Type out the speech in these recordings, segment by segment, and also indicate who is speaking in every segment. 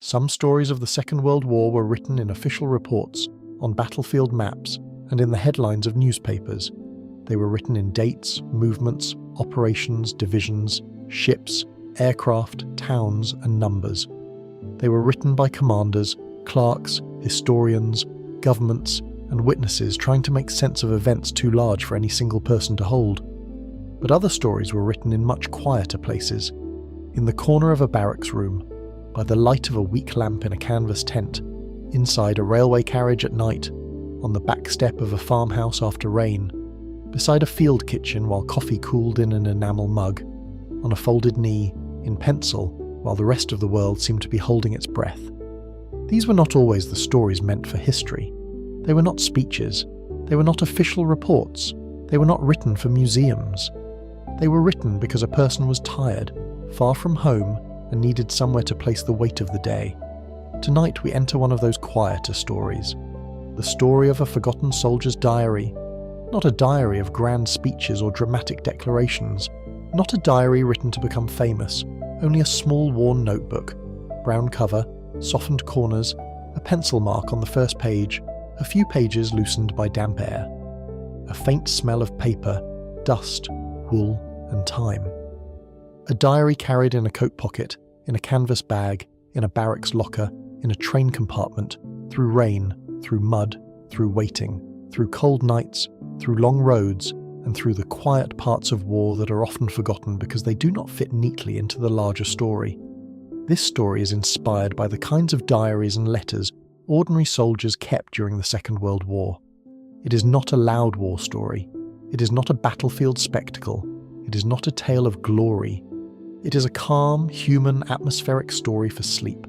Speaker 1: Some stories of the Second World War were written in official reports, on battlefield maps, and in the headlines of newspapers. They were written in dates, movements, operations, divisions, ships, aircraft, towns, and numbers. They were written by commanders, clerks, historians, governments, and witnesses trying to make sense of events too large for any single person to hold. But other stories were written in much quieter places, in the corner of a barracks room, by the light of a weak lamp in a canvas tent, inside a railway carriage at night, on the back step of a farmhouse after rain, beside a field kitchen while coffee cooled in an enamel mug, on a folded knee, in pencil, while the rest of the world seemed to be holding its breath. These were not always the stories meant for history. They were not speeches. They were not official reports. They were not written for museums. They were written because a person was tired, far from home, and needed somewhere to place the weight of the day. Tonight we enter one of those quieter stories. The story of a forgotten soldier's diary. Not a diary of grand speeches or dramatic declarations. Not a diary written to become famous. Only a small worn notebook. Brown cover, softened corners, a pencil mark on the first page, a few pages loosened by damp air. A faint smell of paper, dust, wool, and time. A diary carried in a coat pocket, in a canvas bag, in a barracks locker, in a train compartment, through rain, through mud, through waiting, through cold nights, through long roads, and through the quiet parts of war that are often forgotten because they do not fit neatly into the larger story. This story is inspired by the kinds of diaries and letters ordinary soldiers kept during the Second World War. It is not a loud war story. It is not a battlefield spectacle. It is not a tale of glory. It is a calm, human, atmospheric story for sleep.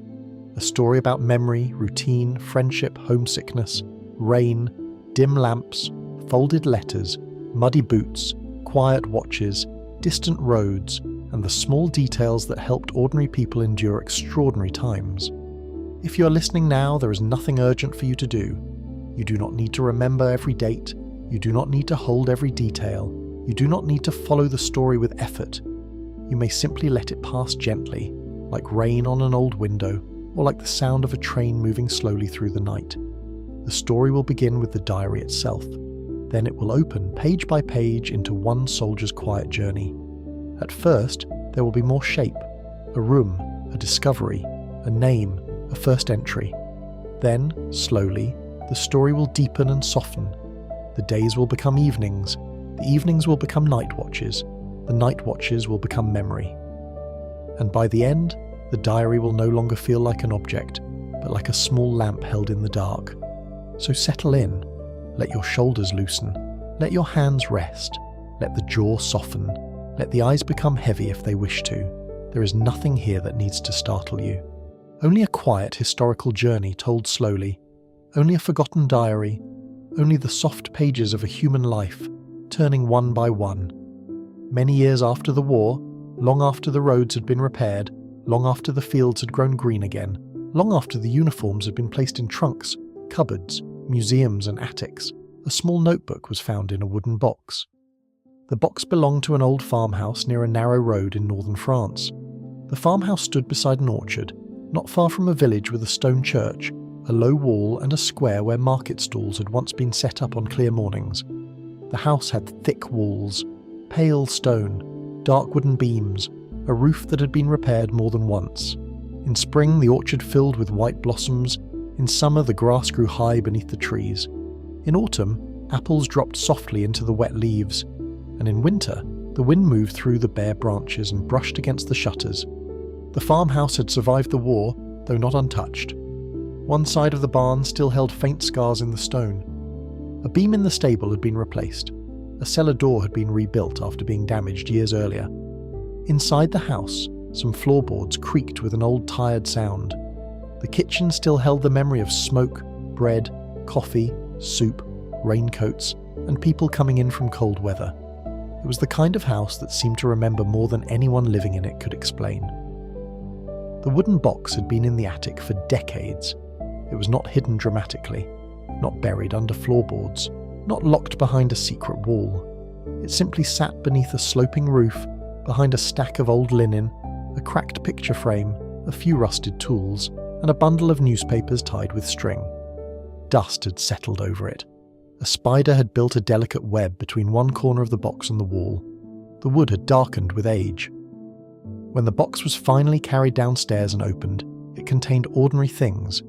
Speaker 1: A story about memory, routine, friendship, homesickness, rain, dim lamps, folded letters, muddy boots, quiet watches, distant roads, and the small details that helped ordinary people endure extraordinary times. If you are listening now, there is nothing urgent for you to do. You do not need to remember every date. You do not need to hold every detail. You do not need to follow the story with effort. You may simply let it pass gently, like rain on an old window, or like the sound of a train moving slowly through the night. The story will begin with the diary itself. Then it will open page by page into one soldier's quiet journey. At first, there will be more shape, a room, a discovery, a name, a first entry. Then, slowly, the story will deepen and soften. The days will become evenings, the evenings will become night watches, the night watches will become memory. And by the end, the diary will no longer feel like an object, but like a small lamp held in the dark. So settle in, let your shoulders loosen, let your hands rest, let the jaw soften, let the eyes become heavy if they wish to. There is nothing here that needs to startle you. Only a quiet historical journey told slowly, only a forgotten diary, only the soft pages of a human life, turning one by one. Many years after the war, long after the roads had been repaired, long after the fields had grown green again, long after the uniforms had been placed in trunks, cupboards, museums and attics, a small notebook was found in a wooden box. The box belonged to an old farmhouse near a narrow road in northern France. The farmhouse stood beside an orchard, not far from a village with a stone church, a low wall and a square where market stalls had once been set up on clear mornings. The house had thick walls, pale stone, dark wooden beams, a roof that had been repaired more than once. In spring the orchard filled with white blossoms, in summer the grass grew high beneath the trees. In autumn, apples dropped softly into the wet leaves, and in winter, the wind moved through the bare branches and brushed against the shutters. The farmhouse had survived the war, though not untouched. One side of the barn still held faint scars in the stone. A beam in the stable had been replaced. A cellar door had been rebuilt after being damaged years earlier. Inside the house, some floorboards creaked with an old tired sound. The kitchen still held the memory of smoke, bread, coffee, soup, raincoats, and people coming in from cold weather. It was the kind of house that seemed to remember more than anyone living in it could explain. The wooden box had been in the attic for decades. It was not hidden dramatically, not buried under floorboards, not locked behind a secret wall. It simply sat beneath a sloping roof, behind a stack of old linen, a cracked picture frame, a few rusted tools, and a bundle of newspapers tied with string. Dust had settled over it. A spider had built a delicate web between one corner of the box and the wall. The wood had darkened with age. When the box was finally carried downstairs and opened, it contained ordinary things: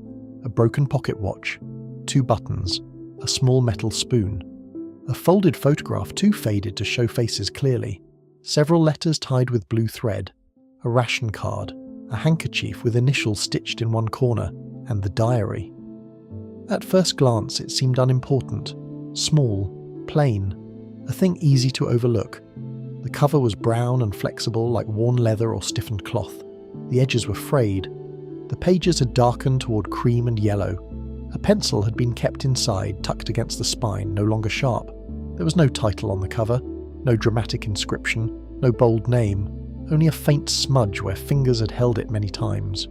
Speaker 1: a broken pocket watch, 2 buttons, a small metal spoon. A folded photograph too faded to show faces clearly, several letters tied with blue thread, a ration card, a handkerchief with initials stitched in one corner, and the diary. At first glance it seemed unimportant, small, plain, a thing easy to overlook. The cover was brown and flexible like worn leather or stiffened cloth. The edges were frayed. The pages had darkened toward cream and yellow. A pencil had been kept inside, tucked against the spine, no longer sharp. There was no title on the cover, no dramatic inscription, no bold name, only a faint smudge where fingers had held it many times.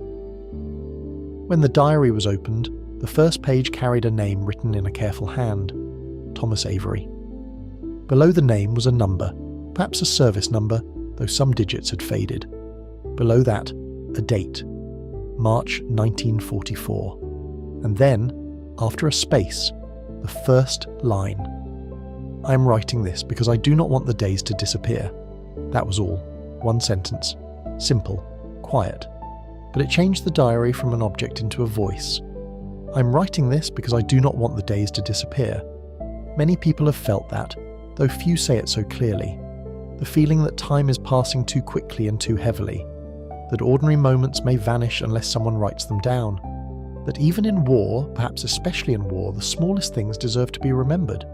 Speaker 1: When the diary was opened, the first page carried a name written in a careful hand: Thomas Avery. Below the name was a number, perhaps a service number, though some digits had faded. Below that, a date: March 1944. And then, after a space, the first line: "I am writing this because I do not want the days to disappear." That was all. One sentence. Simple. Quiet. But it changed the diary from an object into a voice. "I'm writing this because I do not want the days to disappear." Many people have felt that, though few say it so clearly. The feeling that time is passing too quickly and too heavily. That ordinary moments may vanish unless someone writes them down. That even in war, perhaps especially in war, the smallest things deserve to be remembered.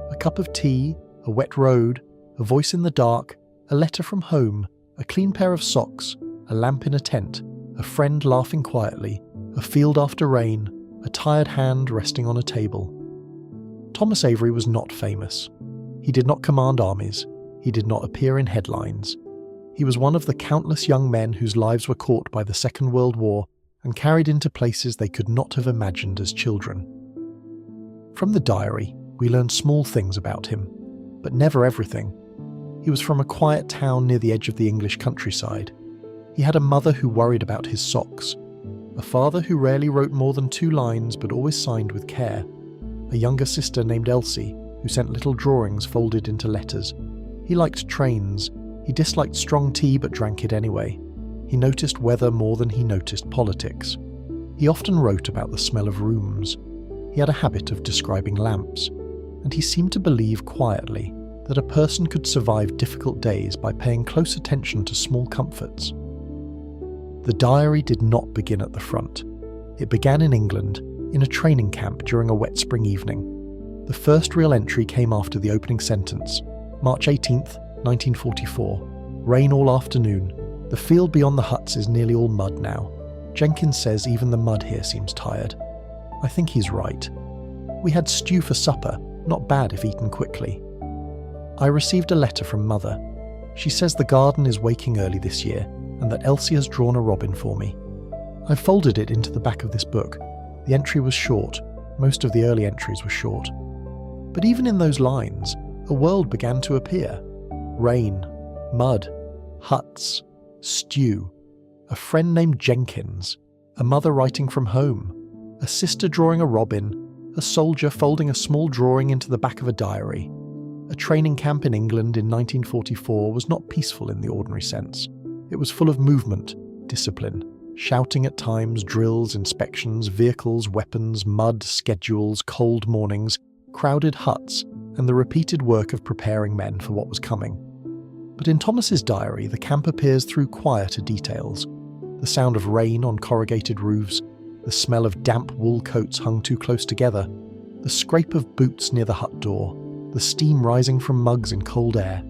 Speaker 1: A cup of tea, a wet road, a voice in the dark, a letter from home, a clean pair of socks, a lamp in a tent, a friend laughing quietly, a field after rain, a tired hand resting on a table. Thomas Avery was not famous. He did not command armies. He did not appear in headlines. He was one of the countless young men whose lives were caught by the Second World War and carried into places they could not have imagined as children. From the diary, we learn small things about him, but never everything. He was from a quiet town near the edge of the English countryside. He had a mother who worried about his socks, a father who rarely wrote more than 2 lines but always signed with care, a younger sister named Elsie who sent little drawings folded into letters. He liked trains. He disliked strong tea but drank it anyway. He noticed weather more than he noticed politics. He often wrote about the smell of rooms. He had a habit of describing lamps, and he seemed to believe quietly that a person could survive difficult days by paying close attention to small comforts. The diary did not begin at the front. It began in England, in a training camp during a wet spring evening. The first real entry came after the opening sentence: March 18th, 1944. Rain all afternoon. The field beyond the huts is nearly all mud now. Jenkins says even the mud here seems tired. I think he's right. We had stew for supper, not bad if eaten quickly. I received a letter from Mother. She says the garden is waking early this year and that Elsie has drawn a robin for me. I folded it into the back of this book. The entry was short. Most of the early entries were short. But even in those lines, a world began to appear. Rain, mud, huts, stew, a friend named Jenkins, a mother writing from home, a sister drawing a robin, a soldier folding a small drawing into the back of a diary. A training camp in England in 1944 was not peaceful in the ordinary sense. It was full of movement, discipline, shouting at times, drills, inspections, vehicles, weapons, mud, schedules, cold mornings, crowded huts, and the repeated work of preparing men for what was coming. But in Thomas's diary, the camp appears through quieter details. The sound of rain on corrugated roofs, the smell of damp wool coats hung too close together, the scrape of boots near the hut door, the steam rising from mugs in cold air,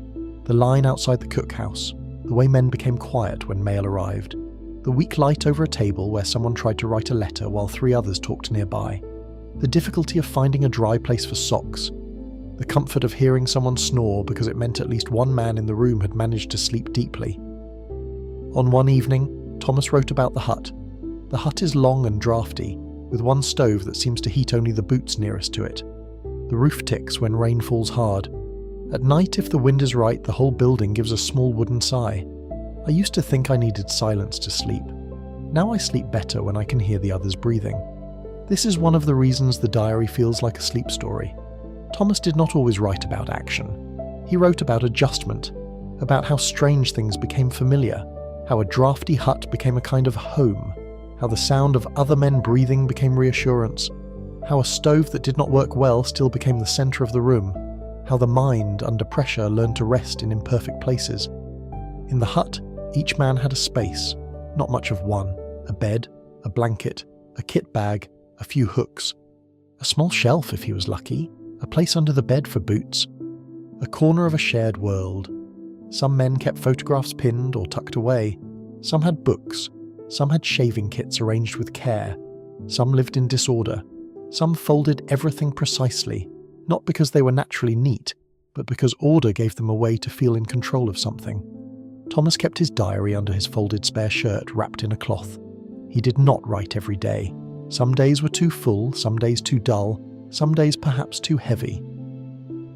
Speaker 1: the line outside the cookhouse, the way men became quiet when mail arrived, the weak light over a table where someone tried to write a letter while 3 others talked nearby, the difficulty of finding a dry place for socks, the comfort of hearing someone snore because it meant at least one man in the room had managed to sleep deeply. On one evening, Thomas wrote about the hut. The hut is long and draughty, with one stove that seems to heat only the boots nearest to it. The roof ticks when rain falls hard. At night, if the wind is right, the whole building gives a small wooden sigh. I used to think I needed silence to sleep. Now I sleep better when I can hear the others breathing. This is one of the reasons the diary feels like a sleep story. Thomas did not always write about action. He wrote about adjustment, about how strange things became familiar, how a drafty hut became a kind of home, how the sound of other men breathing became reassurance, how a stove that did not work well still became the centre of the room, how the mind, under pressure, learned to rest in imperfect places. In the hut, each man had a space, not much of one, a bed, a blanket, a kit bag, a few hooks, a small shelf if he was lucky, a place under the bed for boots, a corner of a shared world. Some men kept photographs pinned or tucked away. Some had books. Some had shaving kits arranged with care. Some lived in disorder. Some folded everything precisely, not because they were naturally neat, but because order gave them a way to feel in control of something. Thomas kept his diary under his folded spare shirt wrapped in a cloth. He did not write every day. Some days were too full, some days too dull, some days perhaps too heavy.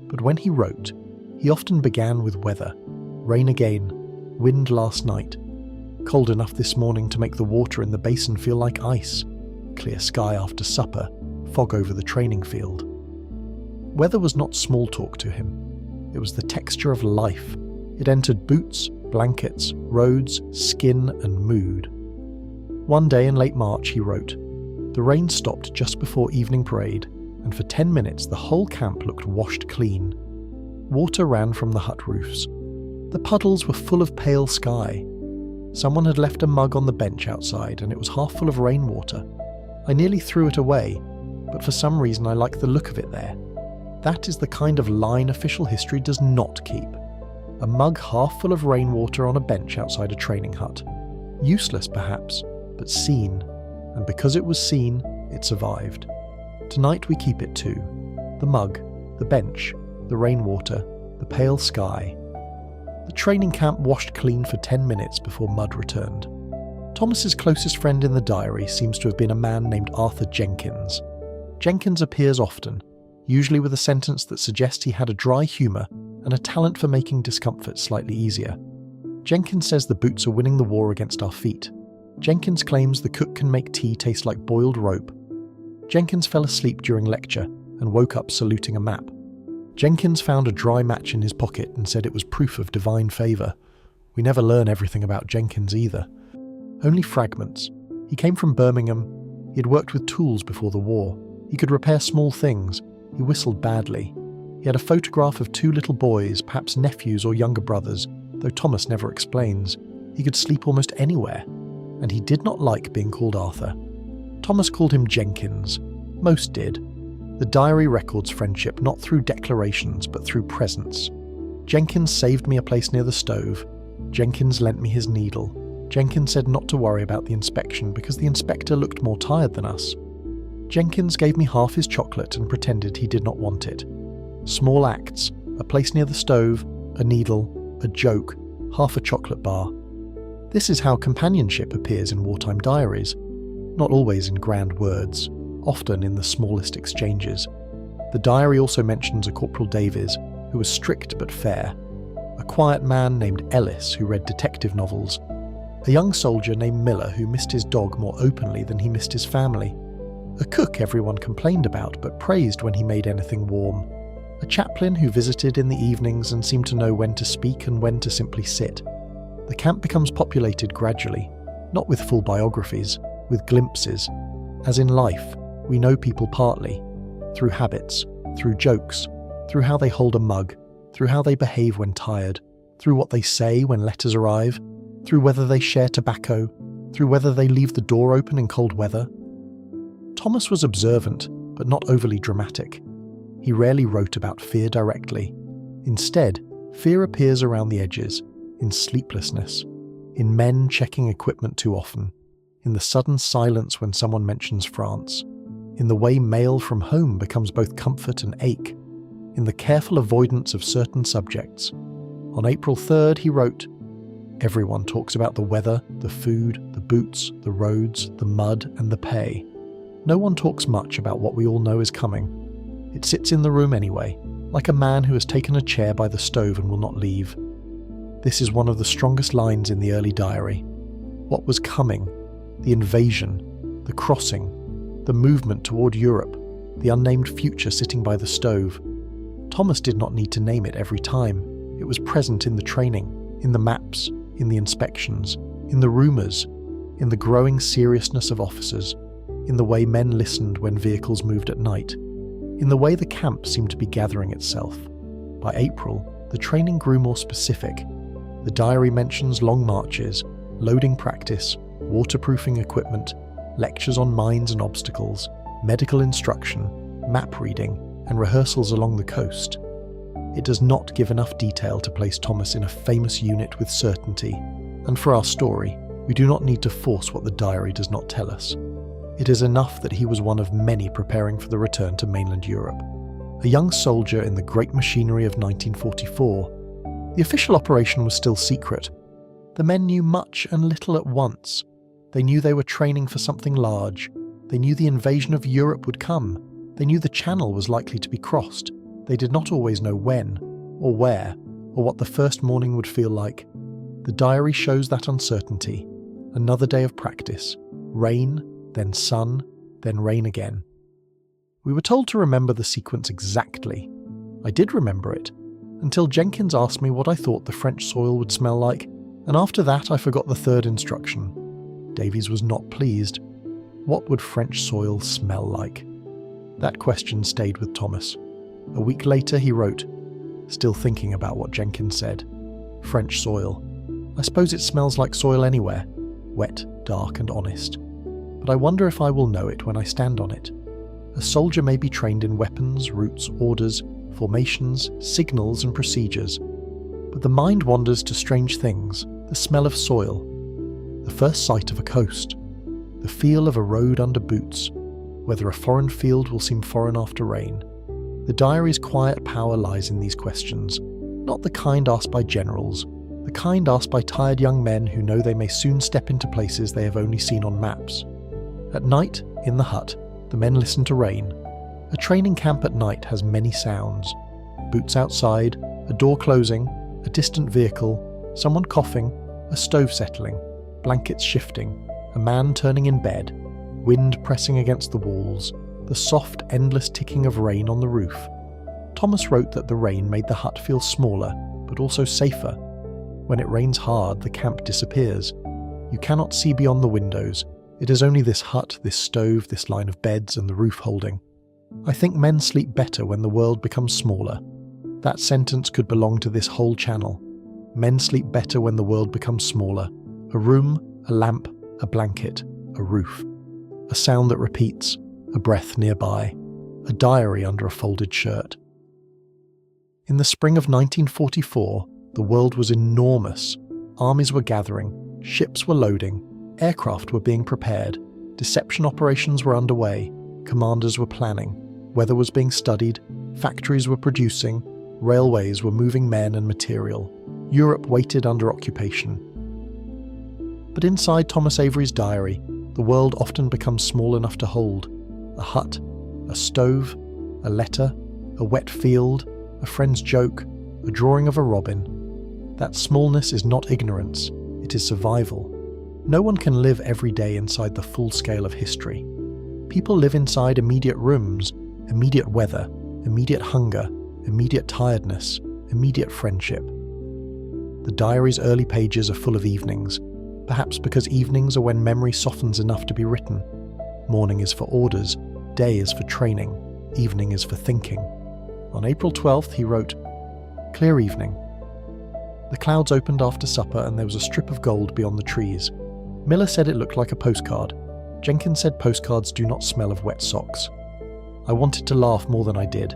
Speaker 1: But when he wrote, he often began with weather. Rain again, wind last night, cold enough this morning to make the water in the basin feel like ice, clear sky after supper, fog over the training field. Weather was not small talk to him. It was the texture of life. It entered boots, blankets, roads, skin and mood. One day in late March he wrote, "The rain stopped just before evening parade, and for 10 minutes the whole camp looked washed clean. Water ran from the hut roofs. The puddles were full of pale sky. Someone had left a mug on the bench outside and it was half full of rainwater. I nearly threw it away, but for some reason I liked the look of it there. That is the kind of line official history does not keep. A mug half full of rainwater on a bench outside a training hut. Useless perhaps, but seen, and because it was seen, it survived. Tonight we keep it too. The mug, the bench, the rainwater, the pale sky." The training camp washed clean for 10 minutes before mud returned. Thomas's closest friend in the diary seems to have been a man named Arthur Jenkins. Jenkins appears often, usually with a sentence that suggests he had a dry humour and a talent for making discomfort slightly easier. Jenkins says the boots are winning the war against our feet. Jenkins claims the cook can make tea taste like boiled rope. Jenkins fell asleep during lecture and woke up saluting a map. Jenkins found a dry match in his pocket and said it was proof of divine favour. We never learn everything about Jenkins either. Only fragments. He came from Birmingham. He had worked with tools before the war. He could repair small things. He whistled badly. He had a photograph of 2 little boys, perhaps nephews or younger brothers, though Thomas never explains. He could sleep almost anywhere. And he did not like being called Arthur. Thomas called him Jenkins. Most did. The diary records friendship not through declarations but through presence. Jenkins saved me a place near the stove. Jenkins lent me his needle. Jenkins said not to worry about the inspection because the inspector looked more tired than us. Jenkins gave me half his chocolate and pretended he did not want it. Small acts, a place near the stove, a needle, a joke, half a chocolate bar. This is how companionship appears in wartime diaries, not always in grand words, often in the smallest exchanges. The diary also mentions a Corporal Davies, who was strict but fair, a quiet man named Ellis who read detective novels, a young soldier named Miller who missed his dog more openly than he missed his family, a cook everyone complained about but praised when he made anything warm, a chaplain who visited in the evenings and seemed to know when to speak and when to simply sit. The camp becomes populated gradually, not with full biographies, with glimpses. As in life, we know people partly, through habits, through jokes, through how they hold a mug, through how they behave when tired, through what they say when letters arrive, through whether they share tobacco, through whether they leave the door open in cold weather. Thomas was observant, but not overly dramatic. He rarely wrote about fear directly. Instead, fear appears around the edges, in sleeplessness, in men checking equipment too often, in the sudden silence when someone mentions France, in the way mail from home becomes both comfort and ache, in the careful avoidance of certain subjects. On April 3rd, he wrote, "Everyone talks about the weather, the food, the boots, the roads, the mud, and the pay. No one talks much about what we all know is coming. It sits in the room anyway, like a man who has taken a chair by the stove and will not leave." This is one of the strongest lines in the early diary. What was coming? the invasion, the crossing, the movement toward Europe, the unnamed future sitting by the stove. Thomas did not need to name it every time. It was present in the training, in the maps, in the inspections, in the rumours, in the growing seriousness of officers, in the way men listened when vehicles moved at night, in the way the camp seemed to be gathering itself. By April, the training grew more specific. The diary mentions long marches, loading practice, waterproofing equipment, lectures on mines and obstacles, medical instruction, map reading, and rehearsals along the coast. It does not give enough detail to place Thomas in a famous unit with certainty, and for our story, we do not need to force what the diary does not tell us. It is enough that he was one of many preparing for the return to mainland Europe. A young soldier in the great machinery of 1944, the official operation was still secret. The men knew much and little at once. They knew they were training for something large. They knew the invasion of Europe would come. They knew the Channel was likely to be crossed. They did not always know when, or where, or what the first morning would feel like. The diary shows that uncertainty. Another day of practice. Rain, then sun, then rain again. We were told to remember the sequence exactly. I did remember it, until Jenkins asked me what I thought the French soil would smell like, and after that I forgot the third instruction. Davies was not pleased. What would French soil smell like? That question stayed with Thomas. A week later he wrote, still thinking about what Jenkins said. French soil. I suppose it smells like soil anywhere. Wet, dark and honest. But I wonder if I will know it when I stand on it. A soldier may be trained in weapons, routes, orders, formations, signals and procedures. But the mind wanders to strange things, the smell of soil, the first sight of a coast, the feel of a road under boots, whether a foreign field will seem foreign after rain. The diary's quiet power lies in these questions, not the kind asked by generals, the kind asked by tired young men who know they may soon step into places they have only seen on maps. At night, in the hut, the men listen to rain. A training camp at night has many sounds. Boots outside, a door closing, a distant vehicle, someone coughing, a stove settling, blankets shifting, a man turning in bed, wind pressing against the walls, the soft, endless ticking of rain on the roof. Thomas wrote that the rain made the hut feel smaller, but also safer. When it rains hard, the camp disappears. You cannot see beyond the windows. It is only this hut, this stove, this line of beds and the roof holding. I think men sleep better when the world becomes smaller. That sentence could belong to this whole channel. Men sleep better when the world becomes smaller. A room, a lamp, a blanket, a roof. A sound that repeats, a breath nearby, a diary under a folded shirt. In the spring of 1944, the world was enormous. Armies were gathering, ships were loading, aircraft were being prepared, deception operations were underway, commanders were planning, weather was being studied, factories were producing, railways were moving men and material. Europe waited under occupation. But inside Thomas Avery's diary, the world often becomes small enough to hold. A hut, a stove, a letter, a wet field, a friend's joke, a drawing of a robin. That smallness is not ignorance, it is survival. No one can live every day inside the full scale of history. People live inside immediate rooms, immediate weather, immediate hunger, immediate tiredness, immediate friendship. The diary's early pages are full of evenings, perhaps because evenings are when memory softens enough to be written. Morning is for orders, day is for training, evening is for thinking. On April 12th he wrote, "Clear evening. The clouds opened after supper and there was a strip of gold beyond the trees. Miller said it looked like a postcard. Jenkins said postcards do not smell of wet socks. I wanted to laugh more than I did.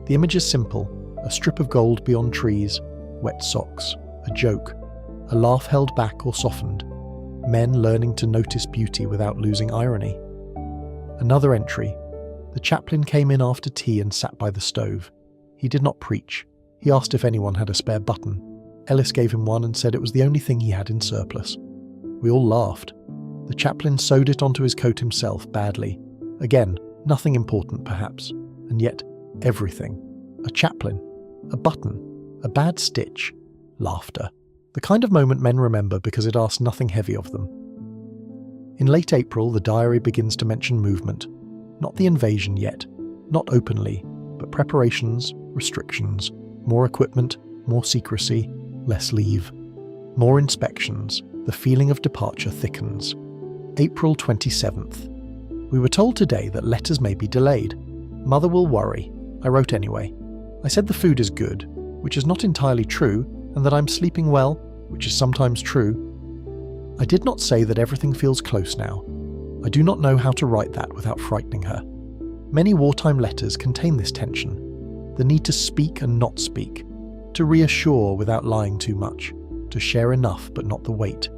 Speaker 1: The image is simple, a strip of gold beyond trees, wet socks, a joke, a laugh held back or softened, men learning to notice beauty without losing irony." Another entry. The chaplain came in after tea and sat by the stove. He did not preach. He asked if anyone had a spare button. Ellis gave him one and said it was the only thing he had in surplus. We all laughed. The chaplain sewed it onto his coat himself badly. Again, nothing important perhaps, and yet everything. A chaplain, a button, a bad stitch, laughter. The kind of moment men remember because it asks nothing heavy of them. In late April, the diary begins to mention movement. Not the invasion yet, not openly, but preparations, restrictions, more equipment, more secrecy, less leave. More inspections, the feeling of departure thickens. April 27th. We were told today that letters may be delayed. Mother will worry. I wrote anyway. I said the food is good, which is not entirely true, and that I'm sleeping well, which is sometimes true. I did not say that everything feels close now. I do not know how to write that without frightening her. Many wartime letters contain this tension, the need to speak and not speak, to reassure without lying too much, to share enough but not the weight.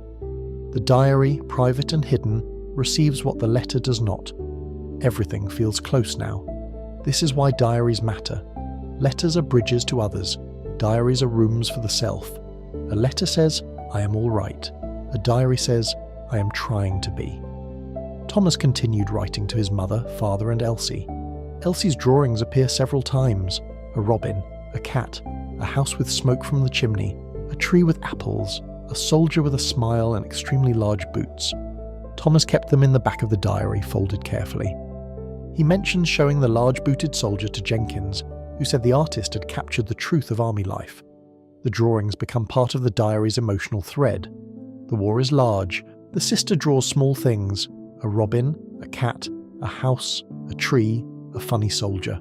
Speaker 1: The diary, private and hidden, receives what the letter does not. Everything feels close now. This is why diaries matter. Letters are bridges to others. Diaries are rooms for the self. A letter says, I am all right. A diary says, I am trying to be. Thomas continued writing to his mother, father and Elsie. Elsie's drawings appear several times. A robin, a cat, a house with smoke from the chimney, a tree with apples, a soldier with a smile and extremely large boots. Thomas kept them in the back of the diary, folded carefully. He mentioned showing the large-booted soldier to Jenkins, who said the artist had captured the truth of army life. The drawings become part of the diary's emotional thread. The war is large. The sister draws small things: a robin, a cat, a house, a tree, a funny soldier.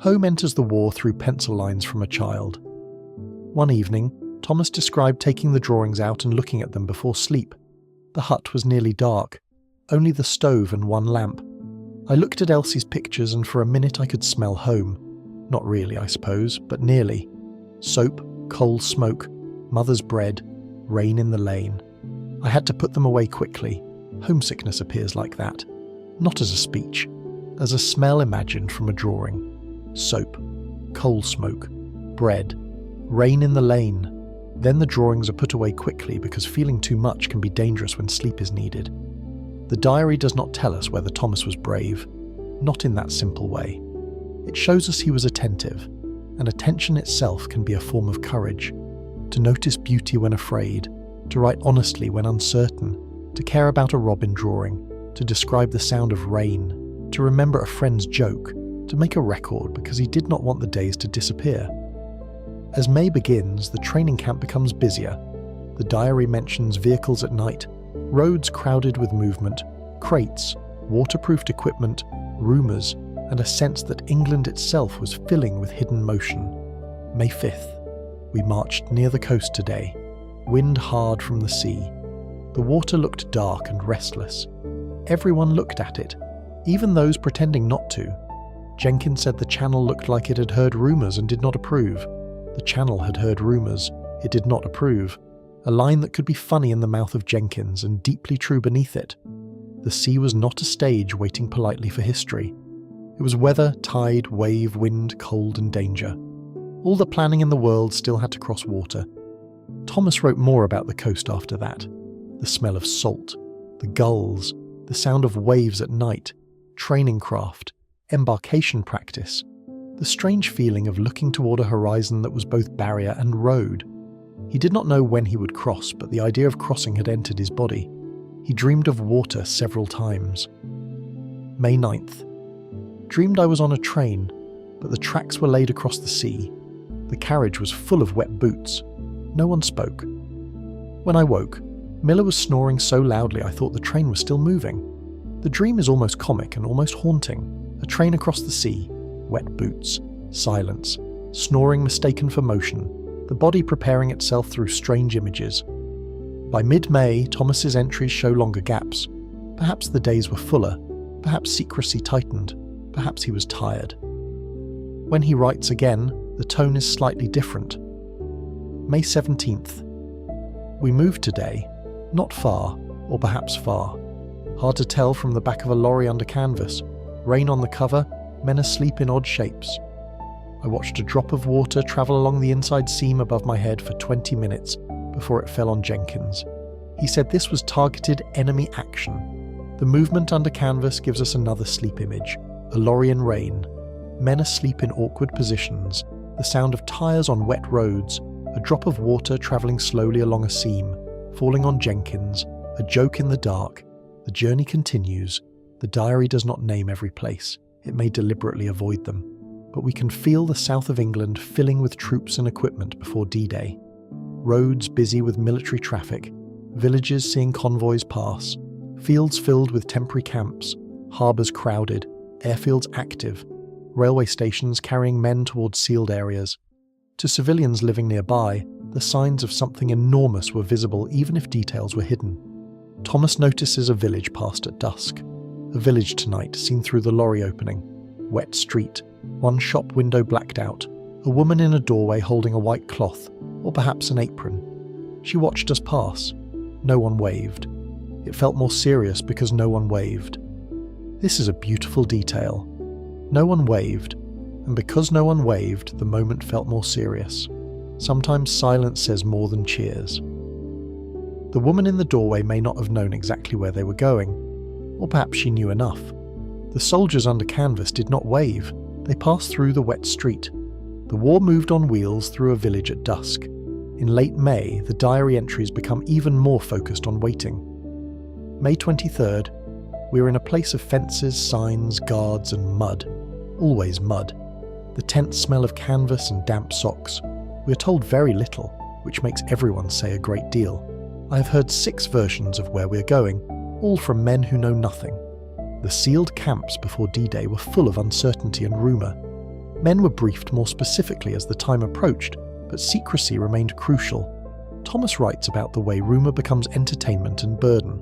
Speaker 1: Home enters the war through pencil lines from a child. One evening, Thomas described taking the drawings out and looking at them before sleep. The hut was nearly dark, only the stove and one lamp. I looked at Elsie's pictures and for a minute I could smell home. Not really, I suppose, but nearly. Soap, coal smoke, mother's bread, rain in the lane. I had to put them away quickly. Homesickness appears like that. Not as a speech, as a smell imagined from a drawing. Soap, coal smoke, bread, rain in the lane. Then the drawings are put away quickly because feeling too much can be dangerous when sleep is needed. The diary does not tell us whether Thomas was brave, not in that simple way. It shows us he was attentive, and attention itself can be a form of courage. To notice beauty when afraid, to write honestly when uncertain, to care about a robin drawing, to describe the sound of rain, to remember a friend's joke, to make a record because he did not want the days to disappear. As May begins, the training camp becomes busier. The diary mentions vehicles at night, roads crowded with movement, crates, waterproofed equipment, rumours, and a sense that England itself was filling with hidden motion. May 5th. We marched near the coast today. Wind hard from the sea. The water looked dark and restless. Everyone looked at it, even those pretending not to. Jenkins said the channel looked like it had heard rumours and did not approve. The channel had heard rumours. It did not approve. A line that could be funny in the mouth of Jenkins and deeply true beneath it. The sea was not a stage waiting politely for history. It was weather, tide, wave, wind, cold and danger. All the planning in the world still had to cross water. Thomas wrote more about the coast after that. The smell of salt, the gulls, the sound of waves at night, training craft, embarkation practice, the strange feeling of looking toward a horizon that was both barrier and road. He did not know when he would cross, but the idea of crossing had entered his body. He dreamed of water several times. May 9th. Dreamed I was on a train, but the tracks were laid across the sea. The carriage was full of wet boots. No one spoke. When I woke, Miller was snoring so loudly I thought the train was still moving. The dream is almost comic and almost haunting. A train across the sea, wet boots, silence, snoring mistaken for motion, the body preparing itself through strange images. By mid-May, Thomas's entries show longer gaps. Perhaps the days were fuller, perhaps secrecy tightened, perhaps he was tired. When he writes again, the tone is slightly different. May 17th. We moved today, not far, or perhaps far. Hard to tell from the back of a lorry under canvas. Rain on the cover, men asleep in odd shapes. I watched a drop of water travel along the inside seam above my head for 20 minutes before it fell on Jenkins. He said this was targeted enemy action. The movement under canvas gives us another sleep image, a lorry in rain, men asleep in awkward positions, the sound of tyres on wet roads, a drop of water travelling slowly along a seam, falling on Jenkins, a joke in the dark, The journey continues. The diary does not name every place. It may deliberately avoid them. But we can feel the south of England filling with troops and equipment before D-Day. Roads busy with military traffic, villages seeing convoys pass, fields filled with temporary camps, harbours crowded, airfields active, railway stations carrying men towards sealed areas. To civilians living nearby, the signs of something enormous were visible even if details were hidden. Thomas notices a village passed at dusk. A village tonight seen through the lorry opening. Wet street, one shop window blacked out, a woman in a doorway holding a white cloth, or perhaps an apron. She watched us pass. No one waved. It felt more serious because no one waved. This is a beautiful detail. No one waved, and because no one waved, the moment felt more serious. Sometimes silence says more than cheers. The woman in the doorway may not have known exactly where they were going, or perhaps she knew enough. The soldiers under canvas did not wave. They passed through the wet street. The war moved on wheels through a village at dusk. In late May, the diary entries become even more focused on waiting. May 23rd, we are in a place of fences, signs, guards and mud. Always mud. The tense smell of canvas and damp socks. We are told very little, which makes everyone say a great deal. I have heard 6 versions of where we are going, all from men who know nothing. The sealed camps before D-Day were full of uncertainty and rumour. Men were briefed more specifically as the time approached, but secrecy remained crucial. Thomas writes about the way rumour becomes entertainment and burden.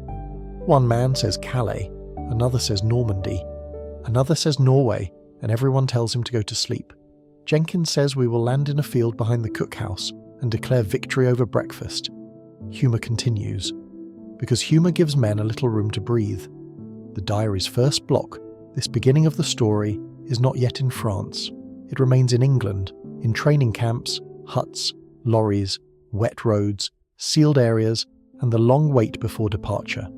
Speaker 1: One man says Calais, another says Normandy, another says Norway, and everyone tells him to go to sleep. Jenkins says we will land in a field behind the cookhouse and declare victory over breakfast. Humour continues, because humour gives men a little room to breathe. The diary's first block, this beginning of the story, is not yet in France. It remains in England, in training camps, huts, lorries, wet roads, sealed areas, and the long wait before departure.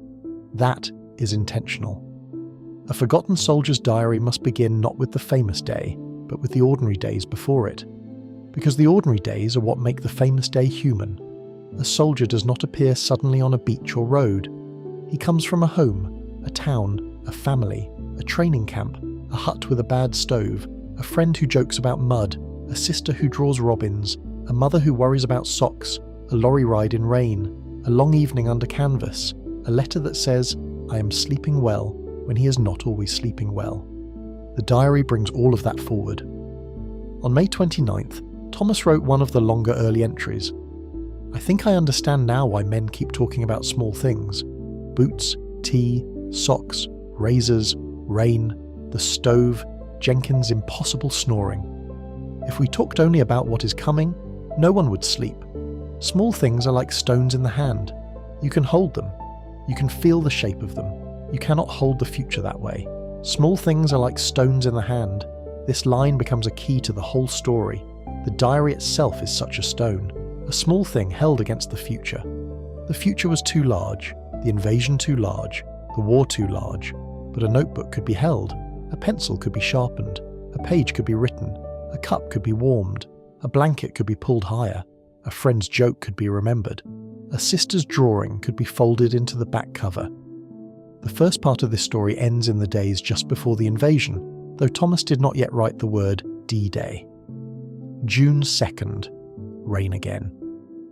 Speaker 1: That is intentional. A forgotten soldier's diary must begin not with the famous day, but with the ordinary days before it. Because the ordinary days are what make the famous day human. A soldier does not appear suddenly on a beach or road. He comes from a home, a town, a family, a training camp, a hut with a bad stove, a friend who jokes about mud, a sister who draws robins, a mother who worries about socks, a lorry ride in rain, a long evening under canvas, a letter that says, "I am sleeping well," when he is not always sleeping well. The diary brings all of that forward. On May 29th, Thomas wrote one of the longer early entries. I think I understand now why men keep talking about small things. Boots, tea, socks, razors, rain, the stove, Jenkins' impossible snoring. If we talked only about what is coming, no one would sleep. Small things are like stones in the hand. You can hold them. You can feel the shape of them. You cannot hold the future that way. Small things are like stones in the hand. This line becomes a key to the whole story. The diary itself is such a stone, a small thing held against the future. The future was too large, the invasion too large, the war too large, but a notebook could be held, a pencil could be sharpened, a page could be written, a cup could be warmed, a blanket could be pulled higher, a friend's joke could be remembered, a sister's drawing could be folded into the back cover. The first part of this story ends in the days just before the invasion, though Thomas did not yet write the word D-Day. June 2nd. Rain again.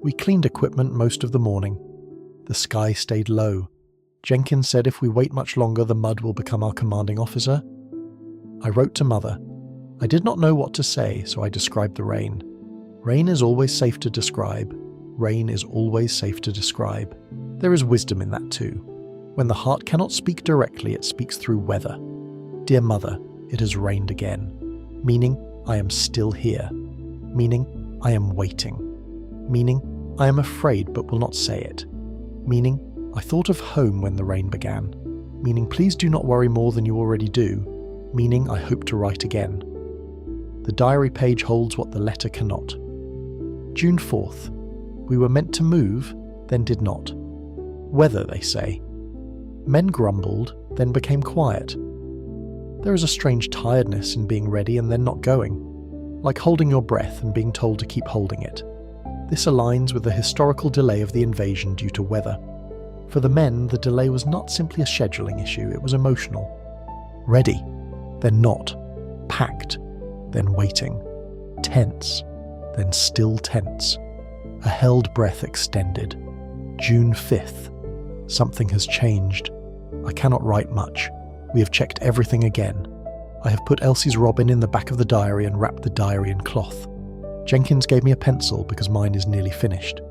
Speaker 1: We cleaned equipment most of the morning. The sky stayed low. Jenkins said if we wait much longer the mud will become our commanding officer. I wrote to Mother. I did not know what to say, so I described the rain. Rain is always safe to describe. Rain is always safe to describe. There is wisdom in that too. When the heart cannot speak directly, it speaks through weather. Dear Mother, it has rained again. Meaning, I am still here. Meaning, I am waiting. Meaning, I am afraid but will not say it. Meaning, I thought of home when the rain began. Meaning, please do not worry more than you already do. Meaning, I hope to write again. The diary page holds what the letter cannot. June 4th. We were meant to move, then did not. Weather, they say. Men grumbled, then became quiet. There is a strange tiredness in being ready and then not going, like holding your breath and being told to keep holding it. This aligns with the historical delay of the invasion due to weather. For the men, the delay was not simply a scheduling issue, it was emotional. Ready, then not. Packed, then waiting. Tense, then still tense. A held breath extended. June 5th. Something has changed. I cannot write much. We have checked everything again. I have put Elsie's robin in the back of the diary and wrapped the diary in cloth. Jenkins gave me a pencil because mine is nearly finished.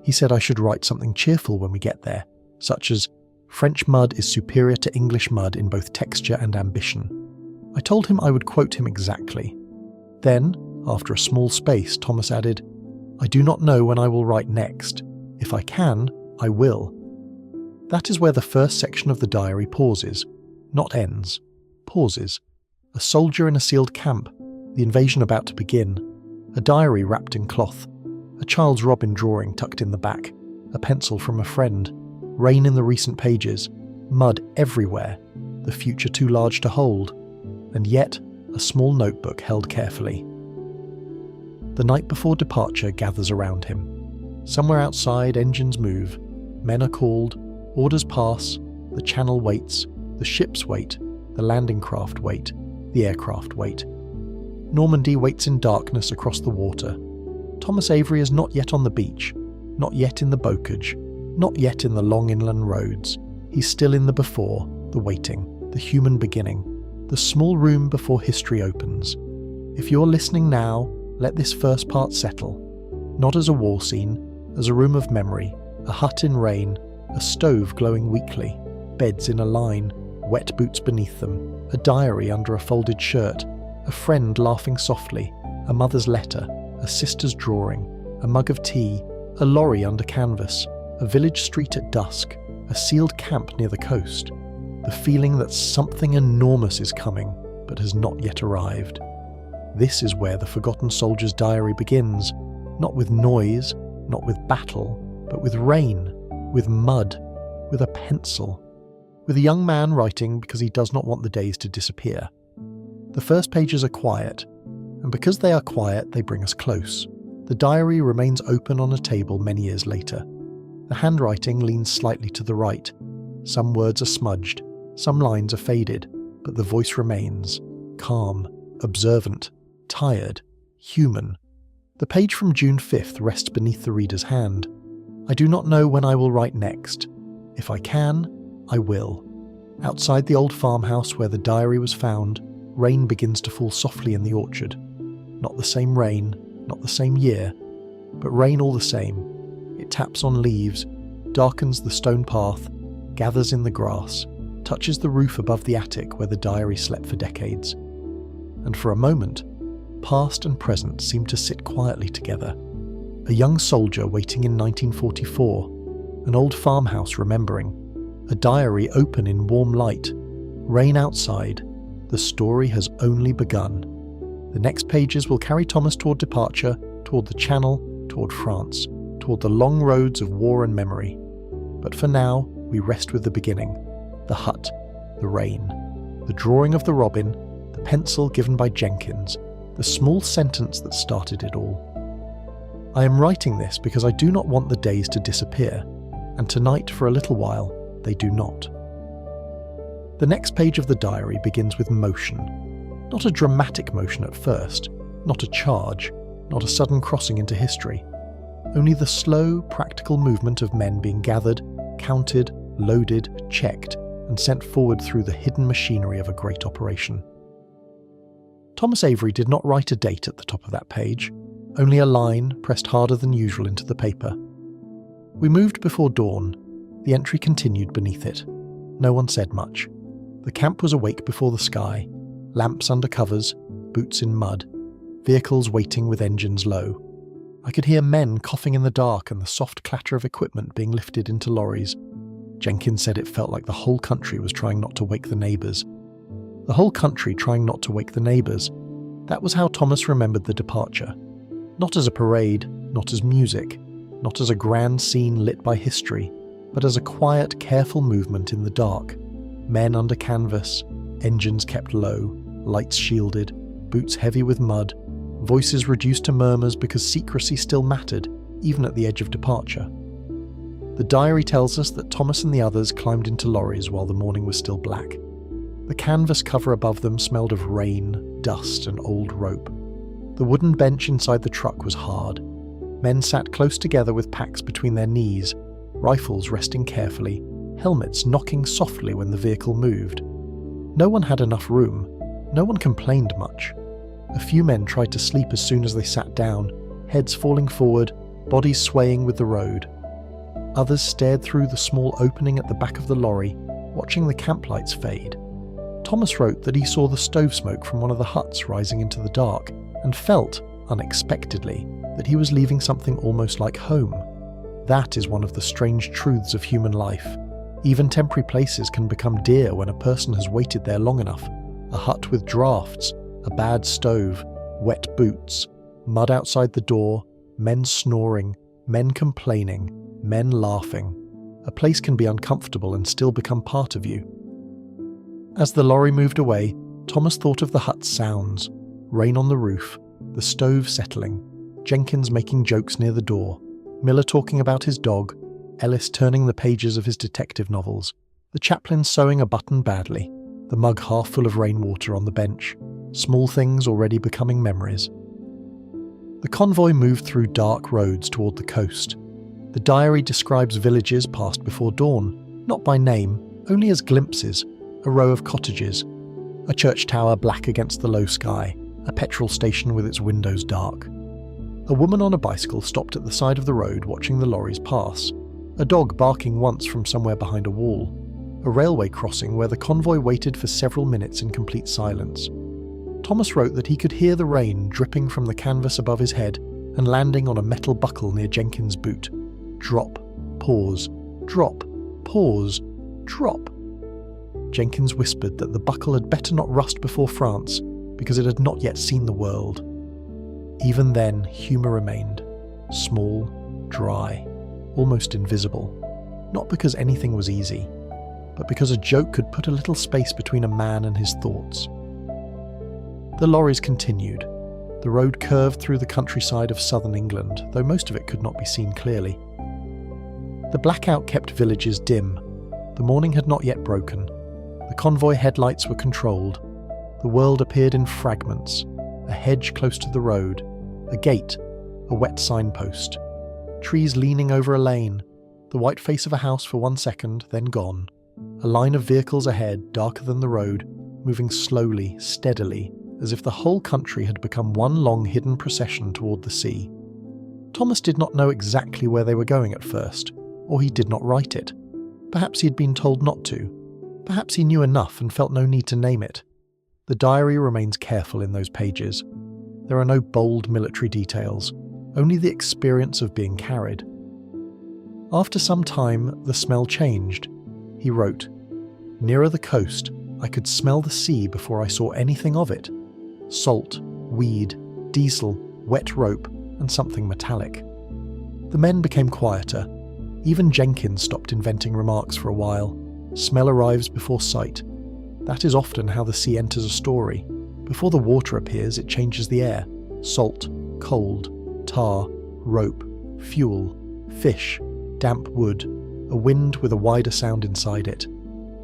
Speaker 1: He said I should write something cheerful when we get there, such as, French mud is superior to English mud in both texture and ambition. I told him I would quote him exactly. Then, after a small space, Thomas added, I do not know when I will write next. If I can, I will. That is where the first section of the diary pauses, not ends, pauses. A soldier in a sealed camp, the invasion about to begin, a diary wrapped in cloth, a child's robin drawing tucked in the back, a pencil from a friend, rain in the recent pages, mud everywhere, the future too large to hold, and yet a small notebook held carefully. The night before departure gathers around him. Somewhere outside, engines move, men are called, orders pass, the channel waits, the ships wait, the landing craft wait, the aircraft wait. Normandy waits in darkness across the water. Thomas Avery is not yet on the beach, not yet in the bocage, not yet in the long inland roads. He's still in the before, the waiting, the human beginning, the small room before history opens. If you're listening now, let this first part settle. Not as a war scene, as a room of memory, a hut in rain, a stove glowing weakly, beds in a line, wet boots beneath them, a diary under a folded shirt, a friend laughing softly, a mother's letter, a sister's drawing, a mug of tea, a lorry under canvas, a village street at dusk, a sealed camp near the coast, the feeling that something enormous is coming but has not yet arrived. This is where the forgotten soldier's diary begins, not with noise, not with battle, but with rain, with mud, with a pencil, with a young man writing because he does not want the days to disappear. The first pages are quiet, and because they are quiet, they bring us close. The diary remains open on a table many years later. The handwriting leans slightly to the right. Some words are smudged, some lines are faded, but the voice remains, calm, observant, tired, human. The page from June 5th rests beneath the reader's hand. I do not know when I will write next. If I can, I will. Outside the old farmhouse where the diary was found, rain begins to fall softly in the orchard. Not the same rain, not the same year, but rain all the same. It taps on leaves, darkens the stone path, gathers in the grass, touches the roof above the attic where the diary slept for decades. And for a moment, past and present seem to sit quietly together. A young soldier waiting in 1944, an old farmhouse remembering, a diary open in warm light, rain outside, the story has only begun. The next pages will carry Thomas toward departure, toward the Channel, toward France, toward the long roads of war and memory. But for now, we rest with the beginning, the hut, the rain, the drawing of the robin, the pencil given by Jenkins, the small sentence that started it all. I am writing this because I do not want the days to disappear, and tonight, for a little while, they do not. The next page of the diary begins with motion. Not a dramatic motion at first, not a charge, not a sudden crossing into history. Only the slow, practical movement of men being gathered, counted, loaded, checked, and sent forward through the hidden machinery of a great operation. Thomas Avery did not write a date at the top of that page, only a line pressed harder than usual into the paper. We moved before dawn. The entry continued beneath it. No one said much. The camp was awake before the sky, lamps under covers, boots in mud, vehicles waiting with engines low. I could hear men coughing in the dark and the soft clatter of equipment being lifted into lorries. Jenkins said it felt like the whole country was trying not to wake the neighbours. The whole country trying not to wake the neighbours. That was how Thomas remembered the departure. Not as a parade, not as music, not as a grand scene lit by history, but as a quiet, careful movement in the dark. Men under canvas, engines kept low, lights shielded, boots heavy with mud, voices reduced to murmurs because secrecy still mattered, even at the edge of departure. The diary tells us that Thomas and the others climbed into lorries while the morning was still black. The canvas cover above them smelled of rain, dust, and old rope. The wooden bench inside the truck was hard. Men sat close together with packs between their knees, rifles resting carefully, helmets knocking softly when the vehicle moved. No one had enough room. No one complained much. A few men tried to sleep as soon as they sat down, heads falling forward, bodies swaying with the road. Others stared through the small opening at the back of the lorry, watching the camp lights fade. Thomas wrote that he saw the stove smoke from one of the huts rising into the dark, and felt, unexpectedly, that he was leaving something almost like home. That is one of the strange truths of human life. Even temporary places can become dear when a person has waited there long enough. A hut with drafts, a bad stove, wet boots, mud outside the door, men snoring, men complaining, men laughing. A place can be uncomfortable and still become part of you. As the lorry moved away, Thomas thought of the hut's sounds: rain on the roof, the stove settling, Jenkins making jokes near the door, Miller talking about his dog, Ellis turning the pages of his detective novels, the chaplain sewing a button badly, the mug half full of rainwater on the bench, small things already becoming memories. The convoy moved through dark roads toward the coast. The diary describes villages passed before dawn, not by name, only as glimpses: a row of cottages, a church tower black against the low sky, a petrol station with its windows dark. A woman on a bicycle stopped at the side of the road watching the lorries pass, a dog barking once from somewhere behind a wall, a railway crossing where the convoy waited for several minutes in complete silence. Thomas wrote that he could hear the rain dripping from the canvas above his head and landing on a metal buckle near Jenkins' boot. Drop, pause, drop, pause, drop. Jenkins whispered that the buckle had better not rust before France, because it had not yet seen the world. Even then, humour remained. Small, dry, almost invisible. Not because anything was easy, but because a joke could put a little space between a man and his thoughts. The lorries continued. The road curved through the countryside of southern England, though most of it could not be seen clearly. The blackout kept villages dim. The morning had not yet broken. The convoy headlights were controlled. The world appeared in fragments. A hedge close to the road, a gate, a wet signpost, trees leaning over a lane, the white face of a house for 1 second, then gone, a line of vehicles ahead, darker than the road, moving slowly, steadily, as if the whole country had become one long hidden procession toward the sea. Thomas did not know exactly where they were going at first, or he did not write it. Perhaps he had been told not to. Perhaps he knew enough and felt no need to name it. The diary remains careful in those pages. There are no bold military details, only the experience of being carried. After some time, the smell changed. He wrote, "Nearer the coast, I could smell the sea before I saw anything of it. Salt, weed, diesel, wet rope, and something metallic." The men became quieter. Even Jenkins stopped inventing remarks for a while. Smell arrives before sight. That is often how the sea enters a story. Before the water appears, it changes the air. Salt, cold, tar, rope, fuel, fish, damp wood, a wind with a wider sound inside it.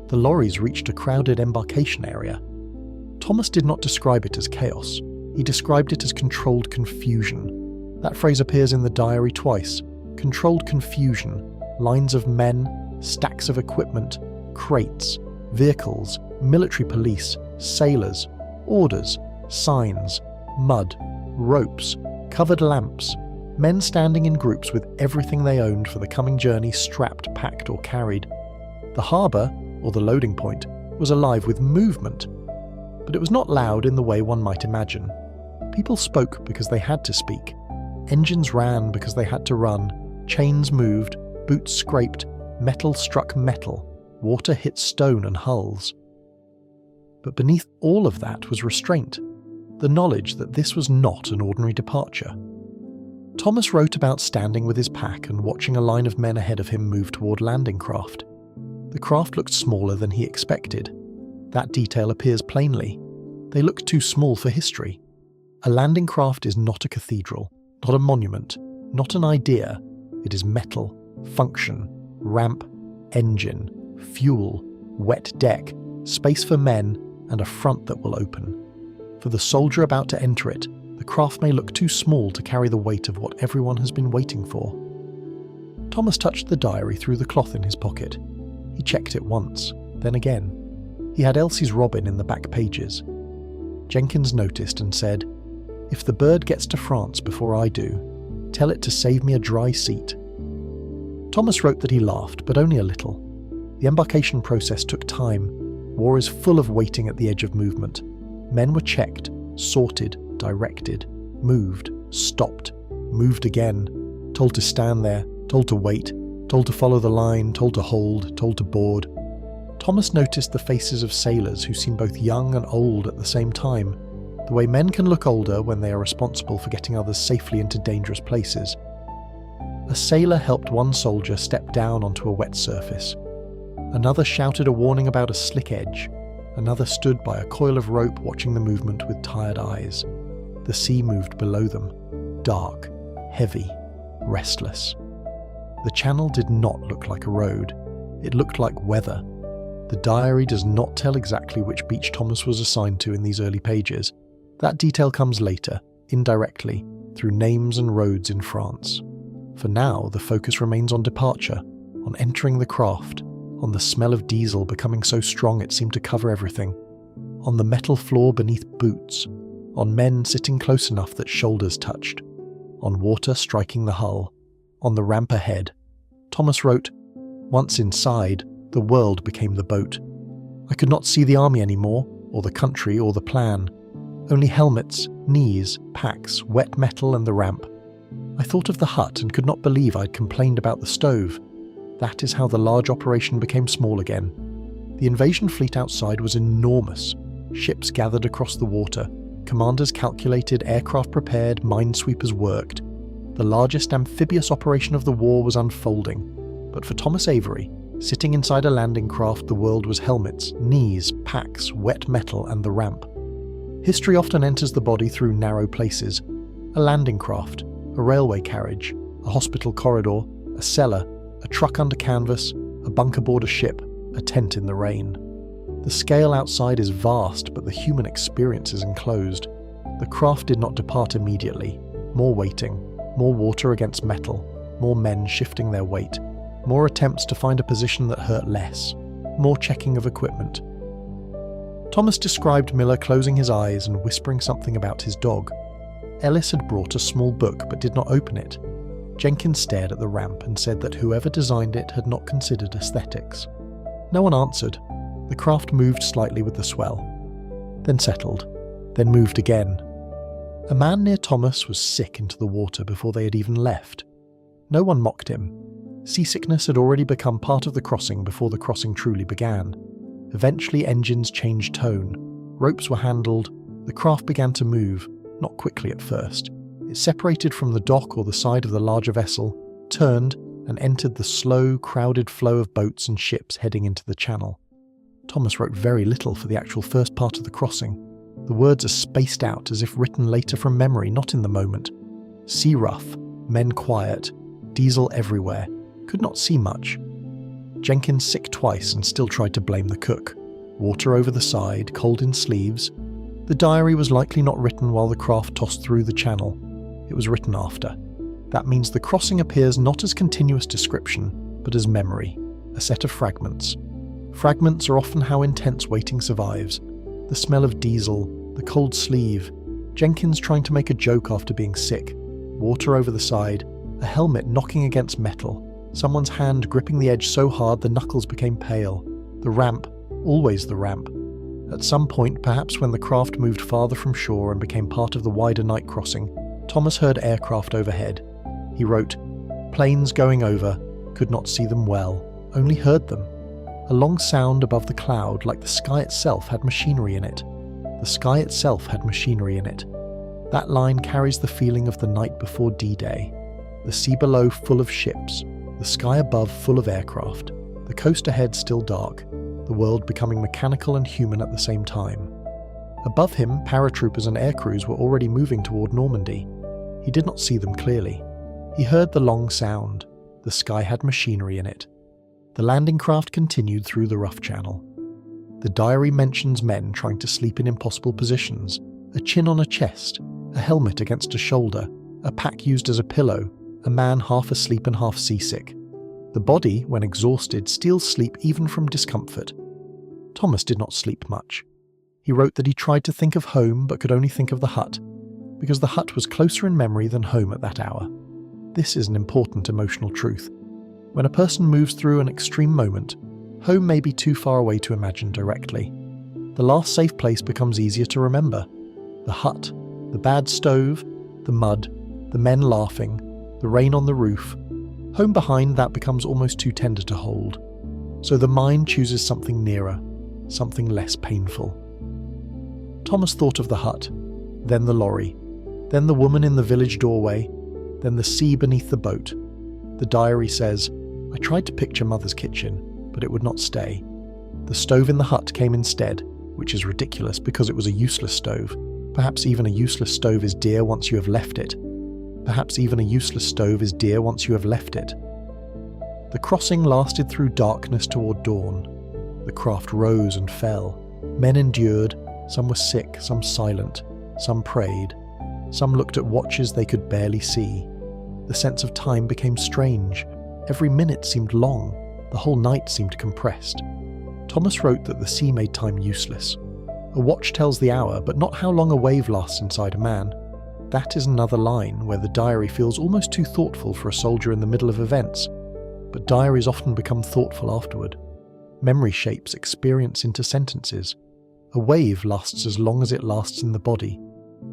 Speaker 1: The lorries reached a crowded embarkation area. Thomas did not describe it as chaos. He described it as controlled confusion. That phrase appears in the diary twice. Controlled confusion. Lines of men, stacks of equipment, crates, vehicles, military police, sailors, orders, signs, mud, ropes, covered lamps, men standing in groups with everything they owned for the coming journey strapped, packed, or carried. The harbour, or the loading point, was alive with movement. But it was not loud in the way one might imagine. People spoke because they had to speak. Engines ran because they had to run. Chains moved, boots scraped, metal struck metal, water hit stone and hulls. But beneath all of that was restraint, the knowledge that this was not an ordinary departure. Thomas wrote about standing with his pack and watching a line of men ahead of him move toward landing craft. The craft looked smaller than he expected. That detail appears plainly. They look too small for history. A landing craft is not a cathedral, not a monument, not an idea. It is metal, function, ramp, engine, fuel, wet deck, space for men, and a front that will open. For the soldier about to enter it, the craft may look too small to carry the weight of what everyone has been waiting for. Thomas touched the diary through the cloth in his pocket. He checked it once, then again. He had Elsie's robin in the back pages. Jenkins noticed and said, "If the bird gets to France before I do, tell it to save me a dry seat." Thomas wrote that he laughed, but only a little. The embarkation process took time. War is full of waiting at the edge of movement. Men were checked, sorted, directed, moved, stopped, moved again, told to stand there, told to wait, told to follow the line, told to hold, told to board. Thomas noticed the faces of sailors who seemed both young and old at the same time, the way men can look older when they are responsible for getting others safely into dangerous places. A sailor helped one soldier step down onto a wet surface. Another shouted a warning about a slick edge. Another stood by a coil of rope watching the movement with tired eyes. The sea moved below them, dark, heavy, restless. The channel did not look like a road. It looked like weather. The diary does not tell exactly which beach Thomas was assigned to in these early pages. That detail comes later, indirectly, through names and roads in France. For now, the focus remains on departure, on entering the craft, on the smell of diesel becoming so strong it seemed to cover everything, on the metal floor beneath boots, on men sitting close enough that shoulders touched, on water striking the hull, on the ramp ahead. Thomas wrote, "Once inside, the world became the boat. I could not see the army anymore, or the country, or the plan. Only helmets, knees, packs, wet metal, and the ramp. I thought of the hut and could not believe I'd complained about the stove. That is how the large operation became small again. The invasion fleet outside was enormous. Ships gathered across the water. Commanders calculated, aircraft prepared, minesweepers worked. The largest amphibious operation of the war was unfolding. But for Thomas Avery, sitting inside a landing craft, the world was helmets, knees, packs, wet metal, and the ramp. History often enters the body through narrow places. A landing craft, a railway carriage, a hospital corridor, a cellar, a truck under canvas, a bunk aboard a ship, a tent in the rain. The scale outside is vast, but the human experience is enclosed. The craft did not depart immediately. More waiting, more water against metal, more men shifting their weight, more attempts to find a position that hurt less, more checking of equipment. Thomas described Miller closing his eyes and whispering something about his dog. Ellis had brought a small book but did not open it. Jenkins stared at the ramp and said that whoever designed it had not considered aesthetics. No one answered. The craft moved slightly with the swell, then settled, then moved again. A man near Thomas was sick into the water before they had even left. No one mocked him. Seasickness had already become part of the crossing before the crossing truly began. Eventually engines changed tone. Ropes were handled. The craft began to move, not quickly at first. It separated from the dock or the side of the larger vessel, turned, and entered the slow, crowded flow of boats and ships heading into the channel. Thomas wrote very little for the actual first part of the crossing. The words are spaced out as if written later from memory, not in the moment. Sea rough, men quiet, diesel everywhere. Could not see much. Jenkins sick twice and still tried to blame the cook. Water over the side, cold in sleeves. The diary was likely not written while the craft tossed through the channel. It was written after. That means the crossing appears not as continuous description, but as memory, a set of fragments. Fragments are often how intense waiting survives. The smell of diesel, the cold sleeve, Jenkins trying to make a joke after being sick, water over the side, a helmet knocking against metal, someone's hand gripping the edge so hard the knuckles became pale, the ramp, always the ramp. At some point, perhaps when the craft moved farther from shore and became part of the wider night crossing, Thomas heard aircraft overhead. He wrote, "Planes going over, could not see them well, only heard them. A long sound above the cloud, like the sky itself had machinery in it. The sky itself had machinery in it. That line carries the feeling of the night before D-Day. The sea below full of ships, the sky above full of aircraft, the coast ahead still dark, the world becoming mechanical and human at the same time. Above him, paratroopers and aircrews were already moving toward Normandy. He did not see them clearly. He heard the long sound. The sky had machinery in it. The landing craft continued through the rough channel. The diary mentions men trying to sleep in impossible positions, a chin on a chest, a helmet against a shoulder, a pack used as a pillow, a man half asleep and half seasick. The body, when exhausted, steals sleep even from discomfort. Thomas did not sleep much. He wrote that he tried to think of home but could only think of the hut, because the hut was closer in memory than home at that hour. This is an important emotional truth. When a person moves through an extreme moment, home may be too far away to imagine directly. The last safe place becomes easier to remember. The hut, the bad stove, the mud, the men laughing, the rain on the roof. Home behind that becomes almost too tender to hold. So the mind chooses something nearer, something less painful. Thomas thought of the hut, then the lorry, then the woman in the village doorway, then the sea beneath the boat. The diary says, "I tried to picture Mother's kitchen, but it would not stay. The stove in the hut came instead, which is ridiculous because it was a useless stove. Perhaps even a useless stove is dear once you have left it. Perhaps even a useless stove is dear once you have left it." The crossing lasted through darkness toward dawn. The craft rose and fell. Men endured. Some were sick, some silent, some prayed. Some looked at watches they could barely see. The sense of time became strange. Every minute seemed long. The whole night seemed compressed. Thomas wrote that the sea made time useless. A watch tells the hour, but not how long a wave lasts inside a man. That is another line where the diary feels almost too thoughtful for a soldier in the middle of events. But diaries often become thoughtful afterward. Memory shapes experience into sentences. A wave lasts as long as it lasts in the body.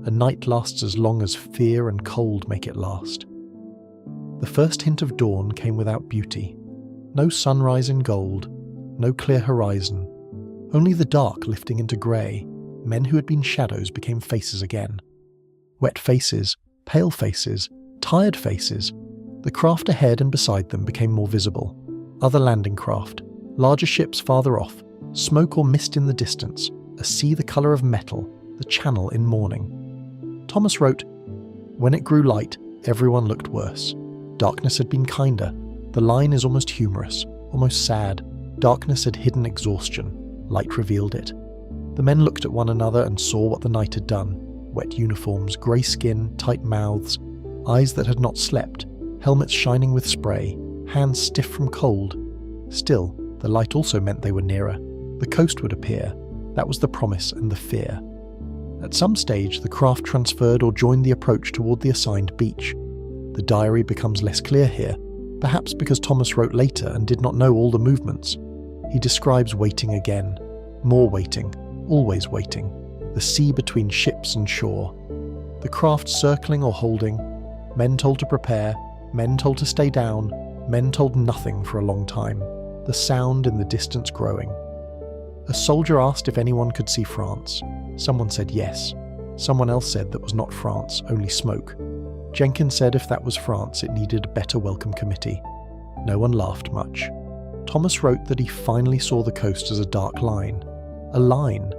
Speaker 1: A night lasts as long as fear and cold make it last. The first hint of dawn came without beauty. No sunrise in gold, no clear horizon. Only the dark lifting into grey. Men who had been shadows became faces again. Wet faces, pale faces, tired faces. The craft ahead and beside them became more visible. Other landing craft, larger ships farther off, smoke or mist in the distance, a sea the colour of metal, the channel in mourning. Thomas wrote, "When it grew light, everyone looked worse. Darkness had been kinder. The line is almost humorous, almost sad. Darkness had hidden exhaustion. Light revealed it. The men looked at one another and saw what the night had done. Wet uniforms, grey skin, tight mouths, eyes that had not slept, helmets shining with spray, hands stiff from cold. Still, the light also meant they were nearer. The coast would appear. That was the promise and the fear. At some stage, the craft transferred or joined the approach toward the assigned beach. The diary becomes less clear here, perhaps because Thomas wrote later and did not know all the movements. He describes waiting again, more waiting, always waiting, the sea between ships and shore. The craft circling or holding, men told to prepare, men told to stay down, men told nothing for a long time, the sound in the distance growing. A soldier asked if anyone could see France. Someone said yes. Someone else said that was not France, only smoke. Jenkins said if that was France, it needed a better welcome committee. No one laughed much. Thomas wrote that he finally saw the coast as a dark line. A line.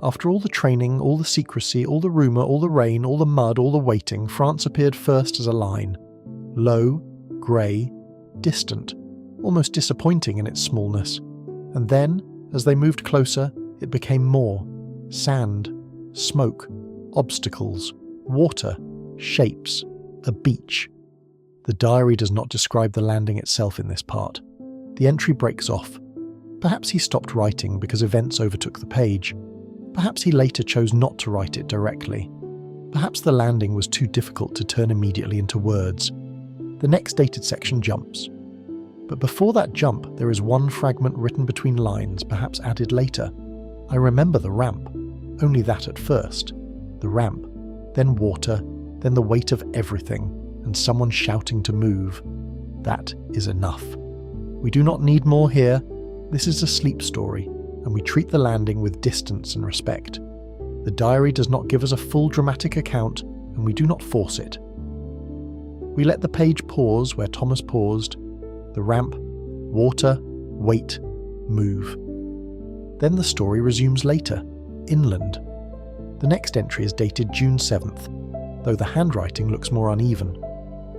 Speaker 1: After all the training, all the secrecy, all the rumour, all the rain, all the mud, all the waiting, France appeared first as a line. Low, grey, distant, almost disappointing in its smallness. And then, as they moved closer, it became more. Sand, smoke, obstacles, water, shapes, a beach. The diary does not describe the landing itself in this part. The entry breaks off. Perhaps he stopped writing because events overtook the page. Perhaps he later chose not to write it directly. Perhaps the landing was too difficult to turn immediately into words. The next dated section jumps. But before that jump, there is one fragment written between lines, perhaps added later. I remember the ramp. Only that at first. The ramp. Then water. Then the weight of everything. And someone shouting to move. That is enough. We do not need more here. This is a sleep story, and we treat the landing with distance and respect. The diary does not give us a full dramatic account, and we do not force it. We let the page pause where Thomas paused. The ramp, water, wait, move. Then the story resumes later, inland. The next entry is dated June 7th, though the handwriting looks more uneven.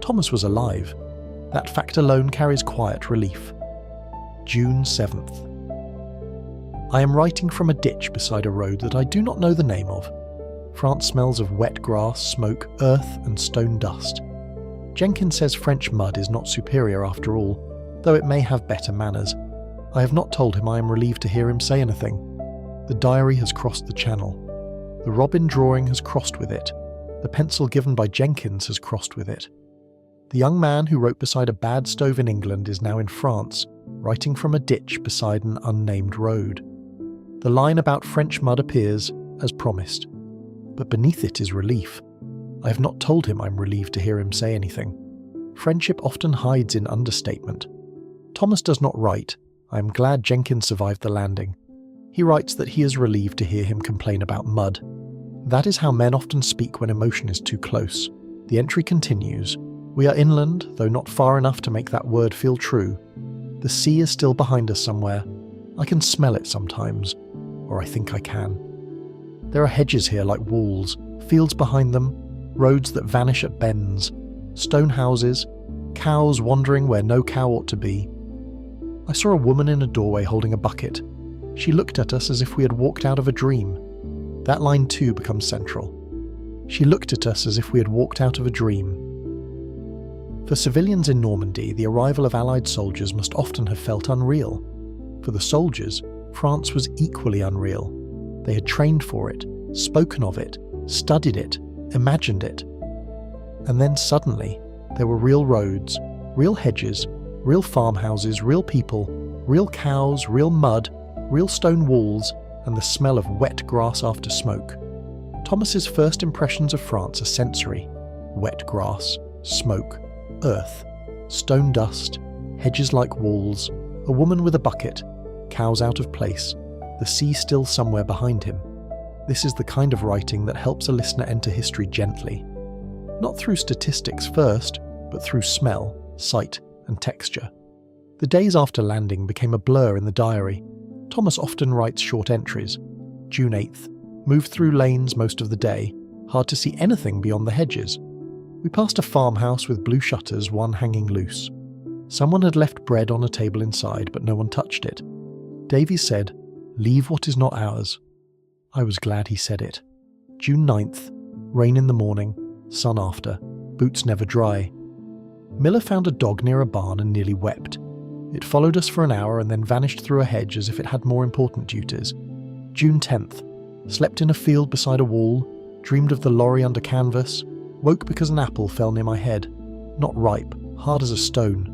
Speaker 1: Thomas was alive. That fact alone carries quiet relief. June 7th. I am writing from a ditch beside a road that I do not know the name of. France smells of wet grass, smoke, earth and stone dust. Jenkins says French mud is not superior after all, though it may have better manners. I have not told him I am relieved to hear him say anything. The diary has crossed the channel. The robin drawing has crossed with it. The pencil given by Jenkins has crossed with it. The young man who wrote beside a bad stove in England is now in France, writing from a ditch beside an unnamed road. The line about French mud appears, as promised. But beneath it is relief. I have not told him I'm relieved to hear him say anything. Friendship often hides in understatement. Thomas does not write, I am glad Jenkins survived the landing. He writes that he is relieved to hear him complain about mud. That is how men often speak when emotion is too close. The entry continues. We are inland, though not far enough to make that word feel true. The sea is still behind us somewhere. I can smell it sometimes, or I think I can. There are hedges here like walls, fields behind them, roads that vanish at bends, stone houses, cows wandering where no cow ought to be. I saw a woman in a doorway holding a bucket. She looked at us as if we had walked out of a dream. That line too becomes central. She looked at us as if we had walked out of a dream. For civilians in Normandy, the arrival of Allied soldiers must often have felt unreal. For the soldiers, France was equally unreal. They had trained for it, spoken of it, studied it, imagined it. And then suddenly, there were real roads, real hedges, real farmhouses, real people, real cows, real mud, real stone walls, and the smell of wet grass after smoke. Thomas's first impressions of France are sensory. Wet grass, smoke, earth, stone dust, hedges like walls, a woman with a bucket, cows out of place, the sea still somewhere behind him. This is the kind of writing that helps a listener enter history gently. Not through statistics first, but through smell, sight, and texture. The days after landing became a blur in the diary. Thomas often writes short entries. June 8th. Moved through lanes most of the day. Hard to see anything beyond the hedges. We passed a farmhouse with blue shutters, one hanging loose. Someone had left bread on a table inside, but no one touched it. Davies said, "Leave what is not ours." I was glad he said it. June 9th. Rain in the morning, sun after. Boots never dry. Miller found a dog near a barn and nearly wept. It followed us for an hour and then vanished through a hedge as if it had more important duties. June 10th. Slept in a field beside a wall, dreamed of the lorry under canvas, woke because an apple fell near my head. Not ripe, hard as a stone.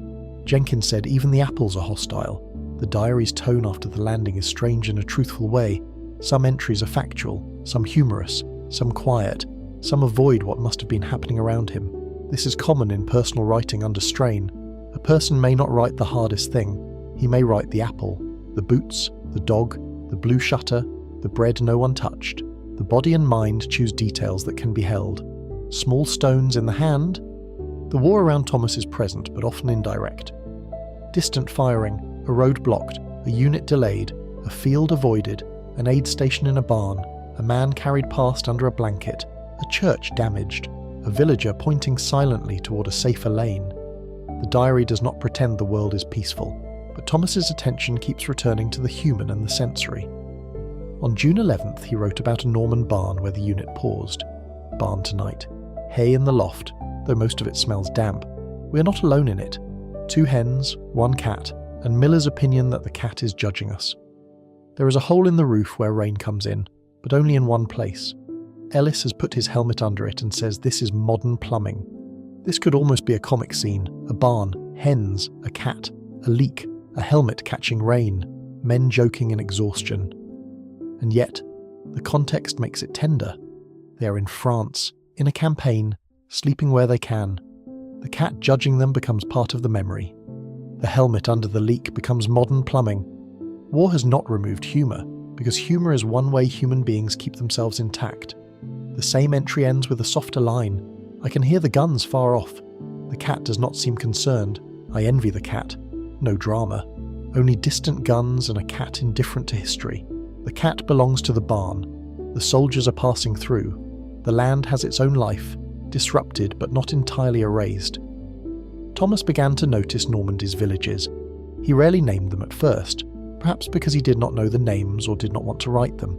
Speaker 1: Jenkins said even the apples are hostile. The diary's tone after the landing is strange in a truthful way. Some entries are factual, some humorous, some quiet, some avoid what must have been happening around him. This is common in personal writing under strain. A person may not write the hardest thing. He may write the apple, the boots, the dog, the blue shutter, the bread no one touched. The body and mind choose details that can be held. Small stones in the hand. The war around Thomas is present, but often indirect. Distant firing, a road blocked, a unit delayed, a field avoided, an aid station in a barn, a man carried past under a blanket, a church damaged, a villager pointing silently toward a safer lane. The diary does not pretend the world is peaceful, but Thomas's attention keeps returning to the human and the sensory. On June 11th, he wrote about a Norman barn where the unit paused. Barn tonight. Hay in the loft, though most of it smells damp. We are not alone in it. 2 hens, 1 cat, and Miller's opinion that the cat is judging us. There is a hole in the roof where rain comes in, but only in one place. Ellis has put his helmet under it and says this is modern plumbing. This could almost be a comic scene. A barn, hens, a cat, a leak, a helmet catching rain, men joking in exhaustion. And yet, the context makes it tender. They are in France, in a campaign, sleeping where they can. The cat judging them becomes part of the memory. The helmet under the leak becomes modern plumbing. War has not removed humour, because humour is one way human beings keep themselves intact. The same entry ends with a softer line. I can hear the guns far off. The cat does not seem concerned. I envy the cat. No drama. Only distant guns and a cat indifferent to history. The cat belongs to the barn. The soldiers are passing through. The land has its own life, disrupted but not entirely erased. Thomas began to notice Normandy's villages. He rarely named them at first, perhaps because he did not know the names or did not want to write them.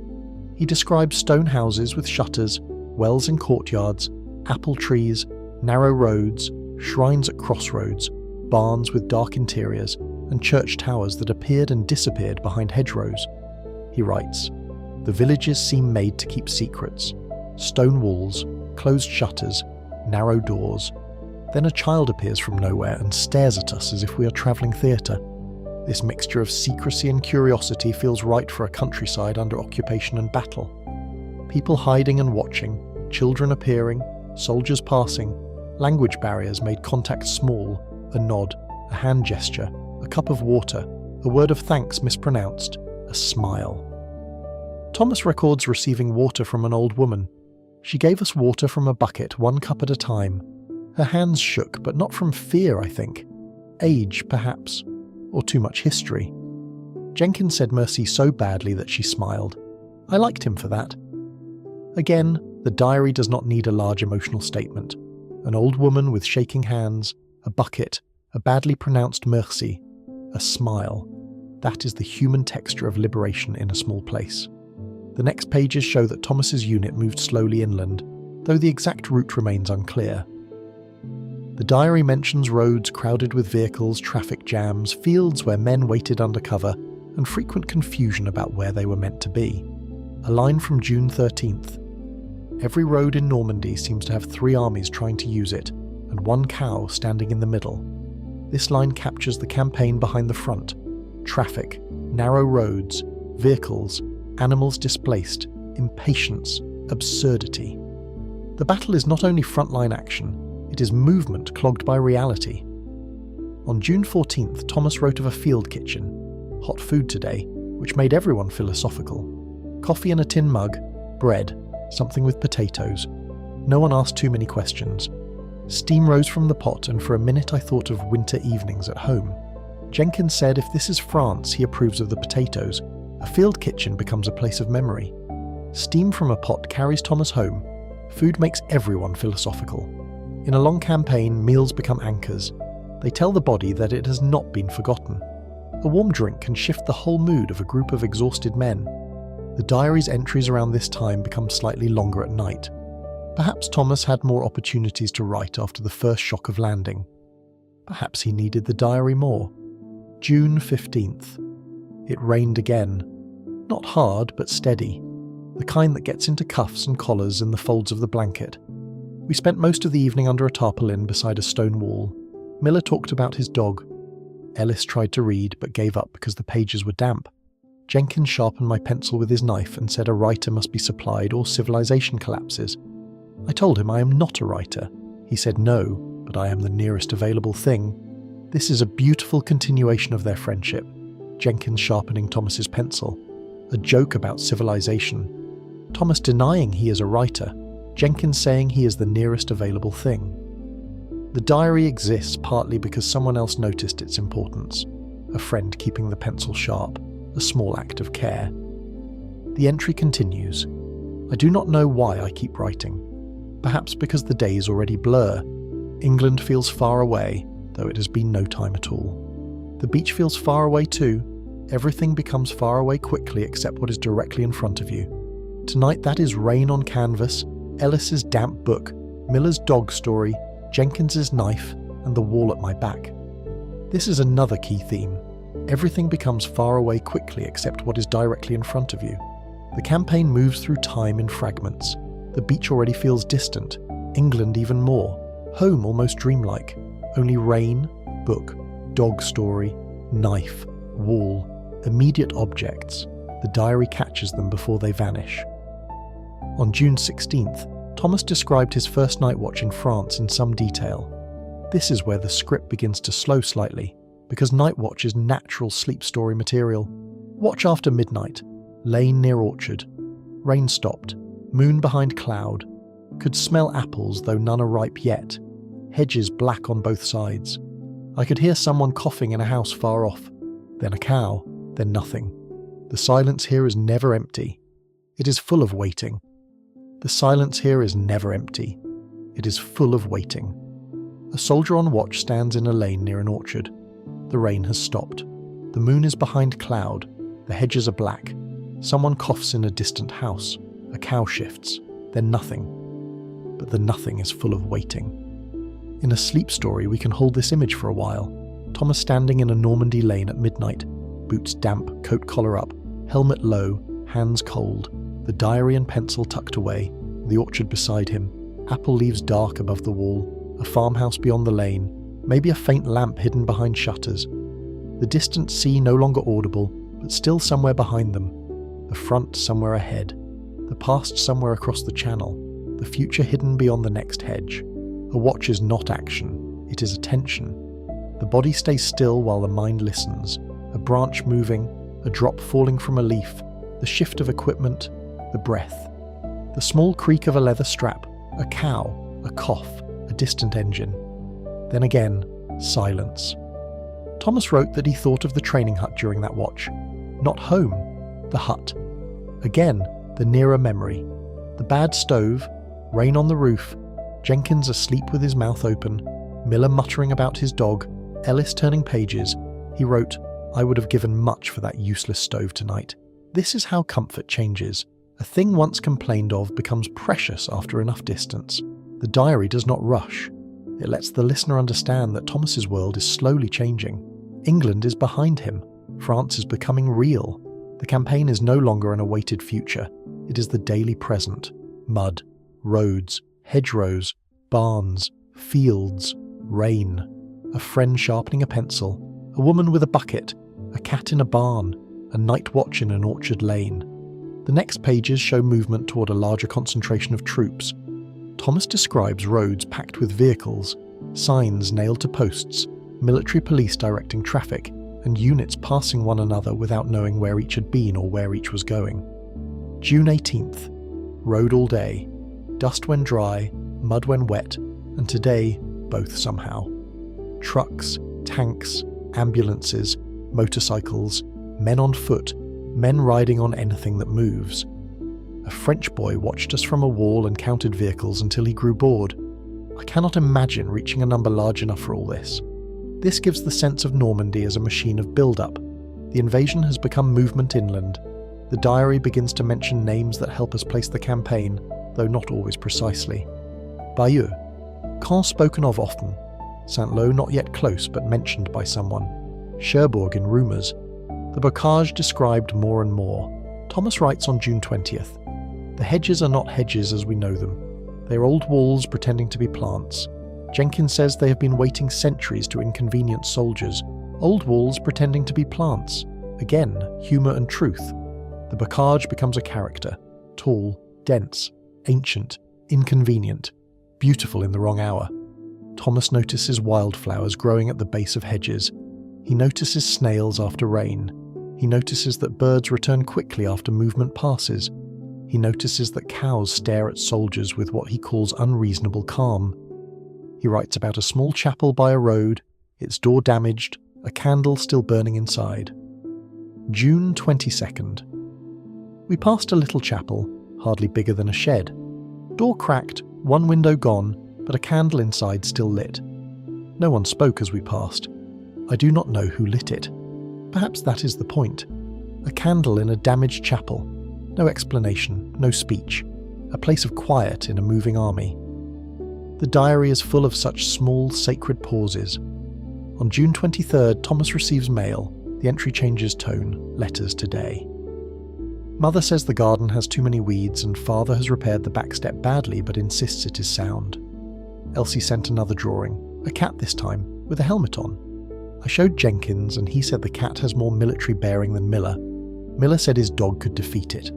Speaker 1: He described stone houses with shutters, wells in courtyards, apple trees, narrow roads, shrines at crossroads, barns with dark interiors, and church towers that appeared and disappeared behind hedgerows. He writes, "The villages seem made to keep secrets. Stone walls, closed shutters, narrow doors. Then a child appears from nowhere and stares at us as if we are travelling theatre. This mixture of secrecy and curiosity feels right for a countryside under occupation and battle. People hiding and watching, children appearing, soldiers passing, language barriers made contact small, a nod, a hand gesture, a cup of water, a word of thanks mispronounced, a smile." Thomas records receiving water from an old woman. "She gave us water from a bucket, 1 cup at a time. Her hands shook, but not from fear, I think. Age, perhaps, or too much history." Jenkins said Mercy so badly that she smiled. I liked him for that. Again, the diary does not need a large emotional statement. An old woman with shaking hands, a bucket, a badly pronounced merci, a smile. That is the human texture of liberation in a small place. The next pages show that Thomas's unit moved slowly inland, though the exact route remains unclear. The diary mentions roads crowded with vehicles, traffic jams, fields where men waited under cover, and frequent confusion about where they were meant to be. A line from June 13th. "Every road in Normandy seems to have 3 armies trying to use it, and 1 cow standing in the middle. This line captures the campaign behind the front. Traffic, narrow roads, vehicles, animals displaced, impatience, absurdity. The battle is not only frontline action, it is movement clogged by reality." On June 14th, Thomas wrote of a field kitchen. Hot food today, which made everyone philosophical. Coffee in a tin mug, bread, something with potatoes. No one asked too many questions. Steam rose from the pot, and for a minute I thought of winter evenings at home. Jenkins said if this is France, he approves of the potatoes. A field kitchen becomes a place of memory. Steam from a pot carries Thomas home. Food makes everyone philosophical. In a long campaign, meals become anchors. They tell the body that it has not been forgotten. A warm drink can shift the whole mood of a group of exhausted men. The diary's entries around this time become slightly longer at night. Perhaps Thomas had more opportunities to write after the first shock of landing. Perhaps he needed the diary more. June 15th. It rained again. Not hard, but steady. The kind that gets into cuffs and collars in the folds of the blanket. We spent most of the evening under a tarpaulin beside a stone wall. Miller talked about his dog. Ellis tried to read, but gave up because the pages were damp. Jenkins sharpened my pencil with his knife and said a writer must be supplied or civilization collapses. I told him I am not a writer. He said no, but I am the nearest available thing. This is a beautiful continuation of their friendship. Jenkins sharpening Thomas's pencil. A joke about civilization. Thomas denying he is a writer. Jenkins saying he is the nearest available thing. The diary exists partly because someone else noticed its importance. A friend keeping the pencil sharp. A small act of care. The entry continues. I do not know why I keep writing. Perhaps because the days already blur. England feels far away, though it has been no time at all. The beach feels far away too. Everything becomes far away quickly except what is directly in front of you. Tonight that is rain on canvas, Ellis's damp book, Miller's dog story, Jenkins's knife, and the wall at my back. This is another key theme. Everything becomes far away quickly except what is directly in front of you. The campaign moves through time in fragments. The beach already feels distant, England even more, home almost dreamlike. Only rain, book, dog story, knife, wall, immediate objects. The diary catches them before they vanish. On June 16th, Thomas described his first night watch in France in some detail. This is where the script begins to slow slightly, because night watch is natural sleep story material. Watch after midnight, lane near orchard. Rain stopped, moon behind cloud. Could smell apples though none are ripe yet. Hedges black on both sides. I could hear someone coughing in a house far off. Then a cow, then nothing. The silence here is never empty. It is full of waiting. The silence here is never empty. It is full of waiting. A soldier on watch stands in a lane near an orchard. The rain has stopped. The moon is behind cloud. The hedges are black. Someone coughs in a distant house. A cow shifts. Then nothing. But the nothing is full of waiting. In a sleep story, we can hold this image for a while. Thomas standing in a Normandy lane at midnight. Boots damp, coat collar up, helmet low, hands cold. The diary and pencil tucked away. The orchard beside him. Apple leaves dark above the wall. A farmhouse beyond the lane. Maybe a faint lamp hidden behind shutters. The distant sea no longer audible, but still somewhere behind them. The front somewhere ahead. The past somewhere across the channel. The future hidden beyond the next hedge. A watch is not action, it is attention. The body stays still while the mind listens. A branch moving, a drop falling from a leaf, the shift of equipment, the breath. The small creak of a leather strap, a cow, a cough, a distant engine. Then again, silence. Thomas wrote that he thought of the training hut during that watch. Not home, the hut. Again, the nearer memory. The bad stove, rain on the roof, Jenkins asleep with his mouth open, Miller muttering about his dog, Ellis turning pages. He wrote, "I would have given much for that useless stove tonight." This is how comfort changes. A thing once complained of becomes precious after enough distance. The diary does not rush. It lets the listener understand that Thomas's world is slowly changing. England is behind him. France is becoming real. The campaign is no longer an awaited future. It is the daily present. Mud, roads, hedgerows, barns, fields, rain. A friend sharpening a pencil. A woman with a bucket. A cat in a barn. A night watch in an orchard lane. The next pages show movement toward a larger concentration of troops. Thomas describes roads packed with vehicles, signs nailed to posts, military police directing traffic, and units passing one another without knowing where each had been or where each was going. June 18th. Road all day. Dust when dry, mud when wet, and today, both somehow. Trucks, tanks, ambulances, motorcycles, men on foot, men riding on anything that moves. A French boy watched us from a wall and counted vehicles until he grew bored. I cannot imagine reaching a number large enough for all this. This gives the sense of Normandy as a machine of build-up. The invasion has become movement inland. The diary begins to mention names that help us place the campaign, though not always precisely. Bayeux, Caen spoken of often. Saint-Lô not yet close but mentioned by someone. Cherbourg in rumours. The bocage described more and more. Thomas writes on June 20th, "The hedges are not hedges as we know them. They are old walls pretending to be plants. Jenkins says they have been waiting centuries to inconvenience soldiers. Old walls pretending to be plants. Again, humour and truth. The bocage becomes a character. Tall, dense, ancient, inconvenient, beautiful in the wrong hour. Thomas notices wildflowers growing at the base of hedges. He notices snails after rain. He notices that birds return quickly after movement passes. He notices that cows stare at soldiers with what he calls unreasonable calm. He writes about a small chapel by a road, its door damaged, a candle still burning inside. June 22nd. We passed a little chapel, hardly bigger than a shed. Door cracked, one window gone, but a candle inside still lit. No one spoke as we passed. I do not know who lit it. Perhaps that is the point. A candle in a damaged chapel. No explanation, no speech. A place of quiet in a moving army. The diary is full of such small, sacred pauses. On June 23rd, Thomas receives mail. The entry changes tone. Letters today. Mother says the garden has too many weeds and father has repaired the back step badly but insists it is sound. Elsie sent another drawing. A cat this time, with a helmet on. I showed Jenkins and he said the cat has more military bearing than Miller. Miller said his dog could defeat it.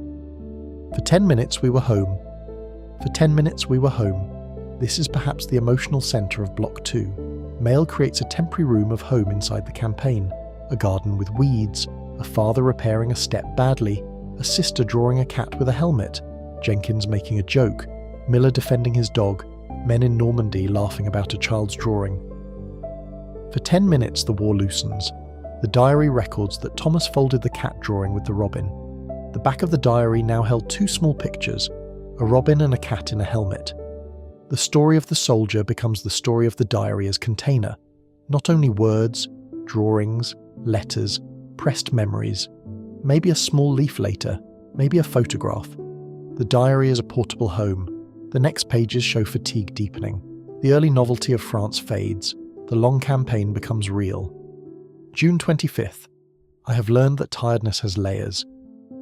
Speaker 1: For 10 minutes we were home. For 10 minutes we were home. This is perhaps the emotional centre of Block 2. Mail creates a temporary room of home inside the campaign. A garden with weeds, a father repairing a step badly, a sister drawing a cat with a helmet, Jenkins making a joke, Miller defending his dog, men in Normandy laughing about a child's drawing. For 10 minutes the war loosens. The diary records that Thomas folded the cat drawing with the robin. The back of the diary now held two small pictures, a robin and a cat in a helmet. The story of the soldier becomes the story of the diary as container. Not only words, drawings, letters, repressed memories, maybe a small leaf later, maybe a photograph. The diary is a portable home. The next pages show fatigue deepening. The early novelty of France fades. The long campaign becomes real. June 25th. I have learned that tiredness has layers.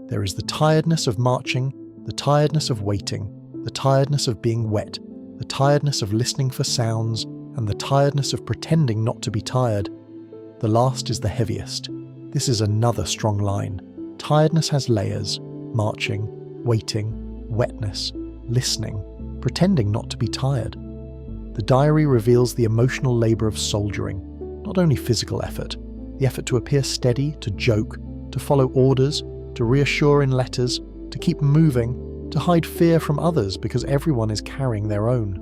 Speaker 1: There is the tiredness of marching, the tiredness of waiting, the tiredness of being wet, the tiredness of listening for sounds, and the tiredness of pretending not to be tired. The last is the heaviest. This is another strong line. Tiredness has layers: marching, waiting, wetness, listening, pretending not to be tired. The diary reveals the emotional labour of soldiering, not only physical effort, the effort to appear steady, to joke, to follow orders, to reassure in letters, to keep moving, to hide fear from others because everyone is carrying their own.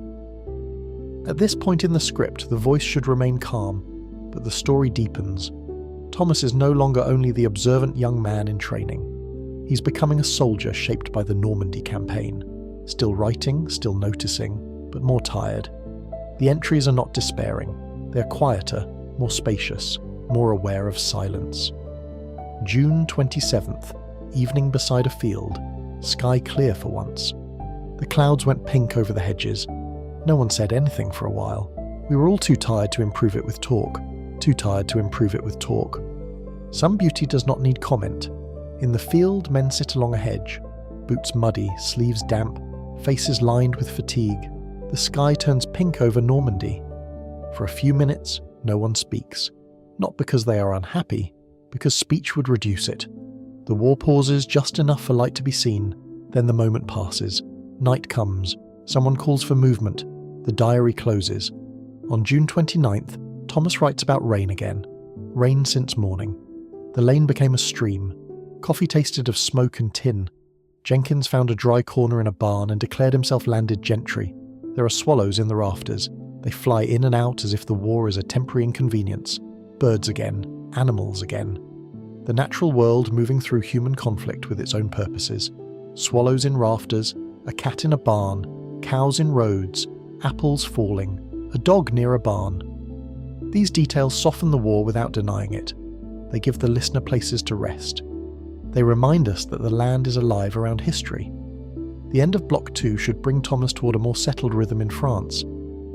Speaker 1: At this point in the script, the voice should remain calm, but the story deepens. Thomas is no longer only the observant young man in training. He's becoming a soldier shaped by the Normandy campaign, still writing, still noticing, but more tired. The entries are not despairing. They're quieter, more spacious, more aware of silence. June 27th, evening beside a field, sky clear for once. The clouds went pink over the hedges. No one said anything for a while. We were all too tired to improve it with talk. Too tired to improve it with talk. Some beauty does not need comment. In the field, men sit along a hedge, boots muddy, sleeves damp, faces lined with fatigue. The sky turns pink over Normandy. For a few minutes, no one speaks. Not because they are unhappy, because speech would reduce it. The war pauses just enough for light to be seen, then the moment passes. Night comes. Someone calls for movement. The diary closes. On June 29th, Thomas writes about rain again. Rain since morning. The lane became a stream. Coffee tasted of smoke and tin. Jenkins found a dry corner in a barn and declared himself landed gentry. There are swallows in the rafters. They fly in and out as if the war is a temporary inconvenience. Birds again. Animals again. The natural world moving through human conflict with its own purposes. Swallows in rafters, a cat in a barn, cows in roads, apples falling, a dog near a barn. These details soften the war without denying it. They give the listener places to rest. They remind us that the land is alive around history. The end of Block 2 should bring Thomas toward a more settled rhythm in France,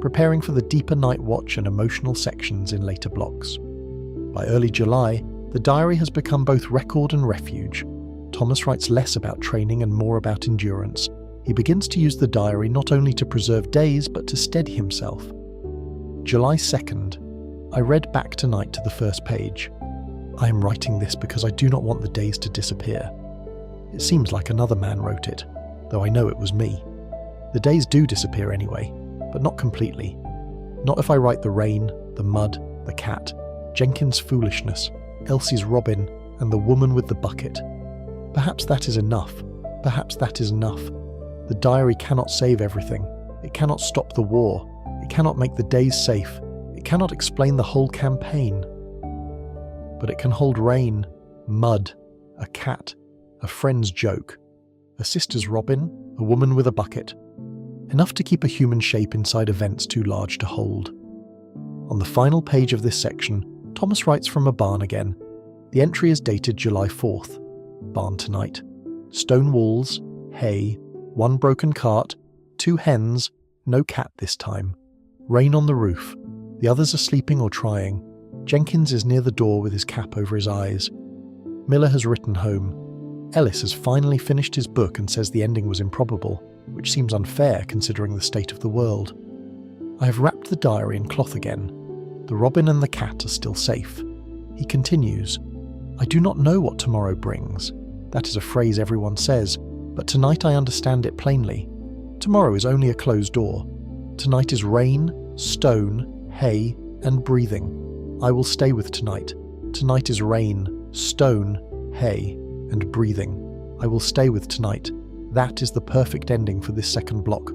Speaker 1: preparing for the deeper night watch and emotional sections in later blocks. By early July, the diary has become both record and refuge. Thomas writes less about training and more about endurance. He begins to use the diary not only to preserve days, but to steady himself. July 2nd. I read back tonight to the first page. I am writing this because I do not want the days to disappear. It seems like another man wrote it, though I know it was me. The days do disappear anyway, but not completely. Not if I write the rain, the mud, the cat, Jenkins' foolishness, Elsie's robin, and the woman with the bucket. Perhaps that is enough. Perhaps that is enough. The diary cannot save everything. It cannot stop the war. It cannot make the days safe. It cannot explain the whole campaign. But it can hold rain, mud, a cat, a friend's joke, a sister's robin, a woman with a bucket. Enough to keep a human shape inside events too large to hold. On the final page of this section, Thomas writes from a barn again. The entry is dated July 4th. Barn tonight. Stone walls, hay, one broken cart, 2 hens, no cat this time. Rain on the roof. The others are sleeping or trying. Jenkins is near the door with his cap over his eyes. Miller has written home. Ellis has finally finished his book and says the ending was improbable, which seems unfair considering the state of the world. I have wrapped the diary in cloth again. The robin and the cat are still safe. He continues, I do not know what tomorrow brings. That is a phrase everyone says, but tonight I understand it plainly. Tomorrow is only a closed door. Tonight is rain, stone, hay, and breathing. I will stay with tonight. Tonight is rain, stone, hay, and breathing. I will stay with tonight. That is the perfect ending for this second block.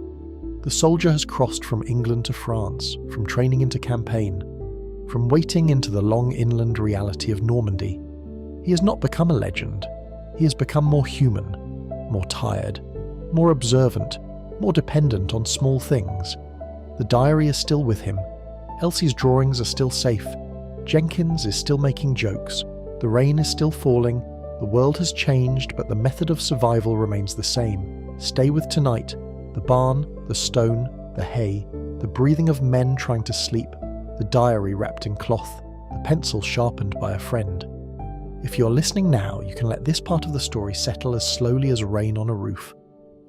Speaker 1: The soldier has crossed from England to France, from training into campaign, from waiting into the long inland reality of Normandy. He has not become a legend. He has become more human, more tired, more observant, more dependent on small things. The diary is still with him. Elsie's drawings are still safe. Jenkins is still making jokes. The rain is still falling, the world has changed, but the method of survival remains the same. Stay with tonight. The barn, the stone, the hay, the breathing of men trying to sleep, the diary wrapped in cloth, the pencil sharpened by a friend. If you're listening now, you can let this part of the story settle as slowly as rain on a roof.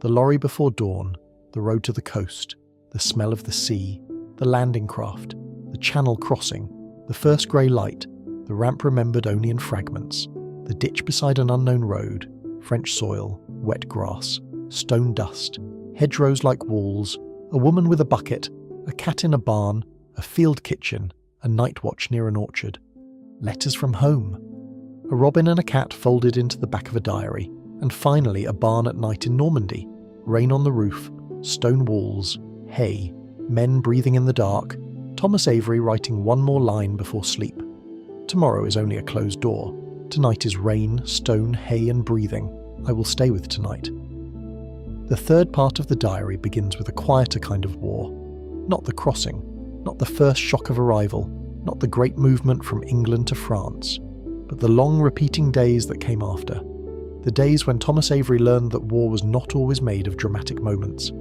Speaker 1: The lorry before dawn, the road to the coast, the smell of the sea, the landing craft, the channel crossing, the first grey light, the ramp remembered only in fragments, the ditch beside an unknown road, French soil, wet grass, stone dust, hedgerows like walls, a woman with a bucket, a cat in a barn, a field kitchen, a night watch near an orchard. Letters from home. A robin and a cat folded into the back of a diary, and finally a barn at night in Normandy, rain on the roof, stone walls, hay, men breathing in the dark, Thomas Avery writing one more line before sleep. Tomorrow is only a closed door. Tonight is rain, stone, hay and breathing. I will stay with tonight. The third part of the diary begins with a quieter kind of war. Not the crossing, not the first shock of arrival, not the great movement from England to France, but the long repeating days that came after. The days when Thomas Avery learned that war was not always made of dramatic moments.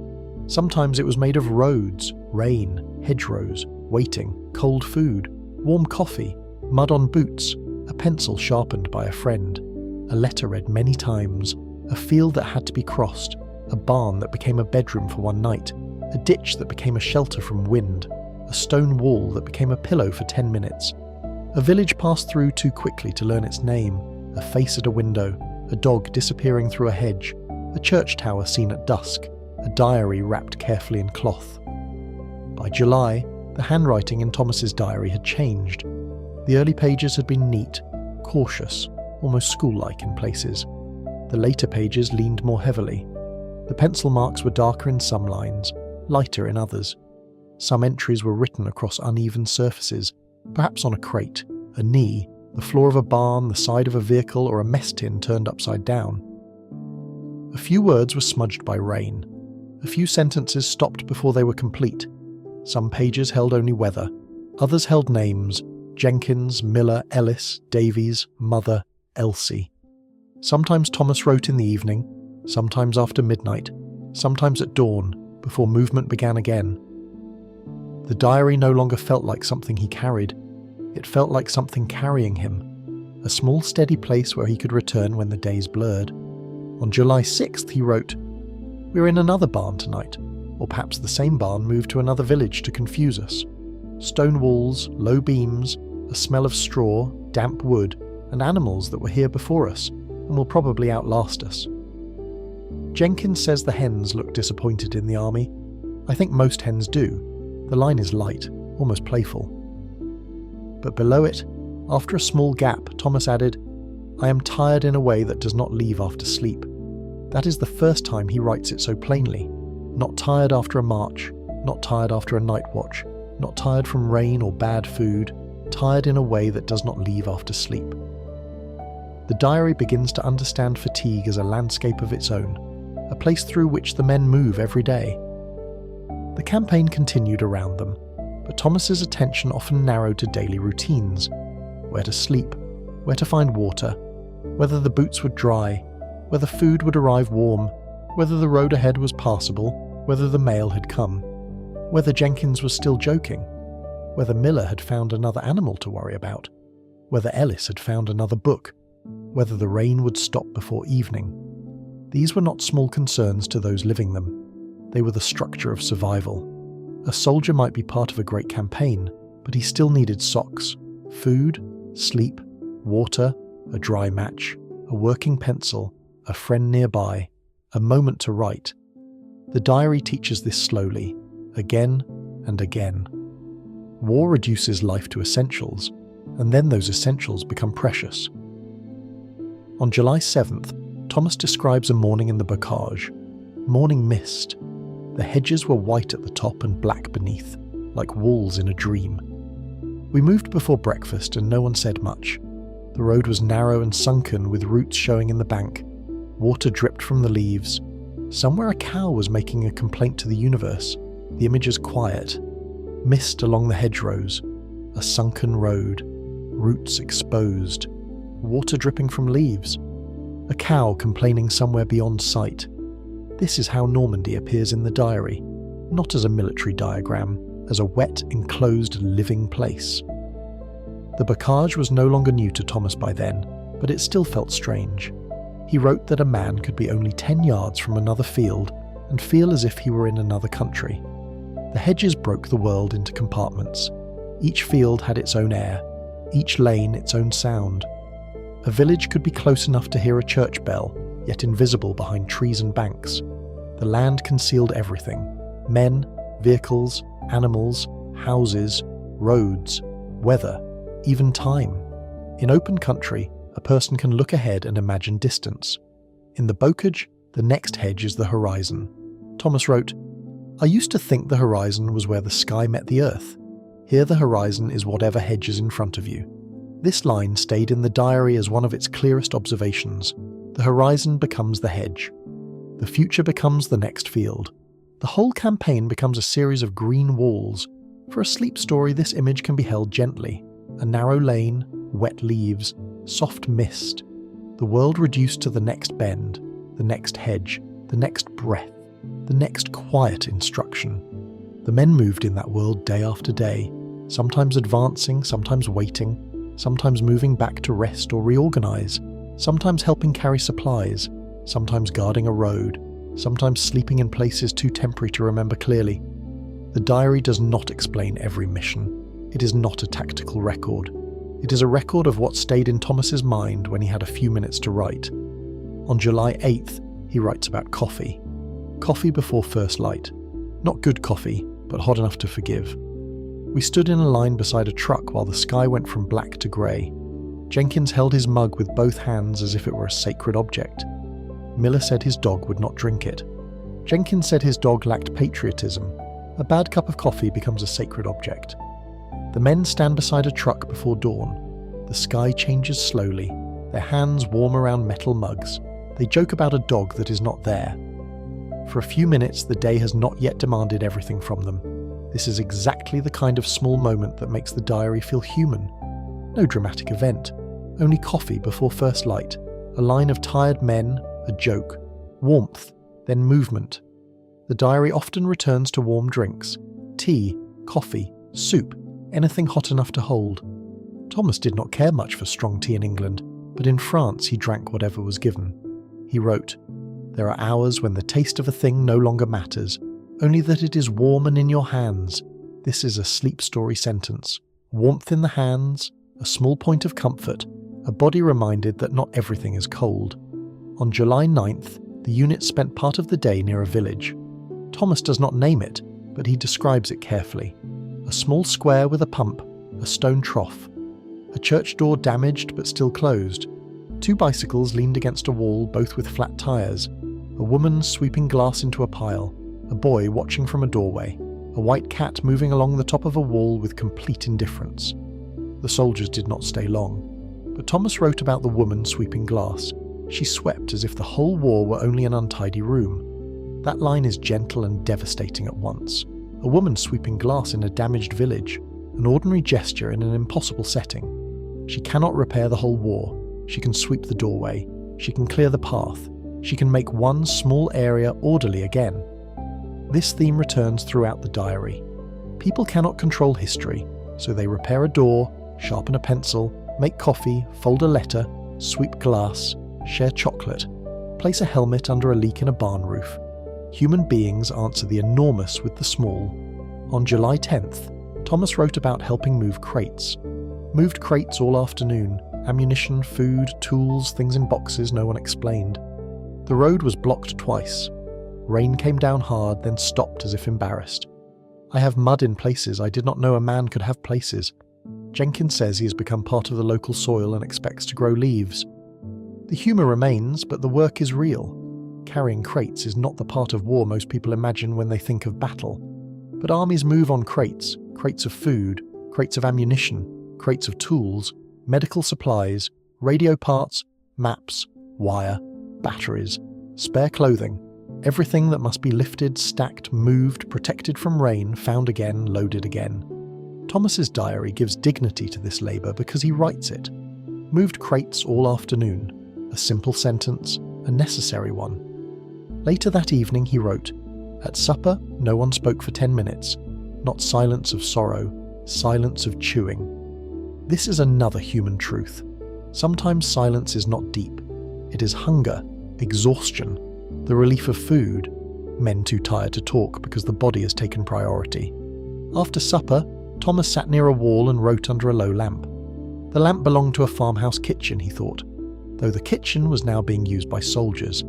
Speaker 1: Sometimes it was made of roads, rain, hedgerows, waiting, cold food, warm coffee, mud on boots, a pencil sharpened by a friend, a letter read many times, a field that had to be crossed, a barn that became a bedroom for one night, a ditch that became a shelter from wind, a stone wall that became a pillow for 10 minutes, a village passed through too quickly to learn its name, a face at a window, a dog disappearing through a hedge, a church tower seen at dusk, a diary wrapped carefully in cloth. By July, the handwriting in Thomas's diary had changed. The early pages had been neat, cautious, almost school-like in places. The later pages leaned more heavily. The pencil marks were darker in some lines, lighter in others. Some entries were written across uneven surfaces, perhaps on a crate, a knee, the floor of a barn, the side of a vehicle, or a mess tin turned upside down. A few words were smudged by rain. A few sentences stopped before they were complete. Some pages held only weather. Others held names: Jenkins, Miller, Ellis, Davies, Mother, Elsie. Sometimes Thomas wrote in the evening, sometimes after midnight, sometimes at dawn, before movement began again. The diary no longer felt like something he carried. It felt like something carrying him, a small steady place where he could return when the days blurred. On July 6th he wrote, "We're in another barn tonight, or perhaps the same barn moved to another village to confuse us. Stone walls, low beams, a smell of straw, damp wood, and animals that were here before us and will probably outlast us." Jenkins says the hens look disappointed in the army. I think most hens do. The line is light, almost playful. But below it, after a small gap, Thomas added, "I am tired in a way that does not leave after sleep." That is the first time he writes it so plainly. Not tired after a march, not tired after a night watch, not tired from rain or bad food, tired in a way that does not leave after sleep. The diary begins to understand fatigue as a landscape of its own, a place through which the men move every day. The campaign continued around them, but Thomas's attention often narrowed to daily routines: where to sleep, where to find water, whether the boots would dry, whether food would arrive warm, whether the road ahead was passable, whether the mail had come, whether Jenkins was still joking, whether Miller had found another animal to worry about, whether Ellis had found another book, whether the rain would stop before evening. These were not small concerns to those living them. They were the structure of survival. A soldier might be part of a great campaign, but he still needed socks, food, sleep, water, a dry match, a working pencil, a friend nearby, a moment to write. The diary teaches this slowly, again and again. War reduces life to essentials, and then those essentials become precious. On July 7th, Thomas describes a morning in the bocage. Morning mist. The hedges were white at the top and black beneath, like walls in a dream. We moved before breakfast and no one said much. The road was narrow and sunken with roots showing in the bank. Water dripped from the leaves. Somewhere a cow was making a complaint to the universe. The images quiet. Mist along the hedgerows. A sunken road. Roots exposed. water dripping from leaves, a cow complaining somewhere beyond sight. This is how Normandy appears in the diary, not as a military diagram, as a wet, enclosed, living place. The bocage was no longer new to Thomas by then, but it still felt strange. He wrote that a man could be only 10 yards from another field and feel as if he were in another country. The hedges broke the world into compartments. Each field had its own air, each lane its own sound. A village could be close enough to hear a church bell, yet invisible behind trees and banks. The land concealed everything: men, vehicles, animals, houses, roads, weather, even time. In open country, a person can look ahead and imagine distance. In the bocage, the next hedge is the horizon. Thomas wrote, "I used to think the horizon was where the sky met the earth. Here the horizon is whatever hedge is in front of you." This line stayed in the diary as one of its clearest observations. The horizon becomes the hedge. The future becomes the next field. The whole campaign becomes a series of green walls. For a sleep story, this image can be held gently. A narrow lane, wet leaves, soft mist. The world reduced to the next bend, the next hedge, the next breath, the next quiet instruction. The men moved in that world day after day, sometimes advancing, sometimes waiting, sometimes moving back to rest or reorganize, sometimes helping carry supplies, sometimes guarding a road, sometimes sleeping in places too temporary to remember clearly. The diary does not explain every mission. It is not a tactical record. It is a record of what stayed in Thomas's mind when he had a few minutes to write. On July 8th, he writes about coffee. Coffee before first light. Not good coffee, but hot enough to forgive. We stood in a line beside a truck while the sky went from black to grey. Jenkins held his mug with both hands as if it were a sacred object. Miller said his dog would not drink it. Jenkins said his dog lacked patriotism. A bad cup of coffee becomes a sacred object. The men stand beside a truck before dawn. The sky changes slowly, their hands warm around metal mugs. They joke about a dog that is not there. For a few minutes, the day has not yet demanded everything from them. This is exactly the kind of small moment that makes the diary feel human. No dramatic event, only coffee before first light, a line of tired men, a joke, warmth, then movement. The diary often returns to warm drinks, tea, coffee, soup, anything hot enough to hold. Thomas did not care much for strong tea in England, but in France he drank whatever was given. He wrote, "There are hours when the taste of a thing no longer matters, only that it is warm and in your hands." This is a sleep story sentence. Warmth in the hands, a small point of comfort, a body reminded that not everything is cold. On July 9th, the unit spent part of the day near a village. Thomas does not name it, but he describes it carefully. A small square with a pump, a stone trough. A church door damaged but still closed. 2 bicycles leaned against a wall, both with flat tyres. A woman sweeping glass into a pile. A boy watching from a doorway. A white cat moving along the top of a wall with complete indifference. The soldiers did not stay long. But Thomas wrote about the woman sweeping glass. She swept as if the whole war were only an untidy room. That line is gentle and devastating at once. A woman sweeping glass in a damaged village, an ordinary gesture in an impossible setting. She cannot repair the whole war. She can sweep the doorway. She can clear the path. She can make one small area orderly again. This theme returns throughout the diary. People cannot control history, so they repair a door, sharpen a pencil, make coffee, fold a letter, sweep glass, share chocolate, place a helmet under a leak in a barn roof. Human beings answer the enormous with the small. On July 10th, Thomas wrote about helping move crates. Moved crates all afternoon, ammunition, food, tools, things in boxes no one explained. The road was blocked twice. Rain came down hard, then stopped as if embarrassed. I have mud in places I did not know a man could have places. Jenkins says he has become part of the local soil and expects to grow leaves. The humour remains, but the work is real. Carrying crates is not the part of war most people imagine when they think of battle. But armies move on crates, crates of food, crates of ammunition, crates of tools, medical supplies, radio parts, maps, wire, batteries, spare clothing, everything that must be lifted, stacked, moved, protected from rain, found again, loaded again. Thomas's diary gives dignity to this labour because he writes it. moved crates all afternoon. A simple sentence, a necessary one. Later that evening he wrote, "At supper, no one spoke for 10 minutes. Not silence of sorrow, silence of chewing." This is another human truth. Sometimes silence is not deep. It is hunger, exhaustion, the relief of food, men too tired to talk because the body has taken priority. After supper, Thomas sat near a wall and wrote under a low lamp. The lamp belonged to a farmhouse kitchen, he thought, though the kitchen was now being used by soldiers.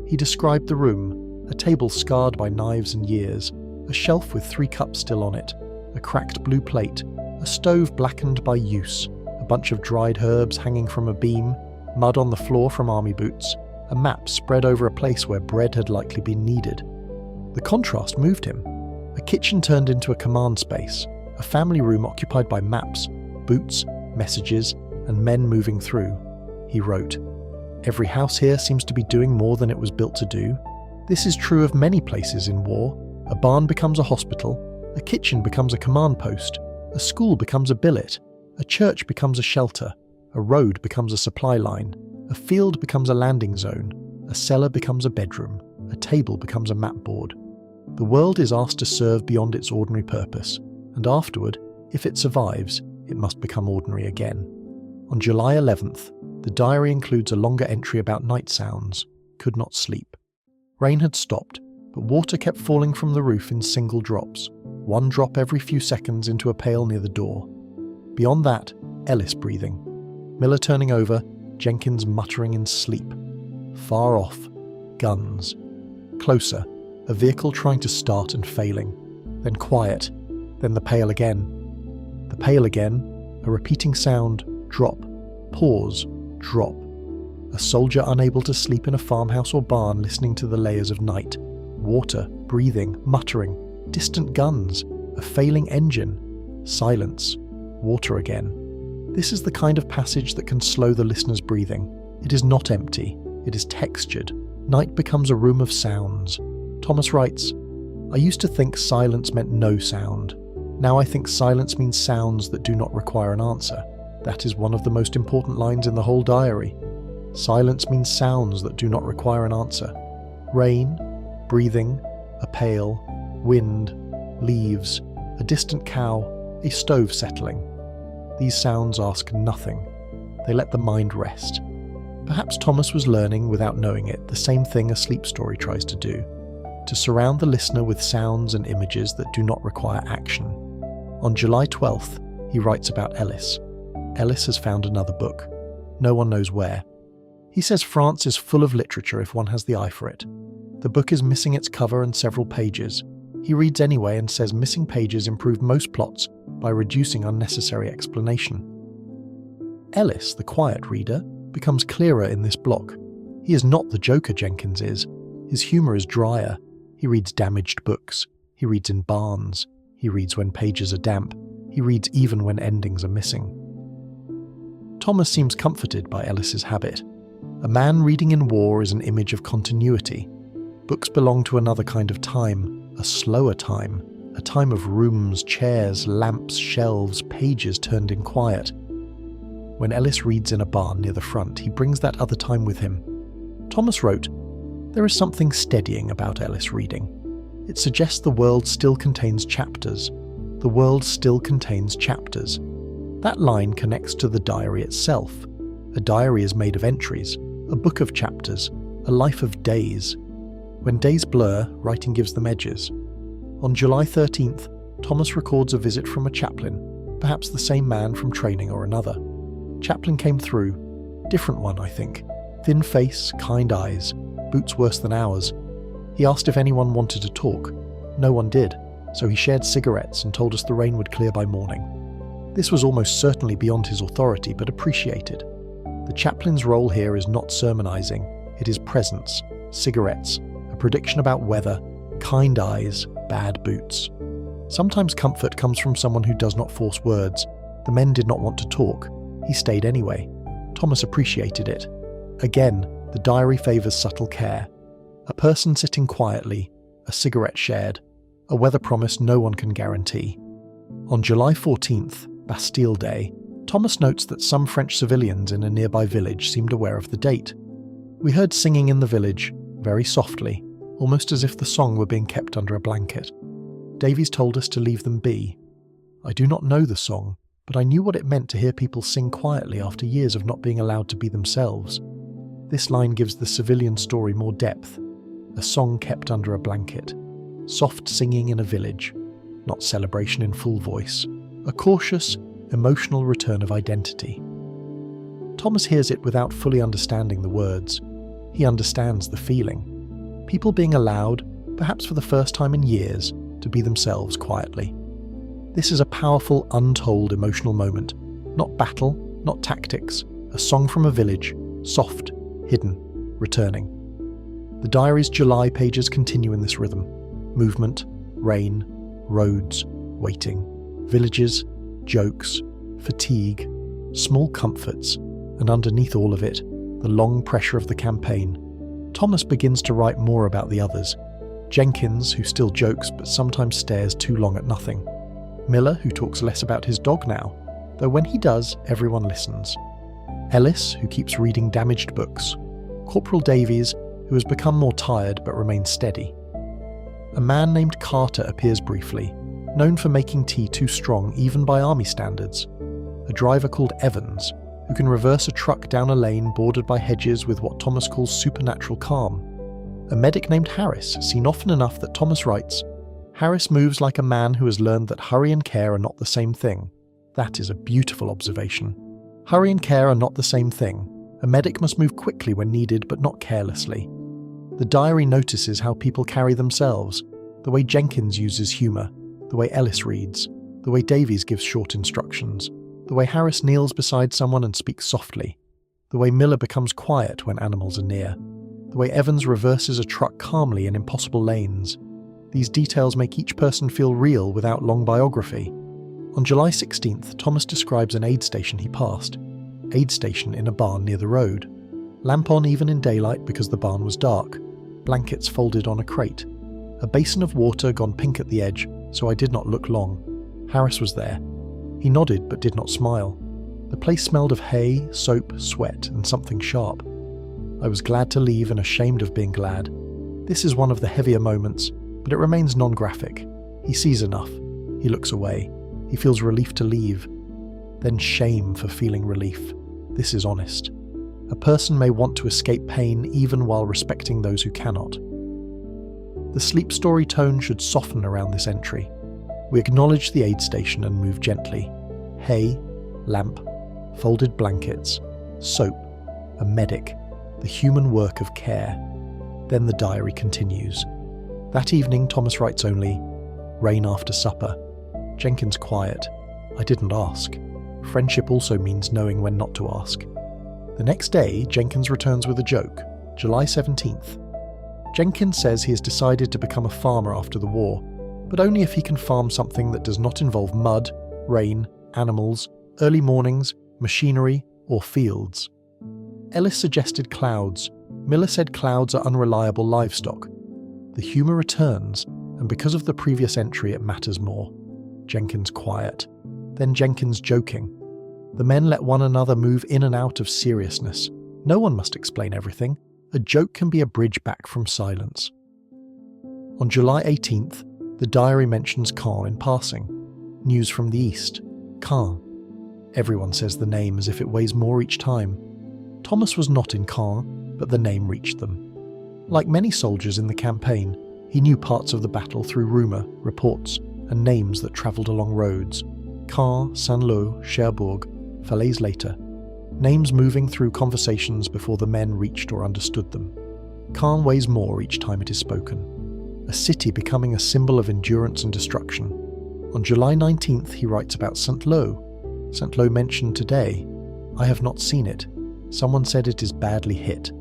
Speaker 1: He described the room, a table scarred by knives and years, a shelf with 3 cups still on it, a cracked blue plate, a stove blackened by use, a bunch of dried herbs hanging from a beam, mud on the floor from army boots, a map spread over a place where bread had likely been needed. The contrast moved him. A kitchen turned into a command space, a family room occupied by maps, boots, messages, and men moving through. He wrote, "Every house here seems to be doing more than it was built to do. This is true of many places in war. A barn becomes a hospital, a kitchen becomes a command post, a school becomes a billet, a church becomes a shelter, a road becomes a supply line, a field becomes a landing zone, a cellar becomes a bedroom, a table becomes a map board. The world is asked to serve beyond its ordinary purpose, and afterward, if it survives, it must become ordinary again." On July 11th, the diary includes a longer entry about night sounds. Could not sleep. Rain had stopped, but water kept falling from the roof in single drops, 1 drop every few seconds into a pail near the door. Beyond that, Ellis breathing. Miller turning over, Jenkins muttering in sleep. Far off, guns. Closer, a vehicle trying to start and failing. Then quiet, then the pail again. The pail again, a repeating sound, drop, pause, drop. A soldier unable to sleep in a farmhouse or barn listening to the layers of night. Water, breathing, muttering, distant guns, a failing engine. Silence, water again. This is the kind of passage that can slow the listener's breathing. It is not empty, it is textured. Night becomes a room of sounds. Thomas writes, "I used to think silence meant no sound. Now I think silence means sounds that do not require an answer. That is one of the most important lines in the whole diary. Silence means sounds that do not require an answer. Rain, breathing, a pail, wind, leaves, a distant cow, a stove settling. These sounds ask nothing. They let the mind rest." Perhaps Thomas was learning, without knowing it, the same thing a sleep story tries to do, to surround the listener with sounds and images that do not require action. On July 12th, he writes about Ellis. Ellis has found another book. No one knows where. He says France is full of literature if one has the eye for it. The book is missing its cover and several pages. He reads anyway and says missing pages improve most plots by reducing unnecessary explanation. Ellis, the quiet reader, becomes clearer in this block. He is not the joker Jenkins is. His humour is drier. He reads damaged books. He reads in barns. He reads when pages are damp. He reads even when endings are missing. Thomas seems comforted by Ellis's habit. A man reading in war is an image of continuity. Books belong to another kind of time, a slower time, a time of rooms, chairs, lamps, shelves, pages turned in quiet. When Ellis reads in a barn near the front, he brings that other time with him. Thomas wrote, "There is something steadying about Ellis reading. It suggests the world still contains chapters. The world still contains chapters." That line connects to the diary itself. A diary is made of entries, a book of chapters, a life of days. When days blur, writing gives them edges. On July 13th, Thomas records a visit from a chaplain, perhaps the same man from training or another. Chaplain came through. Different one, I think. Thin face, kind eyes, boots worse than ours. He asked if anyone wanted to talk. No one did, so he shared cigarettes and told us the rain would clear by morning. This was almost certainly beyond his authority, but appreciated. The chaplain's role here is not sermonizing, it is presence, cigarettes, a prediction about weather, kind eyes, bad boots. Sometimes comfort comes from someone who does not force words. The men did not want to talk. He stayed anyway. Thomas appreciated it. Again, the diary favours subtle care. A person sitting quietly, a cigarette shared, a weather promise no one can guarantee. On July 14th, Bastille Day, Thomas notes that some French civilians in a nearby village seemed aware of the date. We heard singing in the village, very softly, almost as if the song were being kept under a blanket. Davies told us to leave them be. I do not know the song, but I knew what it meant to hear people sing quietly after years of not being allowed to be themselves. This line gives the civilian story more depth. A song kept under a blanket. Soft singing in a village, not celebration in full voice. A cautious, emotional return of identity. Thomas hears it without fully understanding the words. He understands the feeling. People being allowed, perhaps for the first time in years, to be themselves quietly. This is a powerful, untold emotional moment. Not battle, not tactics. A song from a village, soft, hidden, returning. The diary's July pages continue in this rhythm. Movement, rain, roads, waiting, villages, jokes, fatigue, small comforts, and underneath all of it, the long pressure of the campaign. Thomas begins to write more about the others. Jenkins, who still jokes but sometimes stares too long at nothing. Miller, who talks less about his dog now, though when he does, everyone listens. Ellis, who keeps reading damaged books. Corporal Davies, who has become more tired but remains steady. A man named Carter appears briefly, known for making tea too strong even by army standards. A driver called Evans, who can reverse a truck down a lane bordered by hedges with what Thomas calls supernatural calm. A medic named Harris, seen often enough that Thomas writes, Harris moves like a man who has learned that hurry and care are not the same thing. That is a beautiful observation. Hurry and care are not the same thing. A medic must move quickly when needed, but not carelessly. The diary notices how people carry themselves, the way Jenkins uses humour, the way Ellis reads, the way Davies gives short instructions, the way Harris kneels beside someone and speaks softly, the way Miller becomes quiet when animals are near, the way Evans reverses a truck calmly in impossible lanes. These details make each person feel real without long biography. On July 16th, Thomas describes an aid station he passed. Aid station in a barn near the road. Lamp on even in daylight because the barn was dark. Blankets folded on a crate. A basin of water gone pink at the edge, so I did not look long. Harris was there. He nodded but did not smile. The place smelled of hay, soap, sweat, and something sharp. I was glad to leave and ashamed of being glad. This is one of the heavier moments, but it remains non-graphic. He sees enough. He looks away. He feels relief to leave. Then shame for feeling relief. This is honest. A person may want to escape pain even while respecting those who cannot. The sleep story tone should soften around this entry. We acknowledge the aid station and move gently. Hay, lamp, folded blankets, soap, a medic, the human work of care. Then the diary continues. That evening, Thomas writes only, rain after supper. Jenkins quiet. I didn't ask. Friendship also means knowing when not to ask. The next day, Jenkins returns with a joke, July 17th. Jenkins says he has decided to become a farmer after the war, but only if he can farm something that does not involve mud, rain, animals, early mornings, machinery, or fields. Ellis suggested clouds. Miller said clouds are unreliable livestock. The humour returns, and because of the previous entry it matters more. Jenkins quiet. Then Jenkins joking. The men let one another move in and out of seriousness. No one must explain everything. A joke can be a bridge back from silence. On July 18th, the diary mentions Caen in passing. News from the east. Caen. Everyone says the name as if it weighs more each time. Thomas was not in Caen, but the name reached them. Like many soldiers in the campaign, he knew parts of the battle through rumour, reports, and names that travelled along roads. Caen, Saint-Lô, Cherbourg, Falaise later. Names moving through conversations before the men reached or understood them. Caen weighs more each time it is spoken. A city becoming a symbol of endurance and destruction. On July 19th he writes about Saint-Lô. Saint-Lô mentioned today. I have not seen it. Someone said it is badly hit.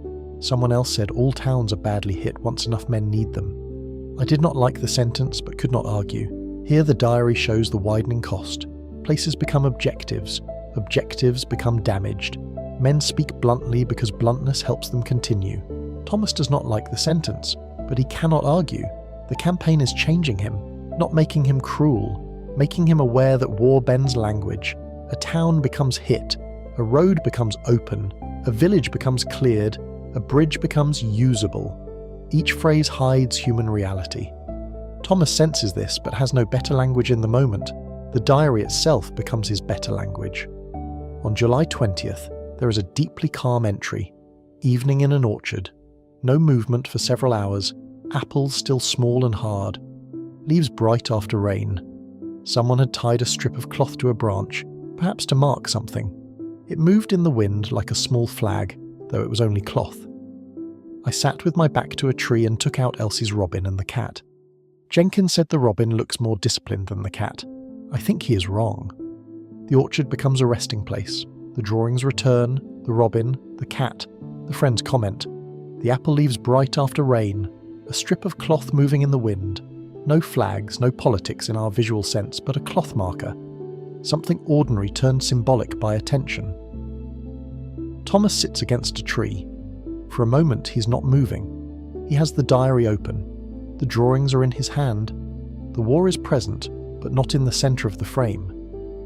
Speaker 1: Someone else said all towns are badly hit once enough men need them. I did not like the sentence but could not argue. Here the diary shows the widening cost. Places become objectives. Objectives become damaged. Men speak bluntly because bluntness helps them continue. Thomas does not like the sentence, but he cannot argue. The campaign is changing him, not making him cruel, making him aware that war bends language. A town becomes hit, a road becomes open, a village becomes cleared, a bridge becomes usable. Each phrase hides human reality. Thomas senses this but has no better language in the moment. The diary itself becomes his better language. On July 20th, there is a deeply calm entry. Evening in an orchard. No movement for several hours. Apples still small and hard. Leaves bright after rain. Someone had tied a strip of cloth to a branch, perhaps to mark something. It moved in the wind like a small flag, though it was only cloth. I sat with my back to a tree and took out Elsie's robin and the cat. Jenkins said the robin looks more disciplined than the cat. I think he is wrong. The orchard becomes a resting place. The drawings return, the robin, the cat, the friends comment. The apple leaves bright after rain, a strip of cloth moving in the wind. No flags, no politics in our visual sense, but a cloth marker. Something ordinary turned symbolic by attention. Thomas sits against a tree. For a moment he's not moving. He has the diary open. The drawings are in his hand. The war is present, but not in the centre of the frame.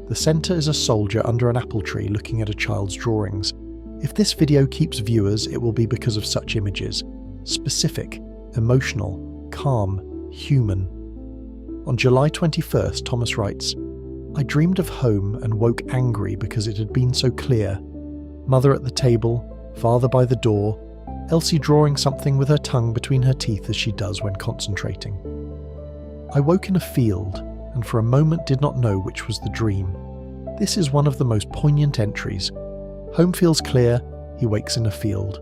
Speaker 1: The centre is a soldier under an apple tree looking at a child's drawings. If this video keeps viewers, it will be because of such images. Specific, emotional, calm, human. On July 21st, Thomas writes, I dreamed of home and woke angry because it had been so clear. Mother at the table, father by the door, Elsie drawing something with her tongue between her teeth as she does when concentrating. I woke in a field, and for a moment did not know which was the dream. This is one of the most poignant entries. Home feels clear, he wakes in a field.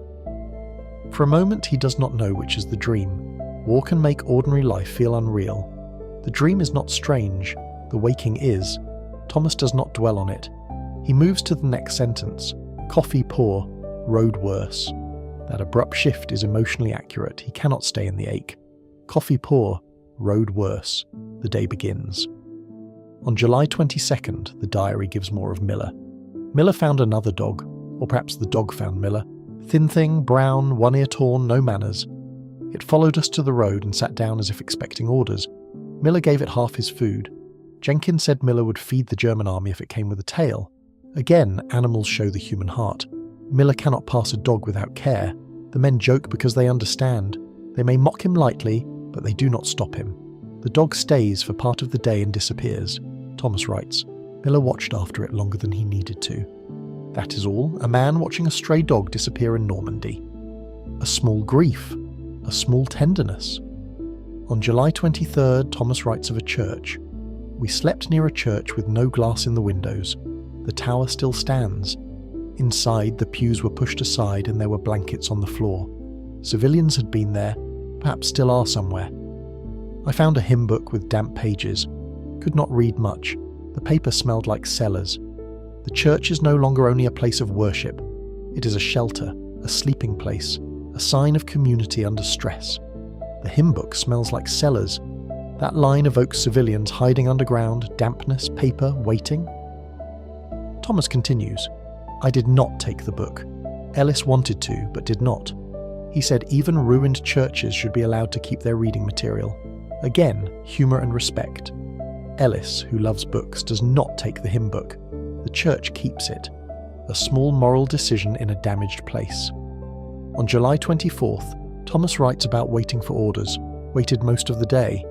Speaker 1: For a moment he does not know which is the dream. War can make ordinary life feel unreal. The dream is not strange, the waking is. Thomas does not dwell on it. He moves to the next sentence. Coffee poor, road worse. That abrupt shift is emotionally accurate. He cannot stay in the ache. Coffee poor, road worse. The day begins. On July 22nd, the diary gives more of Miller. Miller found another dog, or perhaps the dog found Miller. Thin thing, brown, one ear torn, no manners. It followed us to the road and sat down as if expecting orders. Miller gave it half his food. Jenkins said Miller would feed the German army if it came with a tail. Again, animals show the human heart. Miller cannot pass a dog without care. The men joke because they understand. They may mock him lightly, but they do not stop him. The dog stays for part of the day and disappears. Thomas writes, Miller watched after it longer than he needed to. That is all, a man watching a stray dog disappear in Normandy. A small grief, a small tenderness. On July 23rd, Thomas writes of a church. We slept near a church with no glass in the windows. The tower still stands. Inside, the pews were pushed aside and there were blankets on the floor. Civilians had been there, perhaps still are somewhere. I found a hymn book with damp pages. Could not read much. The paper smelled like cellars. The church is no longer only a place of worship. It is a shelter, a sleeping place, a sign of community under stress. The hymn book smells like cellars. That line evokes civilians hiding underground, dampness, paper, waiting. Thomas continues, I did not take the book. Ellis wanted to, but did not. He said even ruined churches should be allowed to keep their reading material. Again, humour and respect. Ellis, who loves books, does not take the hymn book. The church keeps it. A small moral decision in a damaged place. On July 24th, Thomas writes about waiting for orders, waited most of the day.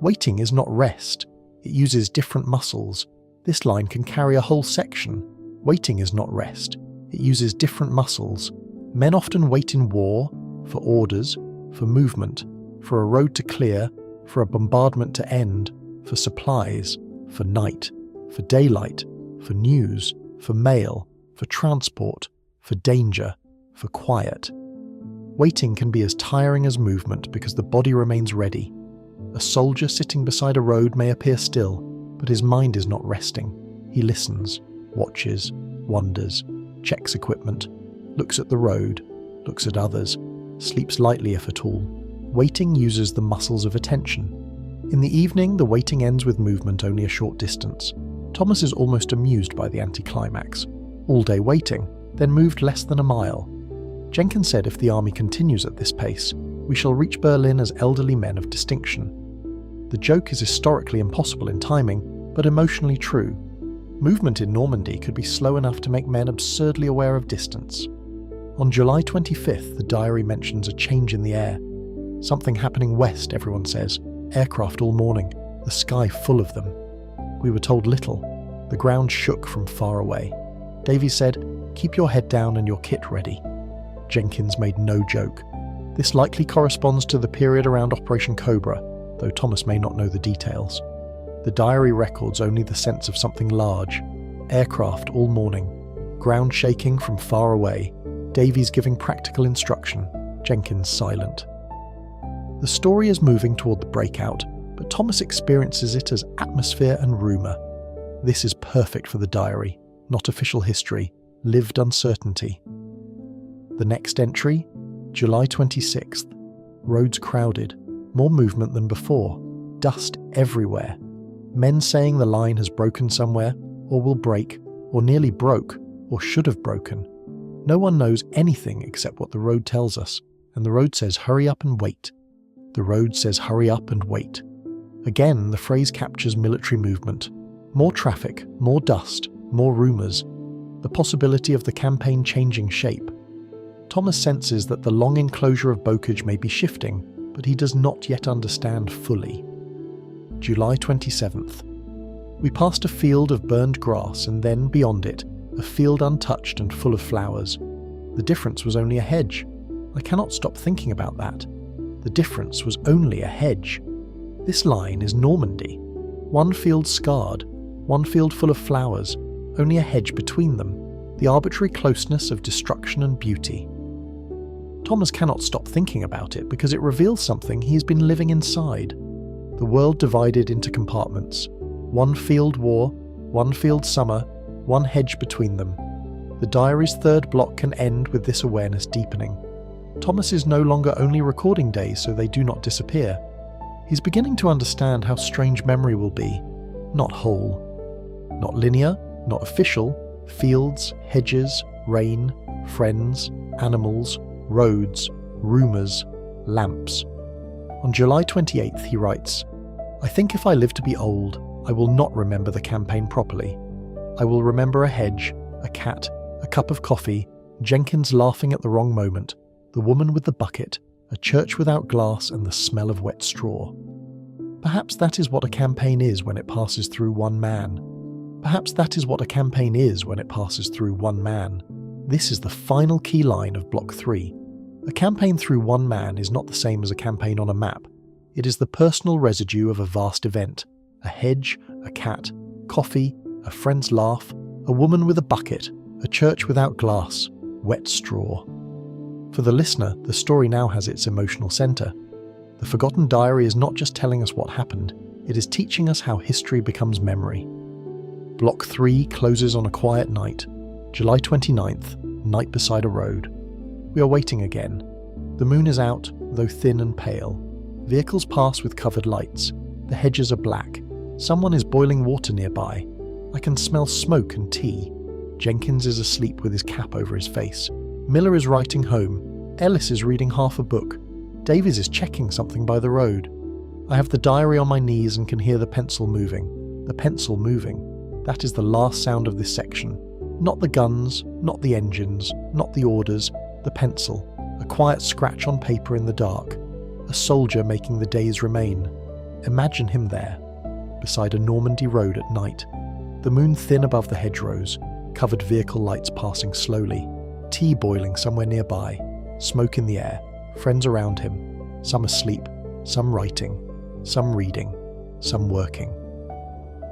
Speaker 1: Waiting is not rest. It uses different muscles. This line can carry a whole section. Waiting is not rest. It uses different muscles. Men often wait in war, for orders, for movement, for a road to clear, for a bombardment to end, for supplies, for night, for daylight, for news, for mail, for transport, for danger, for quiet. Waiting can be as tiring as movement because the body remains ready. A soldier sitting beside a road may appear still, but his mind is not resting. He listens, watches, wonders, checks equipment, looks at the road, looks at others, sleeps lightly if at all. Waiting uses the muscles of attention. In the evening, the waiting ends with movement only a short distance. Thomas is almost amused by the anticlimax. All day waiting, then moved less than a mile. Jenkins said if the army continues at this pace, we shall reach Berlin as elderly men of distinction. The joke is historically impossible in timing, but emotionally true. Movement in Normandy could be slow enough to make men absurdly aware of distance. On July 25th, the diary mentions a change in the air. Something happening west, everyone says. Aircraft all morning, the sky full of them. We were told little. The ground shook from far away. Davies said, "Keep your head down and your kit ready." Jenkins made no joke. This likely corresponds to the period around Operation Cobra, though Thomas may not know the details. The diary records only the sense of something large. Aircraft all morning. Ground shaking from far away. Davies giving practical instruction. Jenkins silent. The story is moving toward the breakout, but Thomas experiences it as atmosphere and rumour. This is perfect for the diary, not official history, lived uncertainty. The next entry, July 26th. Roads crowded, more movement than before, dust everywhere. Men saying the line has broken somewhere, or will break, or nearly broke, or should have broken. No one knows anything except what the road tells us, and the road says hurry up and wait. The road says hurry up and wait. Again, the phrase captures military movement. More traffic, more dust, more rumours. The possibility of the campaign changing shape. Thomas senses that the long enclosure of Bocage may be shifting, but he does not yet understand fully. July 27th. We passed a field of burned grass and then, beyond it, a field untouched and full of flowers. The difference was only a hedge. I cannot stop thinking about that. The difference was only a hedge. This line is Normandy. One field scarred, one field full of flowers, only a hedge between them, the arbitrary closeness of destruction and beauty. Thomas cannot stop thinking about it because it reveals something he has been living inside. The world divided into compartments. One field war, one field summer, one hedge between them. The diary's third block can end with this awareness deepening. Thomas is no longer only recording days so they do not disappear. He's beginning to understand how strange memory will be. Not whole. Not linear, not official. Fields, hedges, rain, friends, animals, roads, rumours, lamps. On July 28th he writes, "I think if I live to be old, I will not remember the campaign properly. I will remember a hedge, a cat, a cup of coffee, Jenkins laughing at the wrong moment, the woman with the bucket, a church without glass and the smell of wet straw." Perhaps that is what a campaign is when it passes through one man. Perhaps that is what a campaign is when it passes through one man. This is the final key line of Block 3. A campaign through one man is not the same as a campaign on a map. It is the personal residue of a vast event. A hedge, a cat, coffee, a friend's laugh, a woman with a bucket, a church without glass, wet straw. For the listener, the story now has its emotional centre. The forgotten diary is not just telling us what happened, it is teaching us how history becomes memory. Block 3 closes on a quiet night, July 29th, night beside a road. We are waiting again. The moon is out, though thin and pale. Vehicles pass with covered lights. The hedges are black. Someone is boiling water nearby. I can smell smoke and tea. Jenkins is asleep with his cap over his face. Miller is writing home. Ellis is reading half a book. Davies is checking something by the road. I have the diary on my knees and can hear the pencil moving. The pencil moving. That is the last sound of this section. Not the guns, not the engines, not the orders, the pencil. A quiet scratch on paper in the dark. A soldier making the days remain. Imagine him there, beside a Normandy road at night. The moon thin above the hedgerows, covered vehicle lights passing slowly. Tea boiling somewhere nearby. Smoke in the air. Friends around him. Some asleep, some writing, some reading, some working.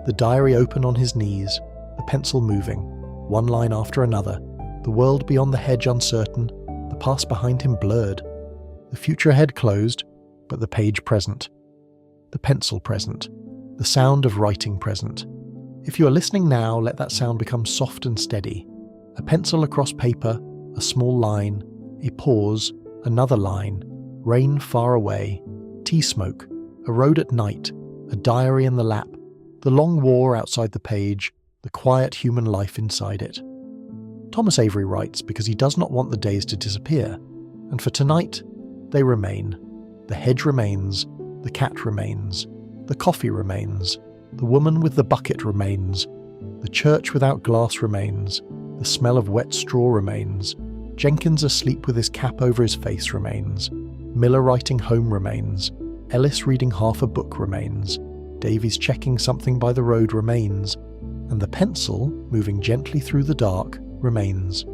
Speaker 1: The diary open on his knees, the pencil moving, one line after another, the world beyond the hedge uncertain, the past behind him blurred, the future ahead closed, but the page present, the pencil present, the sound of writing present. If you are listening now, let that sound become soft and steady. A pencil across paper, a small line, a pause, another line, rain far away, tea smoke, a road at night, a diary in the lap, the long war outside the page, the quiet human life inside it. Thomas Avery writes because he does not want the days to disappear, and for tonight, they remain. The hedge remains, the cat remains, the coffee remains, the woman with the bucket remains, The church without glass remains. The smell of wet straw remains. Jenkins asleep with his cap over his face remains. Miller writing home remains. Ellis reading half a book remains. Davies checking something by the road remains. And the pencil, moving gently through the dark, remains.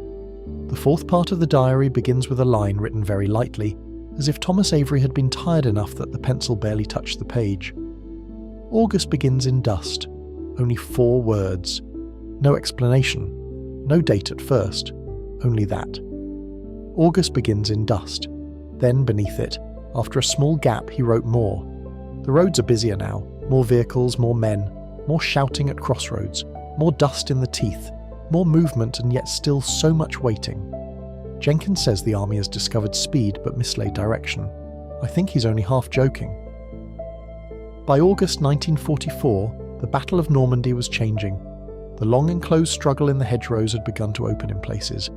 Speaker 1: The fourth part of the diary begins with a line written very lightly, as if Thomas Avery had been tired enough that the pencil barely touched the page. August begins in dust. Only 4 words. No explanation. No date at first. Only that. August begins in dust. Then, beneath it, after a small gap, he wrote more. The roads are busier now. More vehicles, more men. More shouting at crossroads. More dust in the teeth. More movement and yet still so much waiting. Jenkins says the army has discovered speed but mislaid direction. I think he's only half joking. By August 1944, the Battle of Normandy was changing. The long enclosed struggle in the hedgerows had begun to open in places.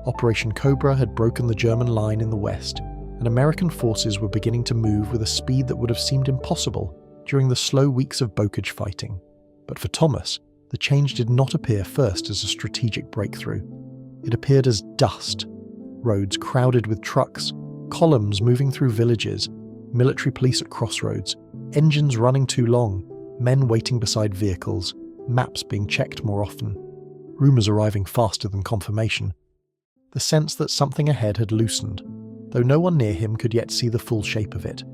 Speaker 1: Operation Cobra had broken the German line in the west, and American forces were beginning to move with a speed that would have seemed impossible during the slow weeks of Bocage fighting. But for Thomas, the change did not appear first as a strategic breakthrough. It appeared as dust. Roads crowded with trucks, columns moving through villages, military police at crossroads, engines running too long, men waiting beside vehicles, maps being checked more often, rumours arriving faster than confirmation. The sense that something ahead had loosened, though no one near him could yet see the full shape of it.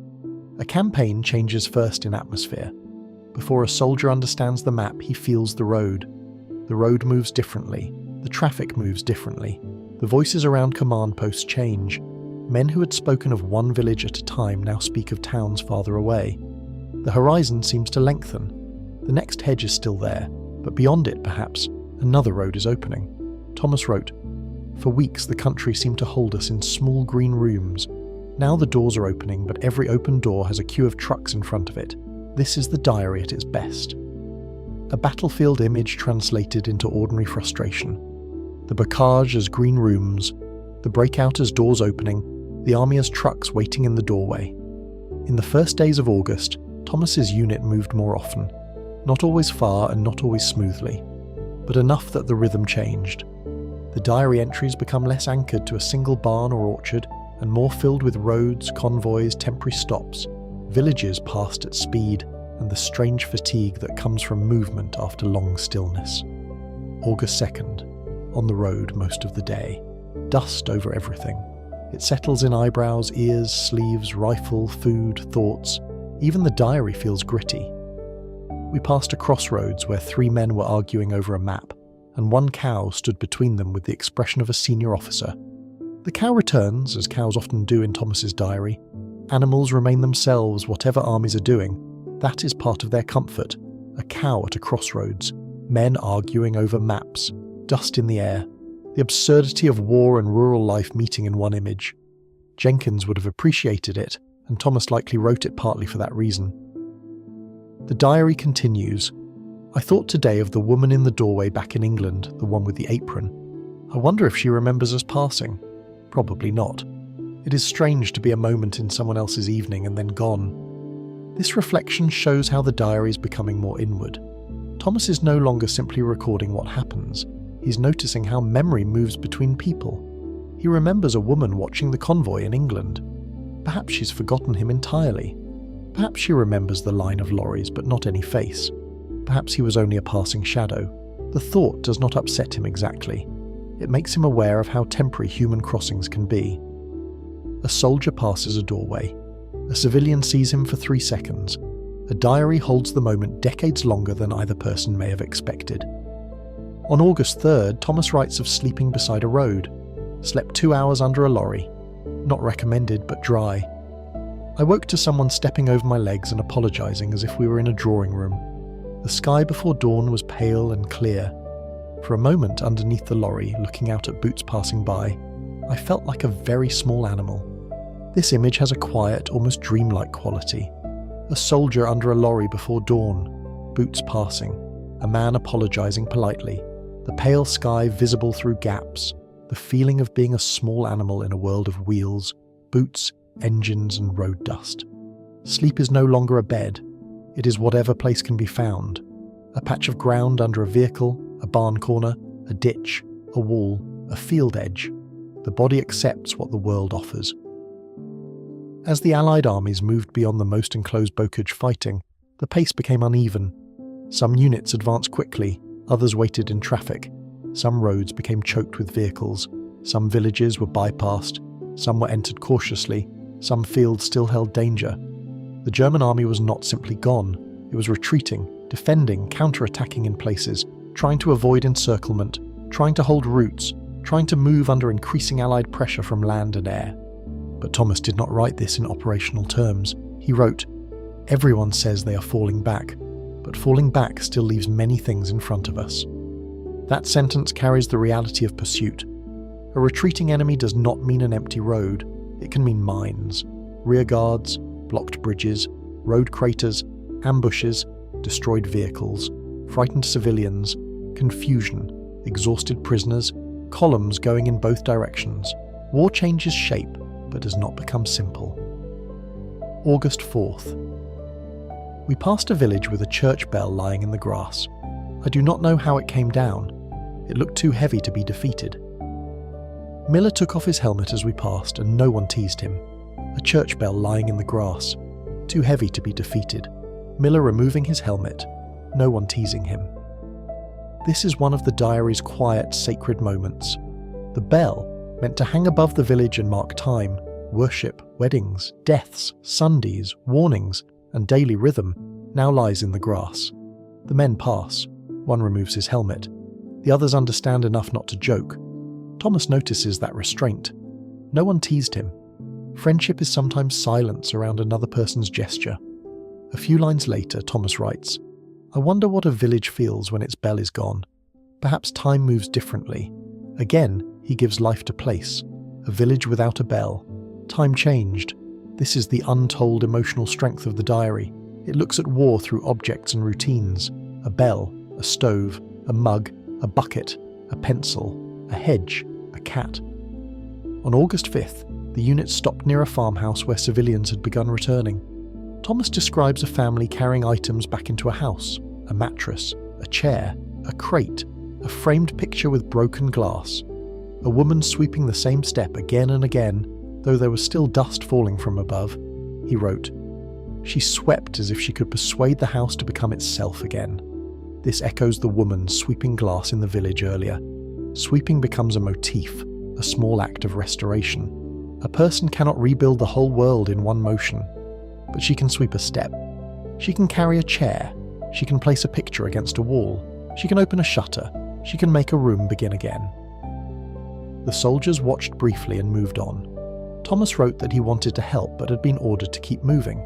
Speaker 1: A campaign changes first in atmosphere. Before a soldier understands the map, he feels the road. The road moves differently. The traffic moves differently. The voices around command posts change. Men who had spoken of one village at a time now speak of towns farther away. The horizon seems to lengthen. The next hedge is still there, but beyond it, perhaps, another road is opening. Thomas wrote, "For weeks the country seemed to hold us in small green rooms. Now the doors are opening, but every open door has a queue of trucks in front of it. This is the diary at its best." A battlefield image translated into ordinary frustration. The bocage as green rooms, the breakout as doors opening, the army as trucks waiting in the doorway. In the first days of August, Thomas's unit moved more often. Not always far and not always smoothly, but enough that the rhythm changed. The diary entries become less anchored to a single barn or orchard and more filled with roads, convoys, temporary stops, villages passed at speed, and the strange fatigue that comes from movement after long stillness. August 2nd. On the road most of the day. Dust over everything. It settles in eyebrows, ears, sleeves, rifle, food, thoughts. Even the diary feels gritty. We passed a crossroads where 3 men were arguing over a map, and one cow stood between them with the expression of a senior officer. The cow returns, as cows often do in Thomas's diary. Animals remain themselves, whatever armies are doing. That is part of their comfort. A cow at a crossroads. Men arguing over maps. Dust in the air. The absurdity of war and rural life meeting in one image. Jenkins would have appreciated it, and Thomas likely wrote it partly for that reason. The diary continues. "I thought today of the woman in the doorway back in England, the one with the apron. I wonder if she remembers us passing. Probably not. It is strange to be a moment in someone else's evening and then gone." This reflection shows how the diary is becoming more inward. Thomas is no longer simply recording what happens. He's noticing how memory moves between people. He remembers a woman watching the convoy in England. Perhaps she's forgotten him entirely. Perhaps she remembers the line of lorries but not any face. Perhaps he was only a passing shadow. The thought does not upset him exactly. It makes him aware of how temporary human crossings can be. A soldier passes a doorway. A civilian sees him for 3 seconds. A diary holds the moment decades longer than either person may have expected. On August 3rd, Thomas writes of sleeping beside a road. Slept 2 hours under a lorry. Not recommended, but dry. I woke to someone stepping over my legs and apologising as if we were in a drawing room. The sky before dawn was pale and clear. For a moment underneath the lorry, looking out at boots passing by, I felt like a very small animal. This image has a quiet, almost dreamlike quality. A soldier under a lorry before dawn, boots passing, a man apologising politely, the pale sky visible through gaps, the feeling of being a small animal in a world of wheels, boots, engines and road dust. Sleep is no longer a bed. It is whatever place can be found. A patch of ground under a vehicle, a barn corner, a ditch, a wall, a field edge. The body accepts what the world offers. As the Allied armies moved beyond the most enclosed bocage fighting, the pace became uneven. Some units advanced quickly, others waited in traffic. Some roads became choked with vehicles. Some villages were bypassed. Some were entered cautiously. Some fields still held danger. The German army was not simply gone. It was retreating, defending, counter-attacking in places, trying to avoid encirclement, trying to hold routes, trying to move under increasing Allied pressure from land and air. But Thomas did not write this in operational terms. He wrote, "Everyone says they are falling back, but falling back still leaves many things in front of us." That sentence carries the reality of pursuit. A retreating enemy does not mean an empty road. It can mean mines, rear guards, blocked bridges, road craters, ambushes, destroyed vehicles, frightened civilians, confusion, exhausted prisoners, columns going in both directions. War changes shape, but does not become simple. August 4th. We passed a village with a church bell lying in the grass. I do not know how it came down. It looked too heavy to be defeated. Miller took off his helmet as we passed, and no one teased him. A church bell lying in the grass. Too heavy to be defeated. Miller removing his helmet. No one teasing him. This is one of the diary's quiet, sacred moments. The bell, meant to hang above the village and mark time, worship, weddings, deaths, Sundays, warnings, and daily rhythm, now lies in the grass. The men pass. One removes his helmet. The others understand enough not to joke. Thomas notices that restraint. No one teased him. Friendship is sometimes silence around another person's gesture. A few lines later, Thomas writes, "I wonder what a village feels when its bell is gone. Perhaps time moves differently." Again, he gives life to place. A village without a bell. Time changed. This is the untold emotional strength of the diary. It looks at war through objects and routines. A bell, a stove, a mug, a bucket, a pencil, a hedge, a cat. On August 5th, the unit stopped near a farmhouse where civilians had begun returning. Thomas describes a family carrying items back into a house: a mattress, a chair, a crate, a framed picture with broken glass. A woman sweeping the same step again and again, though there was still dust falling from above. He wrote, "She swept as if she could persuade the house to become itself again." This echoes the woman sweeping glass in the village earlier. Sweeping becomes a motif, a small act of restoration. A person cannot rebuild the whole world in one motion, but she can sweep a step. She can carry a chair. She can place a picture against a wall. She can open a shutter. She can make a room begin again. The soldiers watched briefly and moved on. Thomas wrote that he wanted to help but had been ordered to keep moving.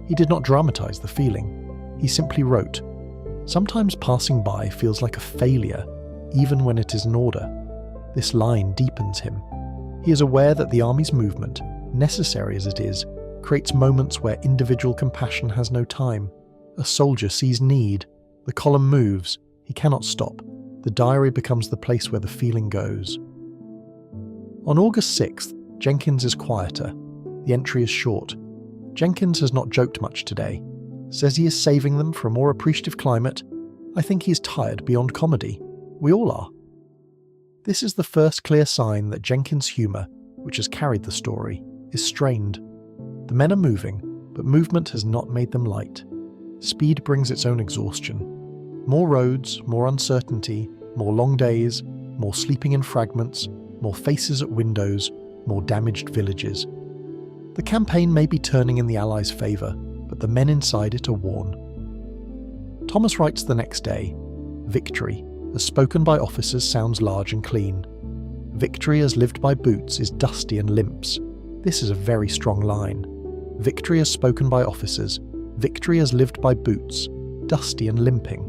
Speaker 1: He did not dramatize the feeling. He simply wrote, "Sometimes passing by feels like a failure, even when it is an order." This line deepens him. He is aware that the army's movement, necessary as it is, creates moments where individual compassion has no time. A soldier sees need. The column moves. He cannot stop. The diary becomes the place where the feeling goes. On August 6th, Jenkins is quieter. The entry is short. Jenkins has not joked much today. Says he is saving them for a more appreciative climate. I think he is tired beyond comedy. We all are. This is the first clear sign that Jenkins' humour, which has carried the story, is strained. The men are moving, but movement has not made them light. Speed brings its own exhaustion. More roads, more uncertainty, more long days, more sleeping in fragments, more faces at windows, more damaged villages. The campaign may be turning in the Allies' favour, but the men inside it are worn. Thomas writes the next day, "Victory, as spoken by officers, sounds large and clean. Victory as lived by boots is dusty and limps." This is a very strong line. Victory as spoken by officers, victory as lived by boots, dusty and limping.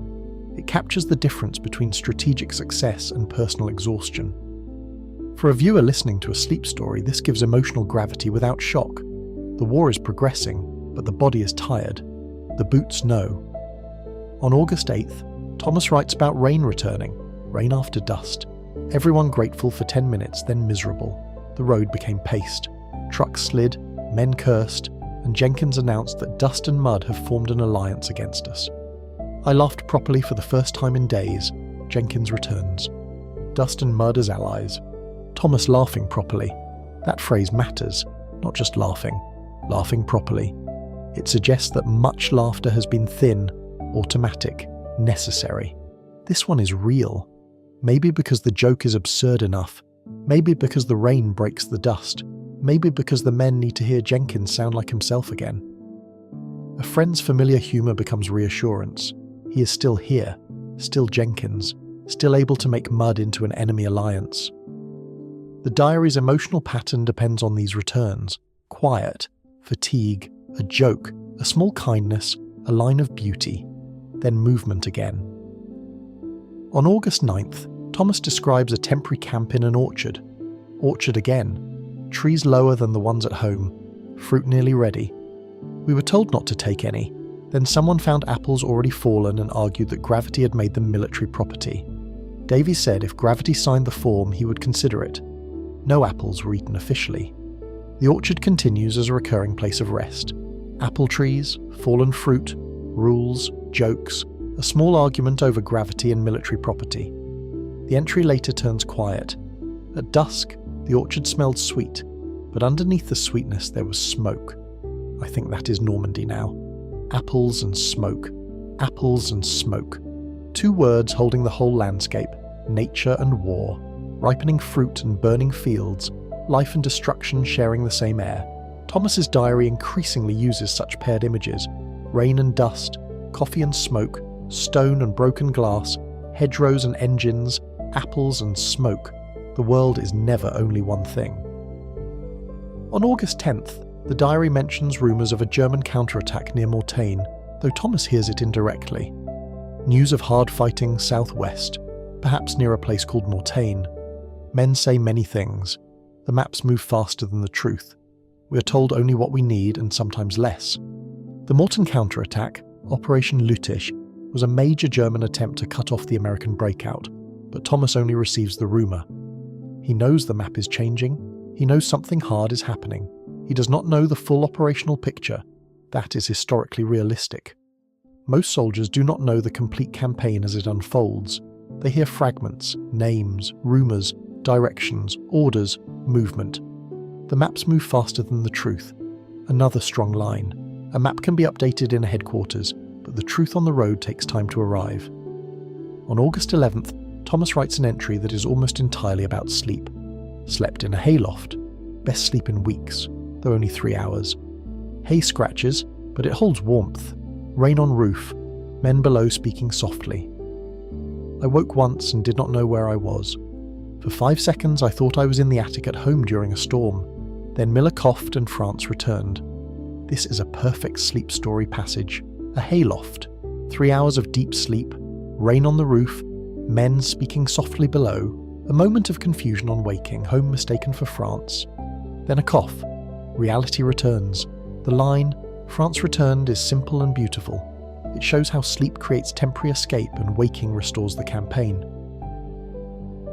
Speaker 1: It captures the difference between strategic success and personal exhaustion. For a viewer listening to a sleep story, this gives emotional gravity without shock. The war is progressing, but the body is tired. The boots know. On August 8th, Thomas writes about rain returning, rain after dust. Everyone grateful for 10 minutes, then miserable. The road became paced. Trucks slid, men cursed, and Jenkins announced that dust and mud have formed an alliance against us. I laughed properly for the first time in days. Jenkins returns. Dust and mud as allies. Thomas laughing properly. That phrase matters, not just laughing. Laughing properly. It suggests that much laughter has been thin, automatic, necessary. This one is real. Maybe because the joke is absurd enough. Maybe because the rain breaks the dust. Maybe because the men need to hear Jenkins sound like himself again. A friend's familiar humour becomes reassurance. He is still here, still Jenkins, still able to make mud into an enemy alliance. The diary's emotional pattern depends on these returns. Quiet, fatigue, a joke, a small kindness, a line of beauty, then movement again. On August 9th, Thomas describes a temporary camp in an orchard. Orchard again. Trees lower than the ones at home. Fruit nearly ready. We were told not to take any. Then someone found apples already fallen and argued that gravity had made them military property. Davy said if gravity signed the form, he would consider it. No apples were eaten officially. The orchard continues as a recurring place of rest. Apple trees, fallen fruit, rules, jokes, a small argument over gravity and military property. The entry later turns quiet. At dusk, the orchard smelled sweet, but underneath the sweetness there was smoke. I think that is Normandy now. Apples and smoke. Apples and smoke. Two words holding the whole landscape, nature and war, ripening fruit and burning fields, life and destruction sharing the same air. Thomas's diary increasingly uses such paired images. Rain and dust, coffee and smoke, stone and broken glass, hedgerows and engines, apples and smoke. The world is never only one thing. On August 10th, the diary mentions rumours of a German counterattack near Mortain, though Thomas hears it indirectly. News of hard fighting southwest, perhaps near a place called Mortain. Men say many things. The maps move faster than the truth. We are told only what we need and sometimes less. The Mortain counterattack, Operation Lüttich, was a major German attempt to cut off the American breakout, but Thomas only receives the rumour. He knows the map is changing. He knows something hard is happening. He does not know the full operational picture. That is historically realistic. Most soldiers do not know the complete campaign as it unfolds. They hear fragments, names, rumours, directions, orders, movement. The maps move faster than the truth. Another strong line. A map can be updated in a headquarters, but the truth on the road takes time to arrive. On August 11th, Thomas writes an entry that is almost entirely about sleep. Slept in a hayloft. Best sleep in weeks, though only 3 hours. Hay scratches, but it holds warmth. Rain on roof. Men below speaking softly. I woke once and did not know where I was. For 5 seconds I thought I was in the attic at home during a storm. Then Miller coughed and France returned. This is a perfect sleep story passage. A hayloft. 3 hours of deep sleep. Rain on the roof. Men speaking softly below. A moment of confusion on waking, home mistaken for France. Then a cough. Reality returns. The line, France returned, is simple and beautiful. It shows how sleep creates temporary escape and waking restores the campaign.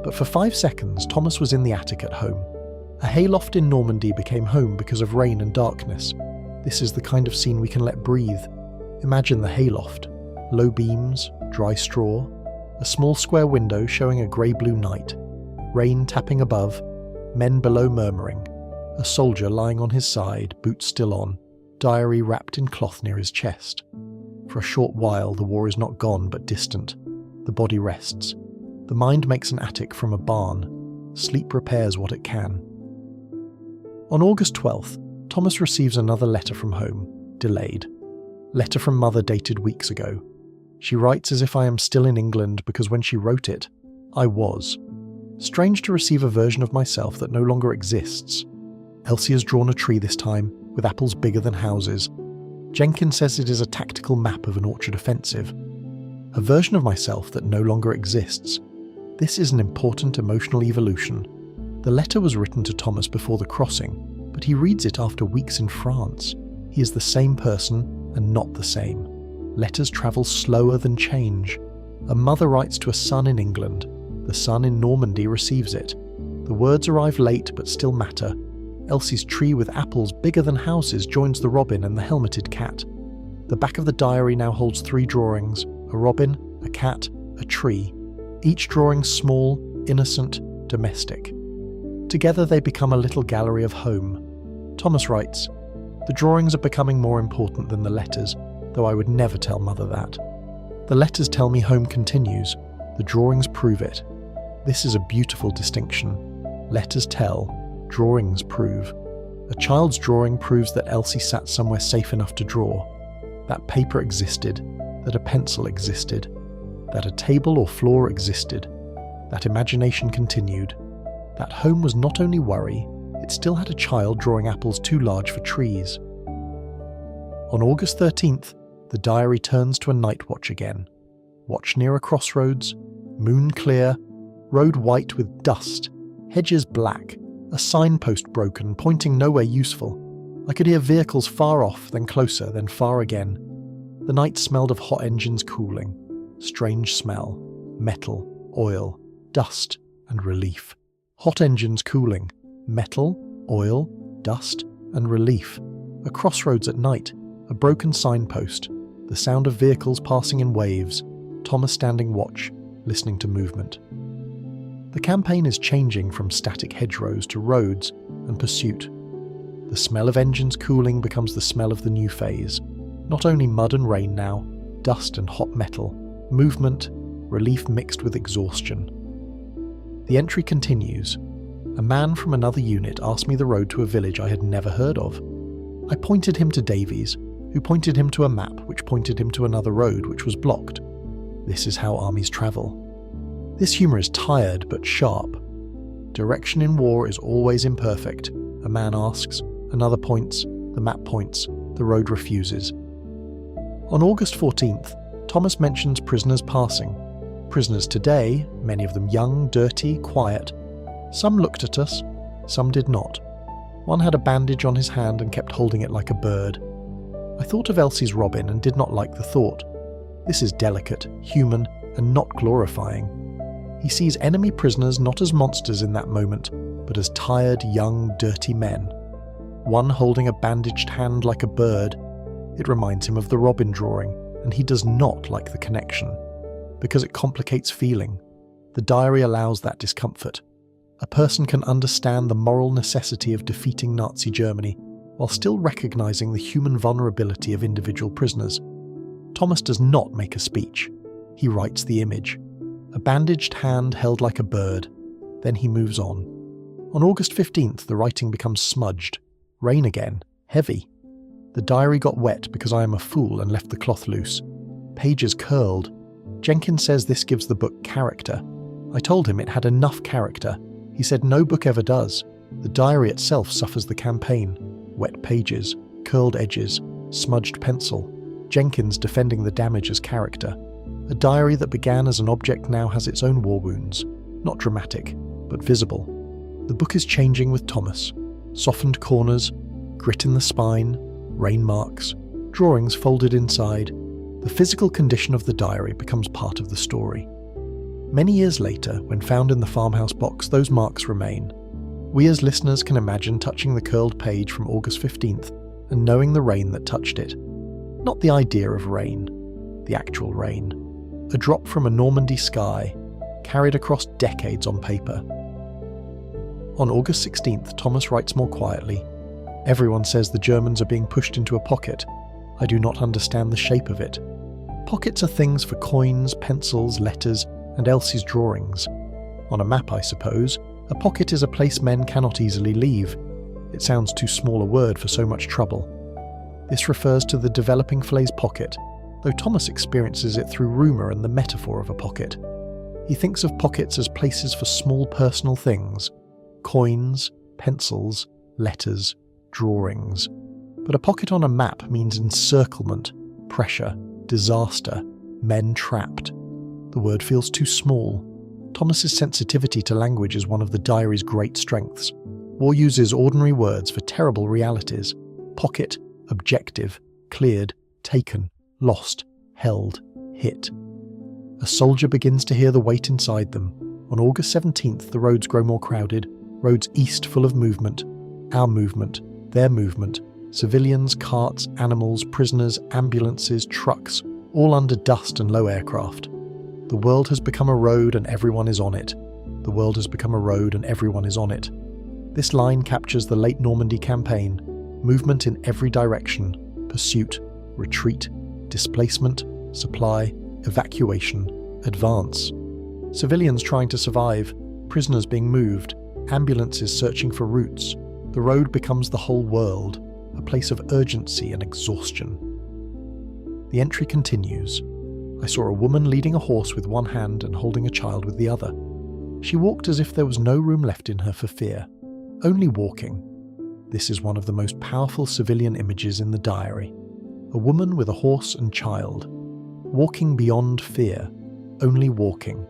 Speaker 1: But for 5 seconds, Thomas was in the attic at home. A hayloft in Normandy became home because of rain and darkness. This is the kind of scene we can let breathe. Imagine the hayloft. Low beams, dry straw, a small square window showing a grey-blue night, rain tapping above, men below murmuring, a soldier lying on his side, boots still on, diary wrapped in cloth near his chest. For a short while the war is not gone but distant. The body rests. The mind makes an attic from a barn. Sleep repairs what it can. On August 12th, Thomas receives another letter from home, delayed. Letter from mother dated weeks ago. She writes as if I am still in England because when she wrote it, I was. Strange to receive a version of myself that no longer exists. Elsie has drawn a tree this time, with apples bigger than houses. Jenkins says it is a tactical map of an orchard offensive. A version of myself that no longer exists. This is an important emotional evolution. The letter was written to Thomas before the crossing, but he reads it after weeks in France. He is the same person and not the same. Letters travel slower than change. A mother writes to a son in England. The son in Normandy receives it. The words arrive late but still matter. Elsie's tree with apples bigger than houses joins the robin and the helmeted cat. The back of the diary now holds 3 drawings, a robin, a cat, a tree, each drawing small, innocent, domestic. Together they become a little gallery of home. Thomas writes, "The drawings are becoming more important than the letters, though I would never tell Mother that. The letters tell me home continues, the drawings prove it. This is a beautiful distinction. Letters tell, drawings prove. A child's drawing proves that Elsie sat somewhere safe enough to draw, that paper existed, that a pencil existed, that a table or floor existed, that imagination continued. That home was not only worry, it still had a child drawing apples too large for trees." On August 13th, the diary turns to a night watch again. Watch near a crossroads, moon clear, road white with dust, hedges black, a signpost broken, pointing nowhere useful. I could hear vehicles far off, then closer, then far again. The night smelled of hot engines cooling. Strange smell. Metal, oil, dust, and relief. Hot engines cooling. Metal, oil, dust, and relief. A crossroads at night. A broken signpost. The sound of vehicles passing in waves. Thomas standing watch, listening to movement. The campaign is changing from static hedgerows to roads and pursuit. The smell of engines cooling becomes the smell of the new phase. Not only mud and rain now, dust and hot metal, movement, relief mixed with exhaustion. The entry continues. A man from another unit asked me the road to a village I had never heard of. I pointed him to Davies, who pointed him to a map which pointed him to another road which was blocked. This is how armies travel. This humour is tired but sharp. Direction in war is always imperfect. A man asks, another points, the map points, the road refuses. On August 14th, Thomas mentions prisoners passing. Prisoners today, many of them young, dirty, quiet. Some looked at us, some did not. One had a bandage on his hand and kept holding it like a bird. I thought of Elsie's Robin and did not like the thought. This is delicate, human, and not glorifying. He sees enemy prisoners not as monsters in that moment, but as tired, young, dirty men. One holding a bandaged hand like a bird. It reminds him of the Robin drawing, and he does not like the connection, because it complicates feeling. The diary allows that discomfort. A person can understand the moral necessity of defeating Nazi Germany, while still recognizing the human vulnerability of individual prisoners. Thomas does not make a speech. He writes the image. A bandaged hand held like a bird. Then he moves on. On August 15th, the writing becomes smudged. Rain again. Heavy. The diary got wet because I am a fool and left the cloth loose. Pages curled. Jenkins says this gives the book character. I told him it had enough character. He said no book ever does. The diary itself suffers the campaign. Wet pages, curled edges, smudged pencil. Jenkins defending the damage as character. A diary that began as an object now has its own war wounds. Not dramatic, but visible. The book is changing with Thomas. Softened corners, grit in the spine, rain marks, drawings folded inside. The physical condition of the diary becomes part of the story. Many years later, when found in the farmhouse box, those marks remain. We as listeners can imagine touching the curled page from August 15th and knowing the rain that touched it. Not the idea of rain, the actual rain. A drop from a Normandy sky, carried across decades on paper. On August 16th, Thomas writes more quietly. Everyone says the Germans are being pushed into a pocket. I do not understand the shape of it. Pockets are things for coins, pencils, letters, and Elsie's drawings. On a map, I suppose, a pocket is a place men cannot easily leave. It sounds too small a word for so much trouble. This refers to the developing phrase pocket, though Thomas experiences it through rumour and the metaphor of a pocket. He thinks of pockets as places for small personal things, coins, pencils, letters, drawings. But a pocket on a map means encirclement, pressure, disaster, men trapped. The word feels too small. Thomas's sensitivity to language is one of the diary's great strengths. War uses ordinary words for terrible realities. Pocket, objective, cleared, taken, lost, held, hit. A soldier begins to hear the weight inside them. On August 17th, the roads grow more crowded, roads east full of movement. Our movement, their movement, civilians, carts, animals, prisoners, ambulances, trucks, all under dust and low aircraft. The world has become a road and everyone is on it. The world has become a road and everyone is on it. This line captures the late Normandy campaign, movement in every direction, pursuit, retreat, displacement, supply, evacuation, advance. Civilians trying to survive, prisoners being moved, ambulances searching for routes. The road becomes the whole world, a place of urgency and exhaustion. The entry continues. I saw a woman leading a horse with one hand and holding a child with the other. She walked as if there was no room left in her for fear, only walking. This is one of the most powerful civilian images in the diary. A woman with a horse and child, walking beyond fear, only walking.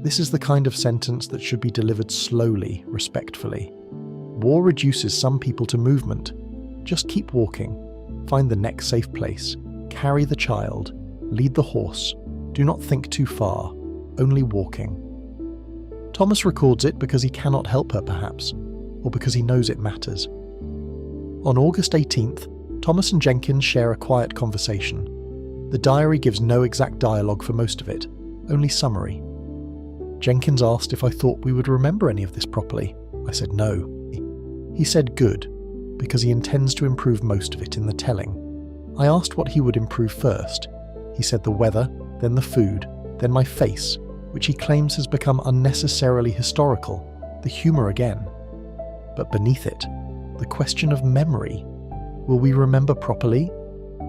Speaker 1: This is the kind of sentence that should be delivered slowly, respectfully. War reduces some people to movement. Just keep walking. Find the next safe place. Carry the child. Lead the horse. Do not think too far. Only walking. Thomas records it because he cannot help her, perhaps, or because he knows it matters. On August 18th, Thomas and Jenkins share a quiet conversation. The diary gives no exact dialogue for most of it, only summary. Jenkins asked if I thought we would remember any of this properly. I said no. He said good, because he intends to improve most of it in the telling. I asked what he would improve first. He said the weather, then the food, then my face, which he claims has become unnecessarily historical, the humour again. But beneath it, the question of memory. Will we remember properly?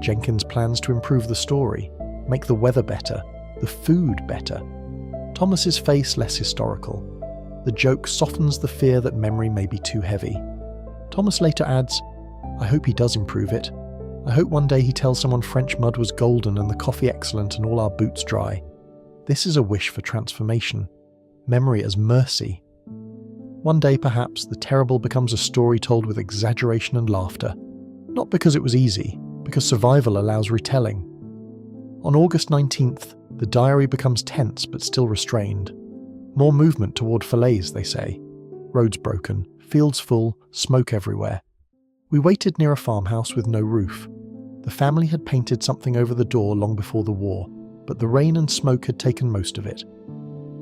Speaker 1: Jenkins plans to improve the story, make the weather better, the food better. Thomas's face less historical. The joke softens the fear that memory may be too heavy. Thomas later adds, I hope he does improve it. I hope one day he tells someone French mud was golden and the coffee excellent and all our boots dry. This is a wish for transformation. Memory as mercy. One day, perhaps, the terrible becomes a story told with exaggeration and laughter. Not because it was easy, because survival allows retelling. On August 19th, the diary becomes tense but still restrained. More movement toward Falaise, they say. Roads broken, fields full, smoke everywhere. We waited near a farmhouse with no roof. The family had painted something over the door long before the war, but the rain and smoke had taken most of it.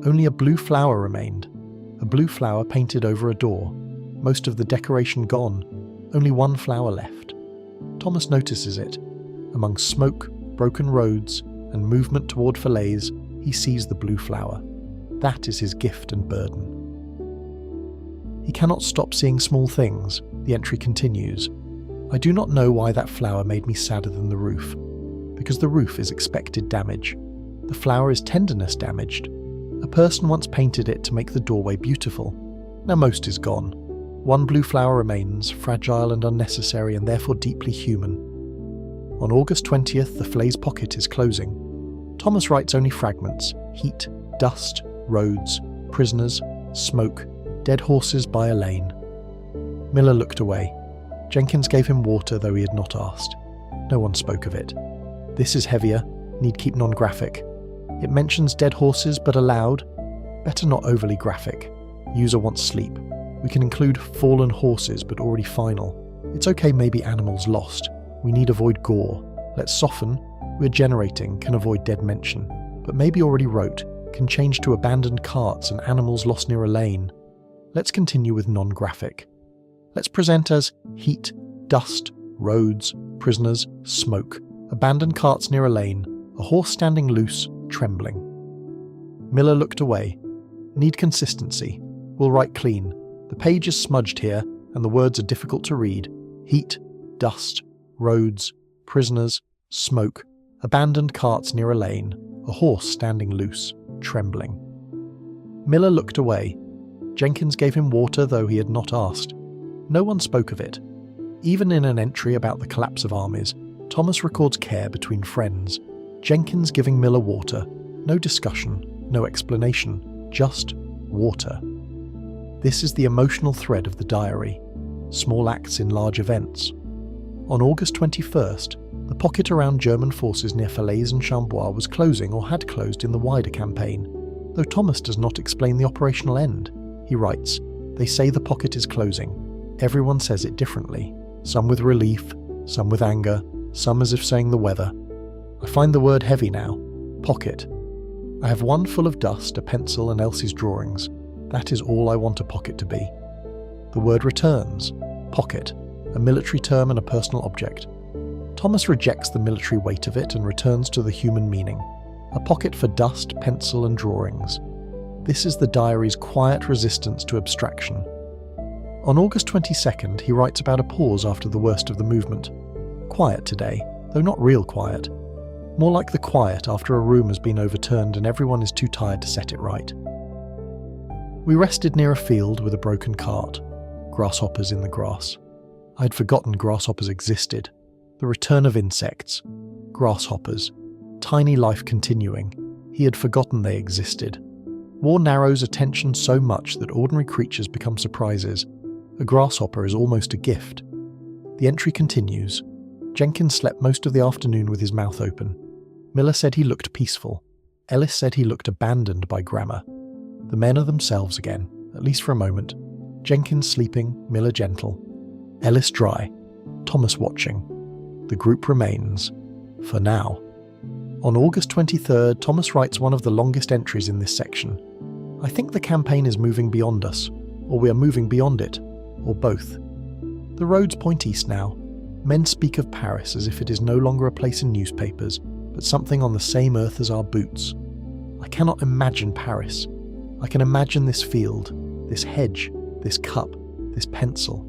Speaker 1: Only a blue flower remained. A blue flower painted over a door. Most of the decoration gone. Only one flower left. Thomas notices it. Among smoke, broken roads, and movement toward Falaise, he sees the blue flower. That is his gift and burden. He cannot stop seeing small things. The entry continues. I do not know why that flower made me sadder than the roof. Because the roof is expected damage. The flower is tenderness damaged. A person once painted it to make the doorway beautiful. Now most is gone. One blue flower remains, fragile and unnecessary and therefore deeply human. On August 20th, the Falaise pocket is closing. Thomas writes only fragments: heat, dust, roads, prisoners, smoke, dead horses by a lane. Miller looked away. Jenkins gave him water, though he had not asked. No one spoke of it. This is heavier, need keep non-graphic. It mentions dead horses, but aloud. Better not overly graphic. User wants sleep. We can include fallen horses, but already final. It's okay, maybe animals lost. We need avoid gore. Let's soften. We're generating, can avoid dead mention. But maybe already wrote, can change to abandoned carts and animals lost near a lane. Let's continue with non-graphic. Let's present as heat, dust, roads, prisoners, smoke, abandoned carts near a lane, a horse standing loose, trembling. Miller looked away. Need consistency. We'll write clean. The page is smudged here, and the words are difficult to read. Heat, dust, roads, prisoners, smoke, abandoned carts near a lane, a horse standing loose, trembling. Miller looked away. Jenkins gave him water, though he had not asked. No one spoke of it. Even in an entry about the collapse of armies, Thomas records care between friends. Jenkins giving Miller water. No discussion, no explanation, just water. This is the emotional thread of the diary. Small acts in large events. On August 21st, the pocket around German forces near Falaise and Chambois was closing or had closed in the wider campaign, though Thomas does not explain the operational end. He writes, they say the pocket is closing. Everyone says it differently, some with relief, some with anger, some as if saying the weather. I find the word heavy now. Pocket. I have one full of dust, a pencil and Elsie's drawings. That is all I want a pocket to be. The word returns. Pocket. A military term and a personal object. Thomas rejects the military weight of it and returns to the human meaning. A pocket for dust, pencil and drawings. This is the diary's quiet resistance to abstraction. On August 22nd, he writes about a pause after the worst of the movement. Quiet today, though not real quiet. More like the quiet after a room has been overturned and everyone is too tired to set it right. We rested near a field with a broken cart. Grasshoppers in the grass. I had forgotten grasshoppers existed. The return of insects. Grasshoppers. Tiny life continuing. He had forgotten they existed. War narrows attention so much that ordinary creatures become surprises. A grasshopper is almost a gift. The entry continues. Jenkins slept most of the afternoon with his mouth open. Miller said he looked peaceful. Ellis said he looked abandoned by grammar. The men are themselves again, at least for a moment. Jenkins sleeping, Miller gentle. Ellis dry. Thomas watching. The group remains. For now. On August 23rd, Thomas writes one of the longest entries in this section. I think the campaign is moving beyond us, or we are moving beyond it, or both. The roads point east now. Men speak of Paris as if it is no longer a place in newspapers, but something on the same earth as our boots. I cannot imagine Paris. I can imagine this field, this hedge, this cup, this pencil.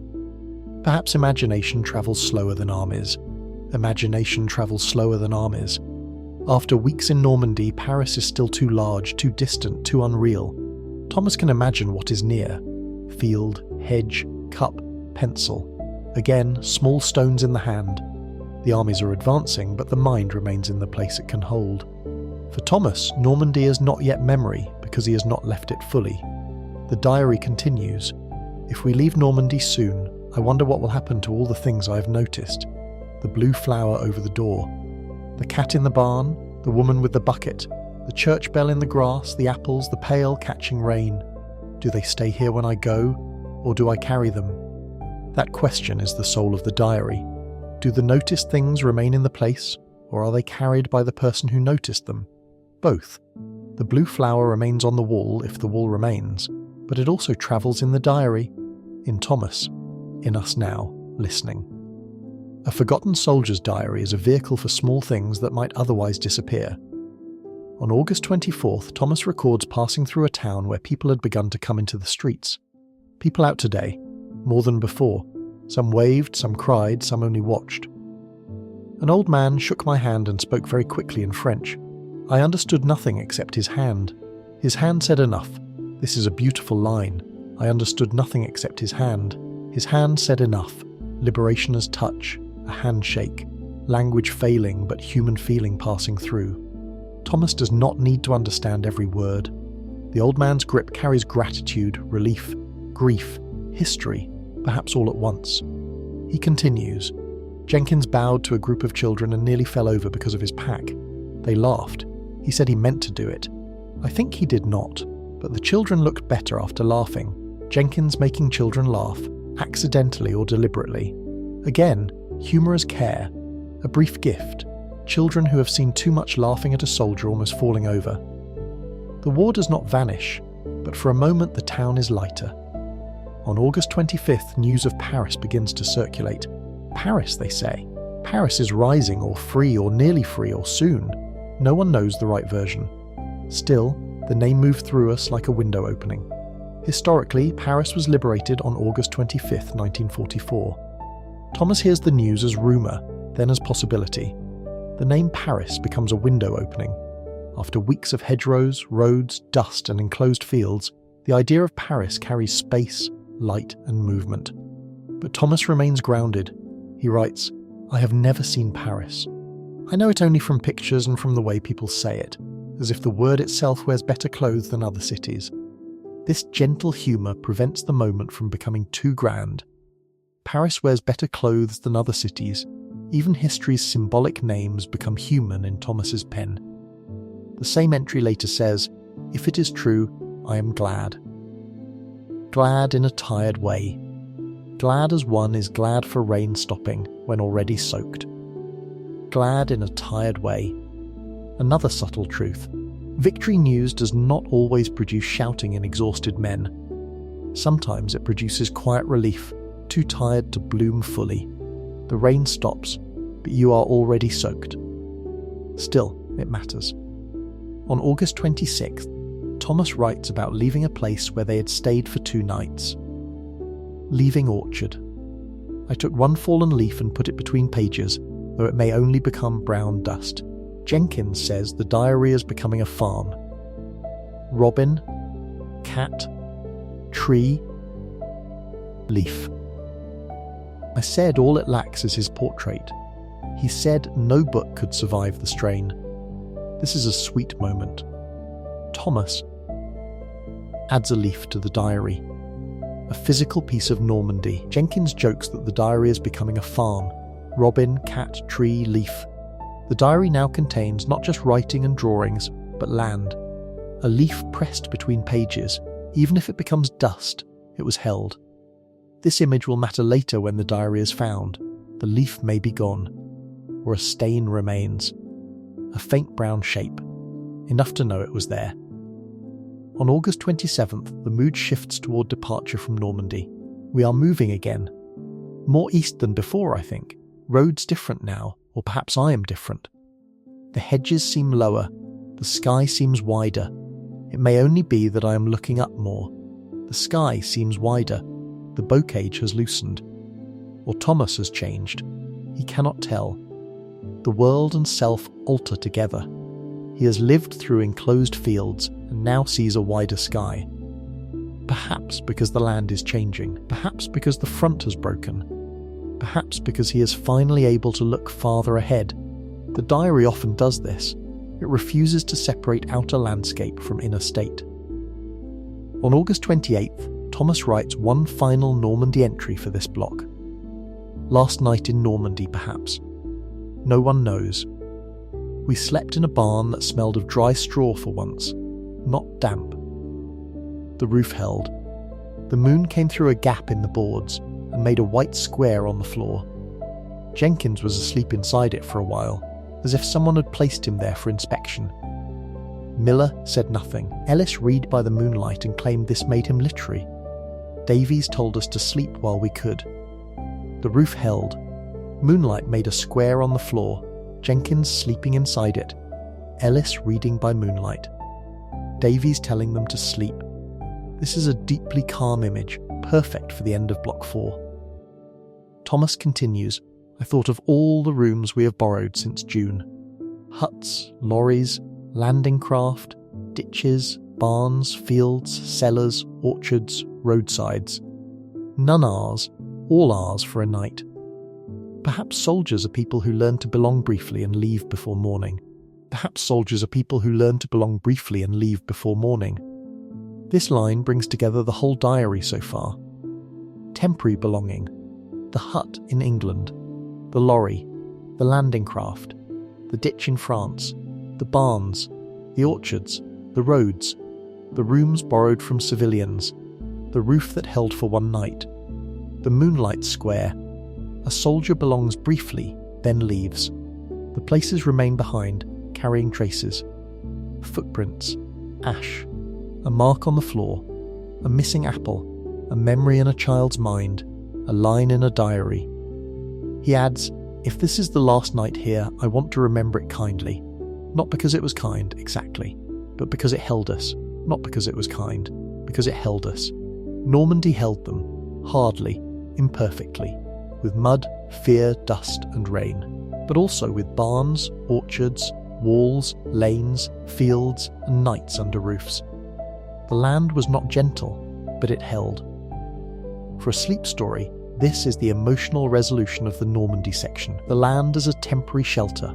Speaker 1: Perhaps imagination travels slower than armies. Imagination travels slower than armies. After weeks in Normandy, Paris is still too large, too distant, too unreal. Thomas can imagine what is near. Field, hedge, cup, pencil. Again, small stones in the hand. The armies are advancing, but the mind remains in the place it can hold. For Thomas, Normandy is not yet memory, because he has not left it fully. The diary continues. If we leave Normandy soon, I wonder what will happen to all the things I have noticed. The blue flower over the door. The cat in the barn, the woman with the bucket, the church bell in the grass, the apples, the pail catching rain. Do they stay here when I go, or do I carry them? That question is the soul of the diary. Do the noticed things remain in the place, or are they carried by the person who noticed them? Both. The blue flower remains on the wall if the wall remains, but it also travels in the diary, in Thomas, in us now, listening. A forgotten soldier's diary is a vehicle for small things that might otherwise disappear. On August 24th, Thomas records passing through a town where people had begun to come into the streets. People out today, more than before. Some waved, some cried, some only watched. An old man shook my hand and spoke very quickly in French. I understood nothing except his hand. His hand said enough. This is a beautiful line. I understood nothing except his hand. His hand said enough. Liberation as touch, a handshake, language failing but human feeling passing through. Thomas does not need to understand every word. The old man's grip carries gratitude, relief, grief, history, perhaps all at once. He continues. Jenkins bowed to a group of children and nearly fell over because of his pack. They laughed. He said he meant to do it. I think he did not, but the children looked better after laughing. Jenkins making children laugh, accidentally or deliberately. Again, humour as care, a brief gift. Children who have seen too much laughing at a soldier almost falling over. The war does not vanish, but for a moment the town is lighter. On August 25th, news of Paris begins to circulate. Paris, they say. Paris is rising or free or nearly free or soon. No one knows the right version. Still, the name moved through us like a window opening. Historically, Paris was liberated on August 25th, 1944. Thomas hears the news as rumour, then as possibility. The name Paris becomes a window opening. After weeks of hedgerows, roads, dust and enclosed fields, the idea of Paris carries space, light and movement. But Thomas remains grounded. He writes, I have never seen Paris. I know it only from pictures and from the way people say it, as if the word itself wears better clothes than other cities. This gentle humour prevents the moment from becoming too grand. Paris wears better clothes than other cities. Even history's symbolic names become human in Thomas's pen. The same entry later says, if it is true, I am glad. Glad in a tired way. Glad as one is glad for rain stopping when already soaked. Glad in a tired way. Another subtle truth. Victory news does not always produce shouting in exhausted men. Sometimes it produces quiet relief, too tired to bloom fully. The rain stops, but you are already soaked. Still, it matters. On August 26th, Thomas writes about leaving a place where they had stayed for 2 nights. Leaving Orchard. I took one fallen leaf and put it between pages, though it may only become brown dust. Jenkins says the diary is becoming a farm. Robin, cat, tree, leaf. I said all it lacks is his portrait. He said no book could survive the strain. This is a sweet moment. Thomas adds a leaf to the diary. A physical piece of Normandy. Jenkins jokes that the diary is becoming a farm. Robin, cat, tree, leaf. The diary now contains not just writing and drawings, but land. A leaf pressed between pages. Even if it becomes dust, it was held. This image will matter later when the diary is found. The leaf may be gone, or a stain remains. A faint brown shape, enough to know it was there. On August 27th, the mood shifts toward departure from Normandy. We are moving again. More east than before, I think. Roads different now, or perhaps I am different. The hedges seem lower, the sky seems wider. It may only be that I am looking up more. The sky seems wider, the bocage has loosened. Or Thomas has changed. He cannot tell. The world and self alter together. He has lived through enclosed fields and now sees a wider sky. Perhaps because the land is changing. Perhaps because the front has broken. Perhaps because he is finally able to look farther ahead. The diary often does this. It refuses to separate outer landscape from inner state. On August 28th, Thomas writes one final Normandy entry for this block. Last night in Normandy, perhaps. No one knows. We slept in a barn that smelled of dry straw for once, not damp. The roof held. The moon came through a gap in the boards and made a white square on the floor. Jenkins was asleep inside it for a while, as if someone had placed him there for inspection. Miller said nothing. Ellis read by the moonlight and claimed this made him literary. Davies told us to sleep while we could. The roof held. Moonlight made a square on the floor, Jenkins sleeping inside it, Ellis reading by moonlight. Davies telling them to sleep. This is a deeply calm image, perfect for the end of Block 4. Thomas continues, I thought of all the rooms we have borrowed since June. Huts, lorries, landing craft, ditches, barns, fields, cellars, orchards, roadsides. None ours, all ours for a night. Perhaps soldiers are people who learn to belong briefly and leave before morning. Perhaps soldiers are people who learn to belong briefly and leave before morning. This line brings together the whole diary so far. Temporary belonging, the hut in England, the lorry, the landing craft, the ditch in France, the barns, the orchards, the roads, the rooms borrowed from civilians, the roof that held for one night, the moonlight square. A soldier belongs briefly, then leaves. The places remain behind, carrying traces. Footprints, ash, a mark on the floor, a missing apple, a memory in a child's mind, a line in a diary. He adds, if this is the last night here, I want to remember it kindly. Not because it was kind, exactly, but because it held us. Not because it was kind, because it held us. Normandy held them, hardly, imperfectly, with mud, fear, dust and rain, but also with barns, orchards, walls, lanes, fields and nights under roofs. The land was not gentle, but it held. For a sleep story, this is the emotional resolution of the Normandy section, the land as a temporary shelter.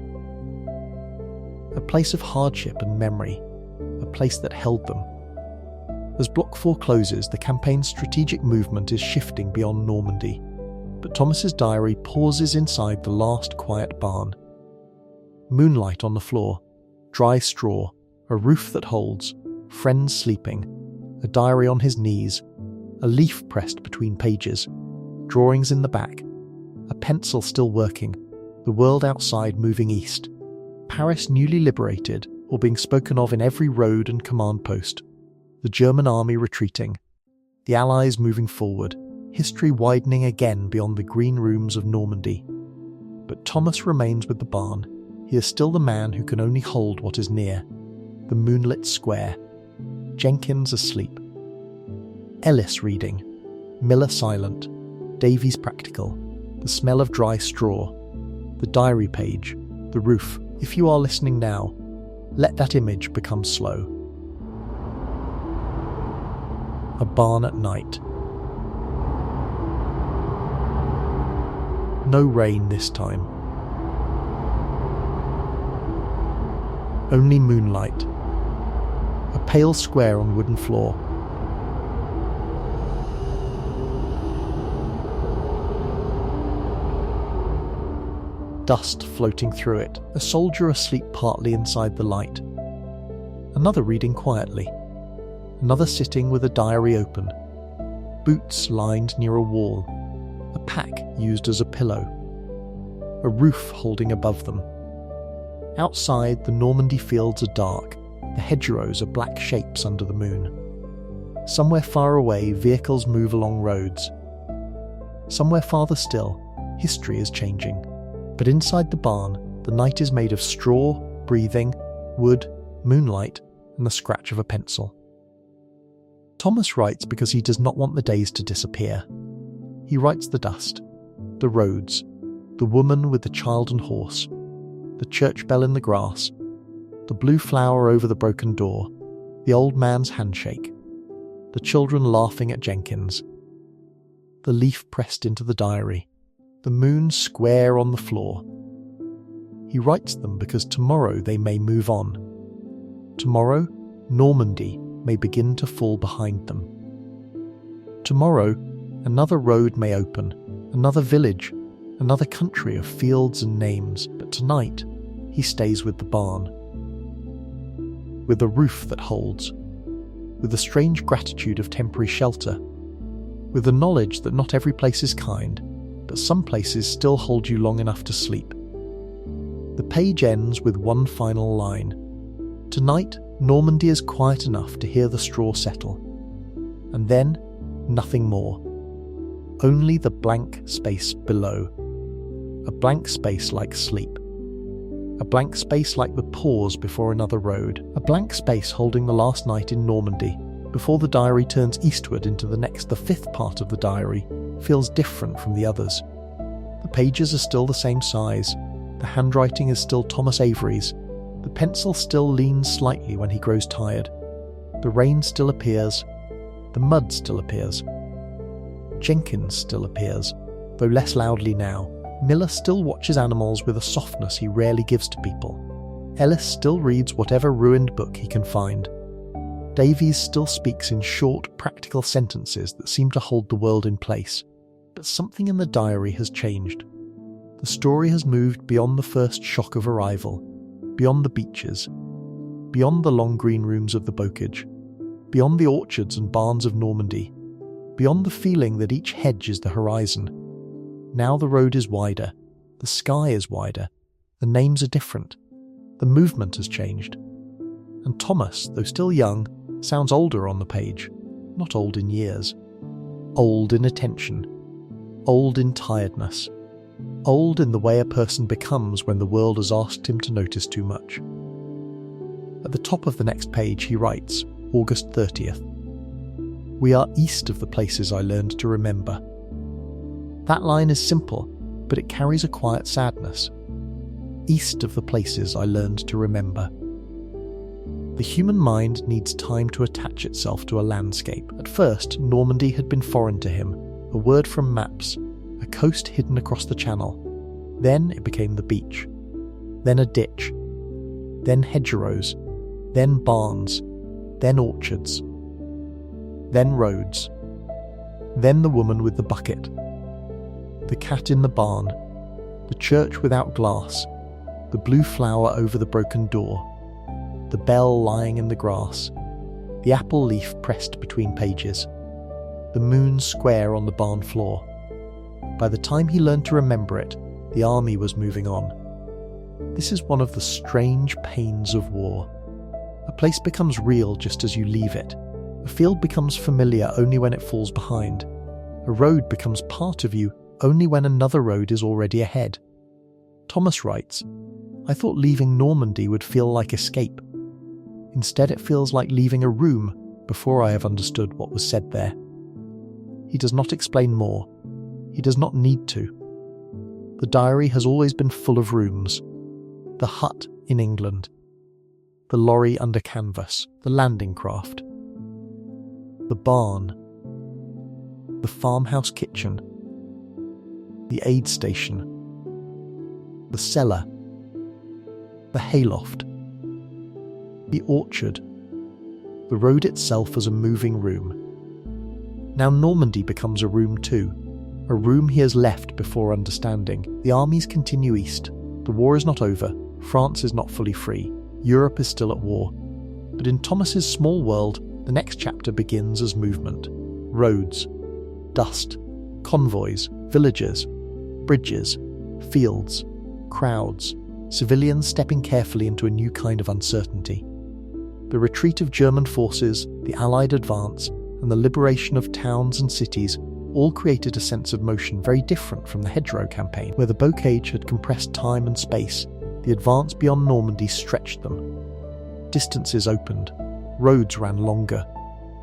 Speaker 1: A place of hardship and memory, a place that held them. As Block 4 closes, the campaign's strategic movement is shifting beyond Normandy, but Thomas's diary pauses inside the last quiet barn. Moonlight on the floor, dry straw, a roof that holds, friends sleeping, a diary on his knees, a leaf pressed between pages, drawings in the back, a pencil still working, the world outside moving east. Paris newly liberated, or being spoken of in every road and command post. The German army retreating. The Allies moving forward. History widening again beyond the green rooms of Normandy. But Thomas remains with the barn. He is still the man who can only hold what is near. The moonlit square. Jenkins asleep. Ellis reading. Miller silent. Davies practical. The smell of dry straw. The diary page. The roof. If you are listening now, let that image become slow. A barn at night. No rain this time. Only moonlight. A pale square on wooden floor. Dust floating through it, a soldier asleep partly inside the light. Another reading quietly. Another sitting with a diary open. Boots lined near a wall. A pack used as a pillow. A roof holding above them. Outside, the Normandy fields are dark. The hedgerows are black shapes under the moon. Somewhere far away, vehicles move along roads. Somewhere farther still, history is changing. But inside the barn, the night is made of straw, breathing, wood, moonlight, and the scratch of a pencil. Thomas writes because he does not want the days to disappear. He writes the dust, the roads, the woman with the child and horse, the church bell in the grass, the blue flower over the broken door, the old man's handshake, the children laughing at Jenkins, the leaf pressed into the diary, the moon square on the floor. He writes them because tomorrow they may move on. Tomorrow, Normandy may begin to fall behind them. Tomorrow, another road may open, another village, another country of fields and names, but tonight he stays with the barn. With a roof that holds, with the strange gratitude of temporary shelter, with the knowledge that not every place is kind, but some places still hold you long enough to sleep. The page ends with one final line. Tonight, Normandy is quiet enough to hear the straw settle. And then, nothing more. Only the blank space below. A blank space like sleep. A blank space like the pause before another road. A blank space holding the last night in Normandy, before the diary turns eastward into the fifth part of the diary, feels different from the others. The pages are still the same size. The handwriting is still Thomas Avery's. The pencil still leans slightly when he grows tired. The rain still appears. The mud still appears. Jenkins still appears, though less loudly now. Miller still watches animals with a softness he rarely gives to people. Ellis still reads whatever ruined book he can find. Davies still speaks in short, practical sentences that seem to hold the world in place. But something in the diary has changed. The story has moved beyond the first shock of arrival, beyond the beaches, beyond the long green rooms of the bocage, beyond the orchards and barns of Normandy, beyond the feeling that each hedge is the horizon. Now the road is wider, the sky is wider, the names are different, the movement has changed. And Thomas, though still young, sounds older on the page, not old in years. Old in attention, old in tiredness, old in the way a person becomes when the world has asked him to notice too much. At the top of the next page he writes, August 30th. We are east of the places I learned to remember. That line is simple, but it carries a quiet sadness. East of the places I learned to remember. The human mind needs time to attach itself to a landscape. At first, Normandy had been foreign to him, a word from maps, a coast hidden across the channel. Then it became the beach. Then a ditch. Then hedgerows. Then barns. Then orchards. Then roads. Then the woman with the bucket. The cat in the barn. The church without glass. The blue flower over the broken door. The bell lying in the grass, the apple leaf pressed between pages, the moon square on the barn floor. By the time he learned to remember it, the army was moving on. This is one of the strange pains of war. A place becomes real just as you leave it. A field becomes familiar only when it falls behind. A road becomes part of you only when another road is already ahead. Thomas writes, "I thought leaving Normandy would feel like escape. Instead, it feels like leaving a room before I have understood what was said there." He does not explain more. He does not need to. The diary has always been full of rooms. The hut in England. The lorry under canvas. The landing craft. The barn. The farmhouse kitchen. The aid station. The cellar. The hayloft. The orchard. The road itself as a moving room. Now Normandy becomes a room too. A room he has left before understanding. The armies continue east. The war is not over. France is not fully free. Europe is still at war. But in Thomas's small world, the next chapter begins as movement. Roads. Dust. Convoys. Villages. Bridges. Fields. Crowds. Civilians stepping carefully into a new kind of uncertainty. The retreat of German forces, the Allied advance, and the liberation of towns and cities all created a sense of motion very different from the Hedgerow campaign, where the bocage had compressed time and space. The advance beyond Normandy stretched them. Distances opened. Roads ran longer.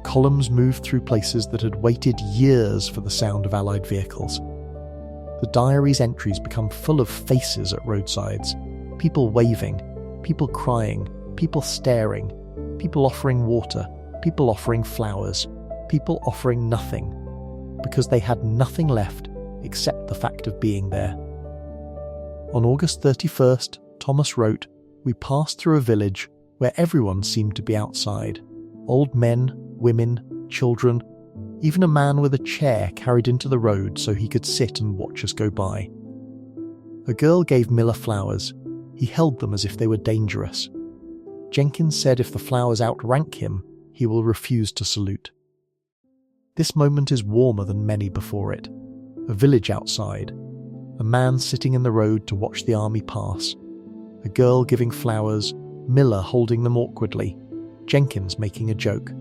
Speaker 1: Columns moved through places that had waited years for the sound of Allied vehicles. The diary's entries become full of faces at roadsides. People waving, people crying, people staring, people offering water, people offering flowers, people offering nothing, because they had nothing left except the fact of being there. On August 31st, Thomas wrote, "We passed through a village where everyone seemed to be outside. Old men, women, children, even a man with a chair carried into the road so he could sit and watch us go by. A girl gave Miller flowers. He held them as if they were dangerous. Jenkins said if the flowers outrank him, he will refuse to salute." This moment is warmer than many before it. A village outside. A man sitting in the road to watch the army pass. A girl giving flowers, Miller holding them awkwardly, Jenkins making a joke.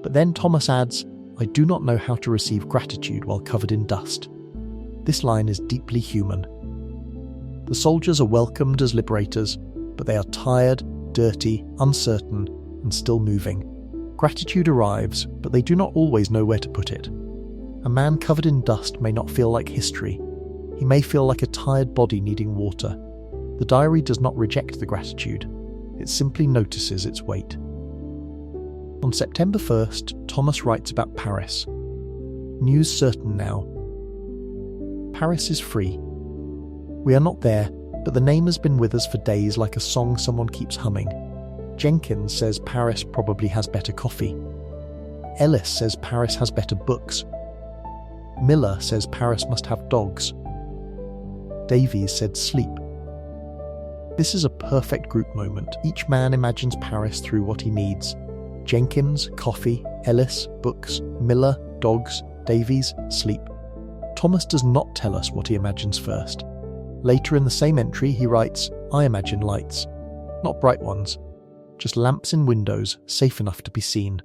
Speaker 1: But then Thomas adds, "I do not know how to receive gratitude while covered in dust." This line is deeply human. The soldiers are welcomed as liberators, but they are tired, dirty, uncertain, and still moving. Gratitude arrives, but they do not always know where to put it. A man covered in dust may not feel like history. He may feel like a tired body needing water. The diary does not reject the gratitude. It simply notices its weight. On September 1st, Thomas writes about Paris. News certain now. Paris is free. We are not there, but the name has been with us for days like a song someone keeps humming. Jenkins says Paris probably has better coffee. Ellis says Paris has better books. Miller says Paris must have dogs. Davies said sleep. This is a perfect group moment. Each man imagines Paris through what he needs. Jenkins, coffee, Ellis, books, Miller, dogs, Davies, sleep. Thomas does not tell us what he imagines first. Later in the same entry he writes, "I imagine lights. Not bright ones. Just lamps in windows, safe enough to be seen."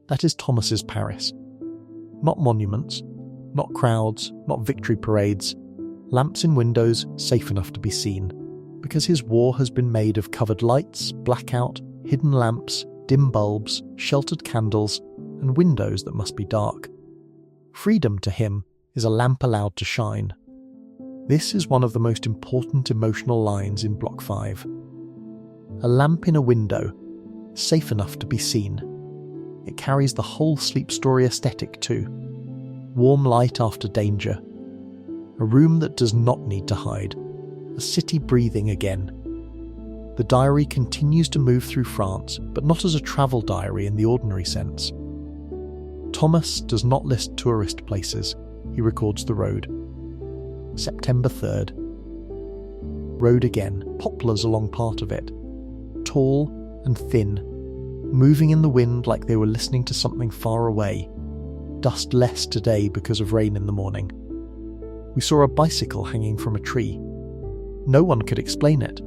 Speaker 1: That is Thomas's Paris. Not monuments, not crowds, not victory parades. Lamps in windows, safe enough to be seen. Because his war has been made of covered lights, blackout, hidden lamps, dim bulbs, sheltered candles, and windows that must be dark. Freedom to him is a lamp allowed to shine. This is one of the most important emotional lines in Block 5. A lamp in a window, safe enough to be seen. It carries the whole sleep story aesthetic too. Warm light after danger. A room that does not need to hide. A city breathing again. The diary continues to move through France, but not as a travel diary in the ordinary sense. Thomas does not list tourist places, he records the road. September 3rd. Road again, poplars along part of it. Tall and thin, moving in the wind like they were listening to something far away. Dust less today because of rain in the morning. We saw a bicycle hanging from a tree. No one could explain it.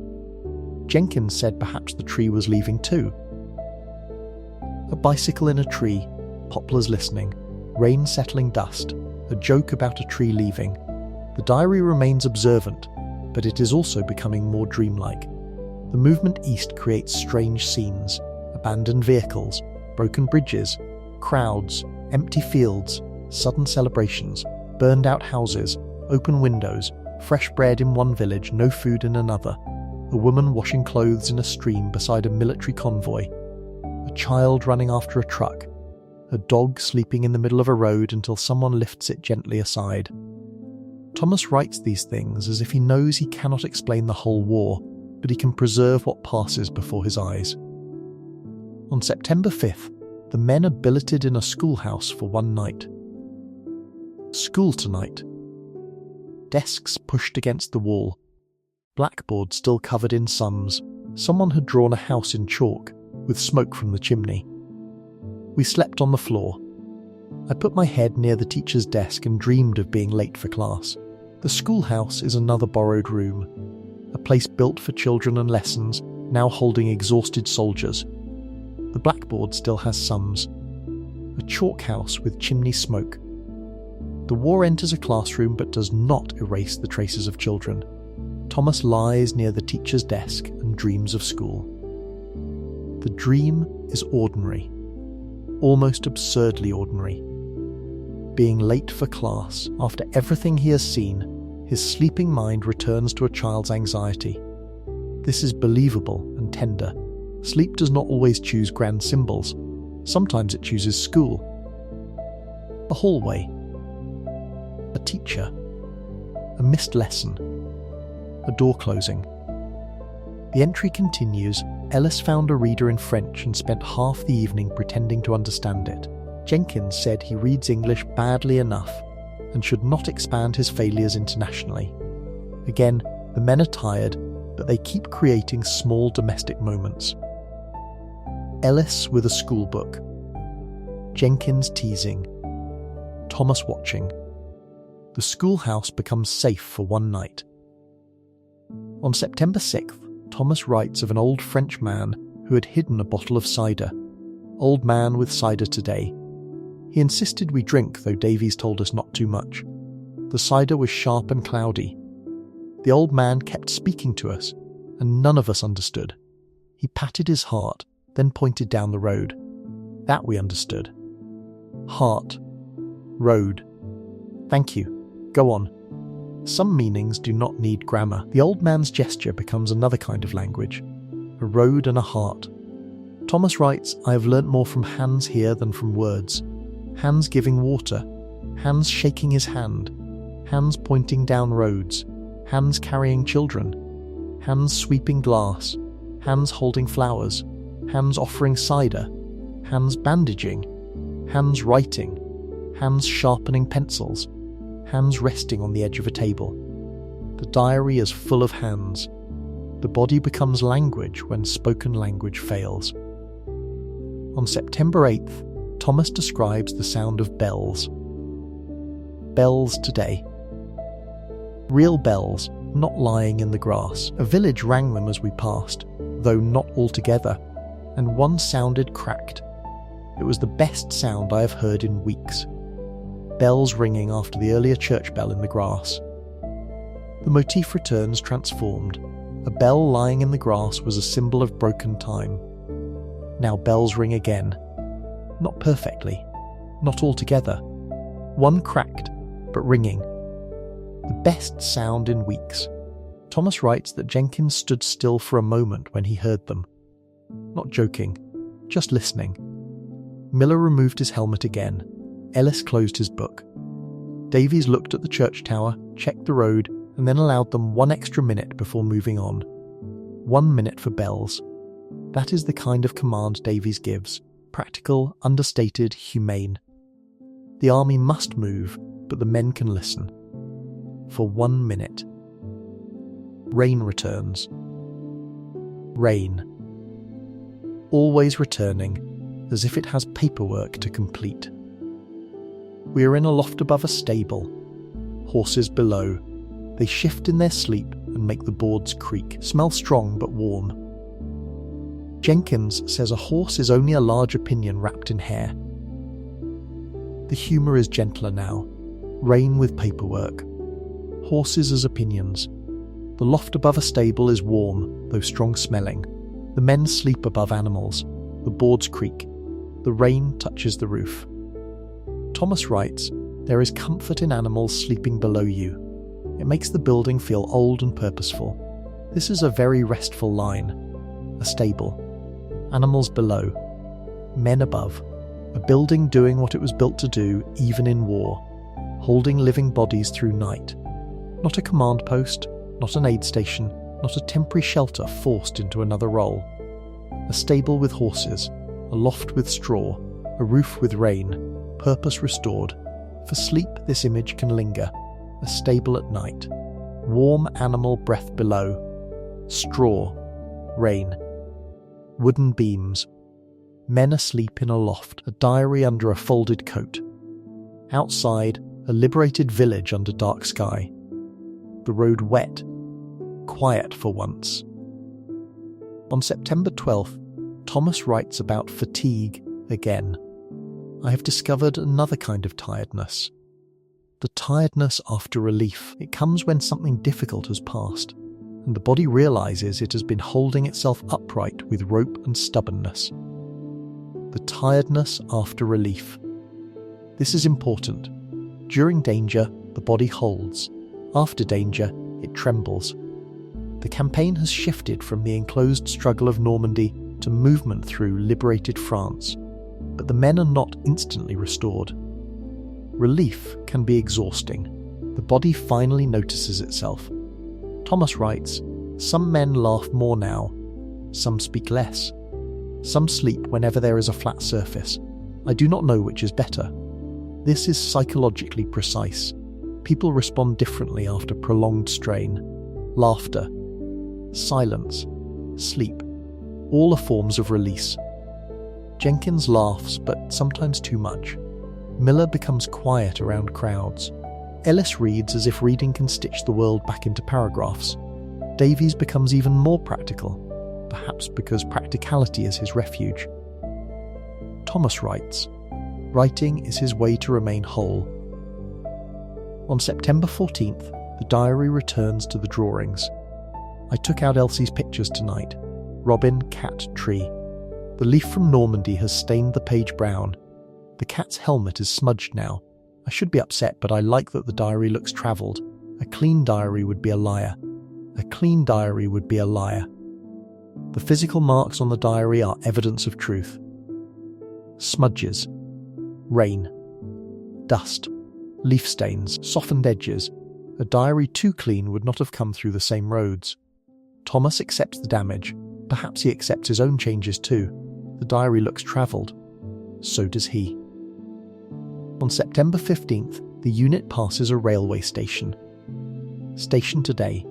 Speaker 1: Jenkins said perhaps the tree was leaving too. A bicycle in a tree, poplars listening, rain settling dust, a joke about a tree leaving. The diary remains observant, but it is also becoming more dreamlike. The movement east creates strange scenes: abandoned vehicles, broken bridges, crowds, empty fields, sudden celebrations, burned out houses, open windows, fresh bread in one village, no food in another, a woman washing clothes in a stream beside a military convoy, a child running after a truck, a dog sleeping in the middle of a road until someone lifts it gently aside. Thomas writes these things as if he knows he cannot explain the whole war, but he can preserve what passes before his eyes. On September 5th, the men are billeted in a schoolhouse for one night. School tonight. Desks pushed against the wall. Blackboard still covered in sums. Someone had drawn a house in chalk, with smoke from the chimney. We slept on the floor. I put my head near the teacher's desk and dreamed of being late for class. The schoolhouse is another borrowed room, a place built for children and lessons, now holding exhausted soldiers. The blackboard still has sums. A chalk house with chimney smoke. The war enters a classroom but does not erase the traces of children. Thomas lies near the teacher's desk and dreams of school. The dream is ordinary, almost absurdly ordinary. Being late for class, after everything he has seen, his sleeping mind returns to a child's anxiety. This is believable and tender. Sleep does not always choose grand symbols. Sometimes it chooses school. A hallway. A teacher. A missed lesson. A door closing. The entry continues. Ellis found a reader in French and spent half the evening pretending to understand it. Jenkins said he reads English badly enough and should not expand his failures internationally. Again, the men are tired, but they keep creating small domestic moments. Ellis with a school book. Jenkins teasing. Thomas watching. The schoolhouse becomes safe for one night. On September 6th, Thomas writes of an old French man who had hidden a bottle of cider. Old man with cider today. He insisted we drink, though Davies told us not too much. The cider was sharp and cloudy. The old man kept speaking to us, and none of us understood. He patted his heart, then pointed down the road. That we understood. Heart. Road. Thank you. Go on. Some meanings do not need grammar. The old man's gesture becomes another kind of language. A road and a heart. Thomas writes, I have learnt more from hands here than from words. Hands giving water. Hands shaking his hand. Hands pointing down roads. Hands carrying children. Hands sweeping glass. Hands holding flowers. Hands offering cider. Hands bandaging. Hands writing. Hands sharpening pencils. Hands resting on the edge of a table. The diary is full of hands. The body becomes language when spoken language fails. On September 8th, Thomas describes the sound of bells. Bells today. Real bells, not lying in the grass. A village rang them as we passed, though not altogether, and one sounded cracked. It was the best sound I have heard in weeks. Bells ringing after the earlier church bell in the grass. The motif returns transformed. A bell lying in the grass was a symbol of broken time. Now bells ring again. Not perfectly. Not altogether. One cracked, but ringing. The best sound in weeks. Thomas writes that Jenkins stood still for a moment when he heard them. Not joking, just listening. Miller removed his helmet again. Ellis closed his book. Davies looked at the church tower, checked the road, and then allowed them 1 extra minute before moving on. 1 minute for bells. That is the kind of command Davies gives. Practical, understated, humane. The army must move, but the men can listen. For 1 minute. Rain returns. Rain. Always returning, as if it has paperwork to complete. We are in a loft above a stable. Horses below. They shift in their sleep and make the boards creak. Smell strong but warm. Jenkins says a horse is only a large opinion wrapped in hair. The humour is gentler now. Rain with paperwork. Horses as opinions. The loft above a stable is warm, though strong-smelling. The men sleep above animals. The boards creak. The rain touches the roof. Thomas writes, "There is comfort in animals sleeping below you. It makes the building feel old and purposeful. This is a very restful line. A stable. Animals below. Men above. A building doing what it was built to do, even in war. Holding living bodies through night. Not a command post, not an aid station, not a temporary shelter forced into another role. A stable with horses, a loft with straw, a roof with rain, purpose restored. For sleep, this image can linger. A stable at night. Warm animal breath below. Straw. Rain. Wooden beams. Men asleep in a loft, a diary under a folded coat. Outside, a liberated village under dark sky. The road wet. Quiet for once. On September 12th, Thomas writes about fatigue again. I have discovered another kind of tiredness. The tiredness after relief. It comes when something difficult has passed, and the body realises it has been holding itself upright with rope and stubbornness. The tiredness after relief. This is important. During danger, the body holds. After danger, it trembles. The campaign has shifted from the enclosed struggle of Normandy to movement through liberated France, but the men are not instantly restored. Relief can be exhausting. The body finally notices itself. Thomas writes, "Some men laugh more now. Some speak less. Some sleep whenever there is a flat surface. I do not know which is better. This is psychologically precise. People respond differently after prolonged strain. Laughter, silence, sleep, all are forms of release." Jenkins laughs, but sometimes too much. Miller becomes quiet around crowds. Ellis reads as if reading can stitch the world back into paragraphs. Davies becomes even more practical, perhaps because practicality is his refuge. Thomas writes, "Writing is his way to remain whole." On September 14th, the diary returns to the drawings. I took out Elsie's pictures tonight. Robin, cat, tree. The leaf from Normandy has stained the page brown. The cat's helmet is smudged now. I should be upset, but I like that the diary looks travelled. A clean diary would be a liar. A clean diary would be a liar. The physical marks on the diary are evidence of truth. Smudges. Rain. Dust. Leaf stains. Softened edges. A diary too clean would not have come through the same roads. Thomas accepts the damage. Perhaps he accepts his own changes too. The diary looks travelled. So does he. On September 15th, the unit passes a railway station. Station today.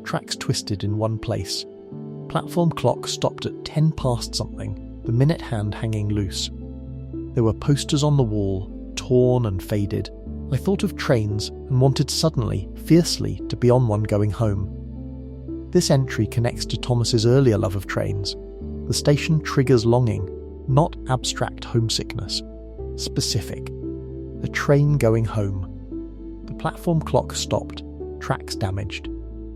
Speaker 1: Tracks twisted in one place. Platform clock stopped at 10 past something, the minute hand hanging loose. There were posters on the wall, torn and faded. I thought of trains and wanted suddenly, fiercely, to be on one going home. This entry connects to Thomas's earlier love of trains. The station triggers longing, not abstract homesickness. Specific. A train going home. The platform clock stopped, tracks damaged,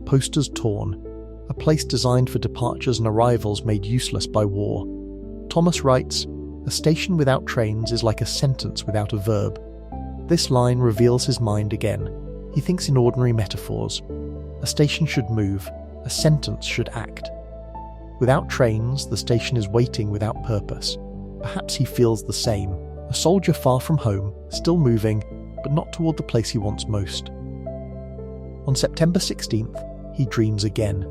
Speaker 1: posters torn, a place designed for departures and arrivals made useless by war. Thomas writes, "A station without trains is like a sentence without a verb." This line reveals his mind again. He thinks in ordinary metaphors. A station should move, a sentence should act. Without trains, the station is waiting without purpose. Perhaps he feels the same. A soldier far from home, still moving, but not toward the place he wants most. On September 16th, he dreams again.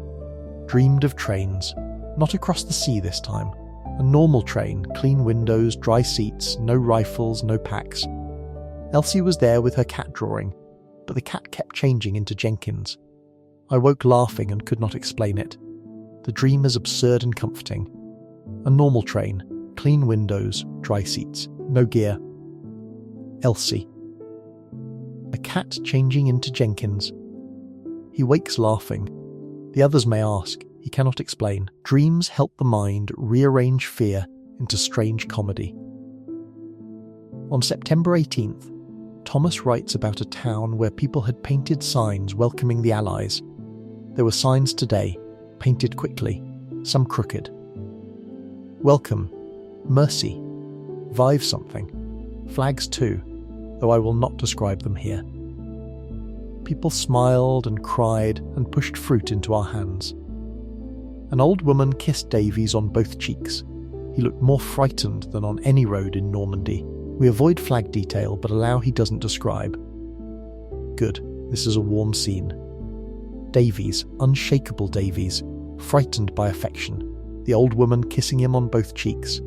Speaker 1: Dreamed of trains. Not across the sea this time. A normal train, clean windows, dry seats, no rifles, no packs. Elsie was there with her cat drawing, but the cat kept changing into Jenkins. I woke laughing and could not explain it. The dream is absurd and comforting. A normal train, clean windows, dry seats, no gear. Elsie. A cat changing into Jenkins. He wakes laughing. The others may ask, he cannot explain. Dreams help the mind rearrange fear into strange comedy. On September 18th, Thomas writes about a town where people had painted signs welcoming the Allies. There were signs today, painted quickly, some crooked. Welcome, mercy, vive something, flags too, though I will not describe them here. People smiled and cried and pushed fruit into our hands. An old woman kissed Davies on both cheeks. He looked more frightened than on any road in Normandy. We avoid flag detail but allow he doesn't describe. Good, this is a warm scene. Davies, unshakable Davies, frightened by affection. The old woman kissing him on both cheeks.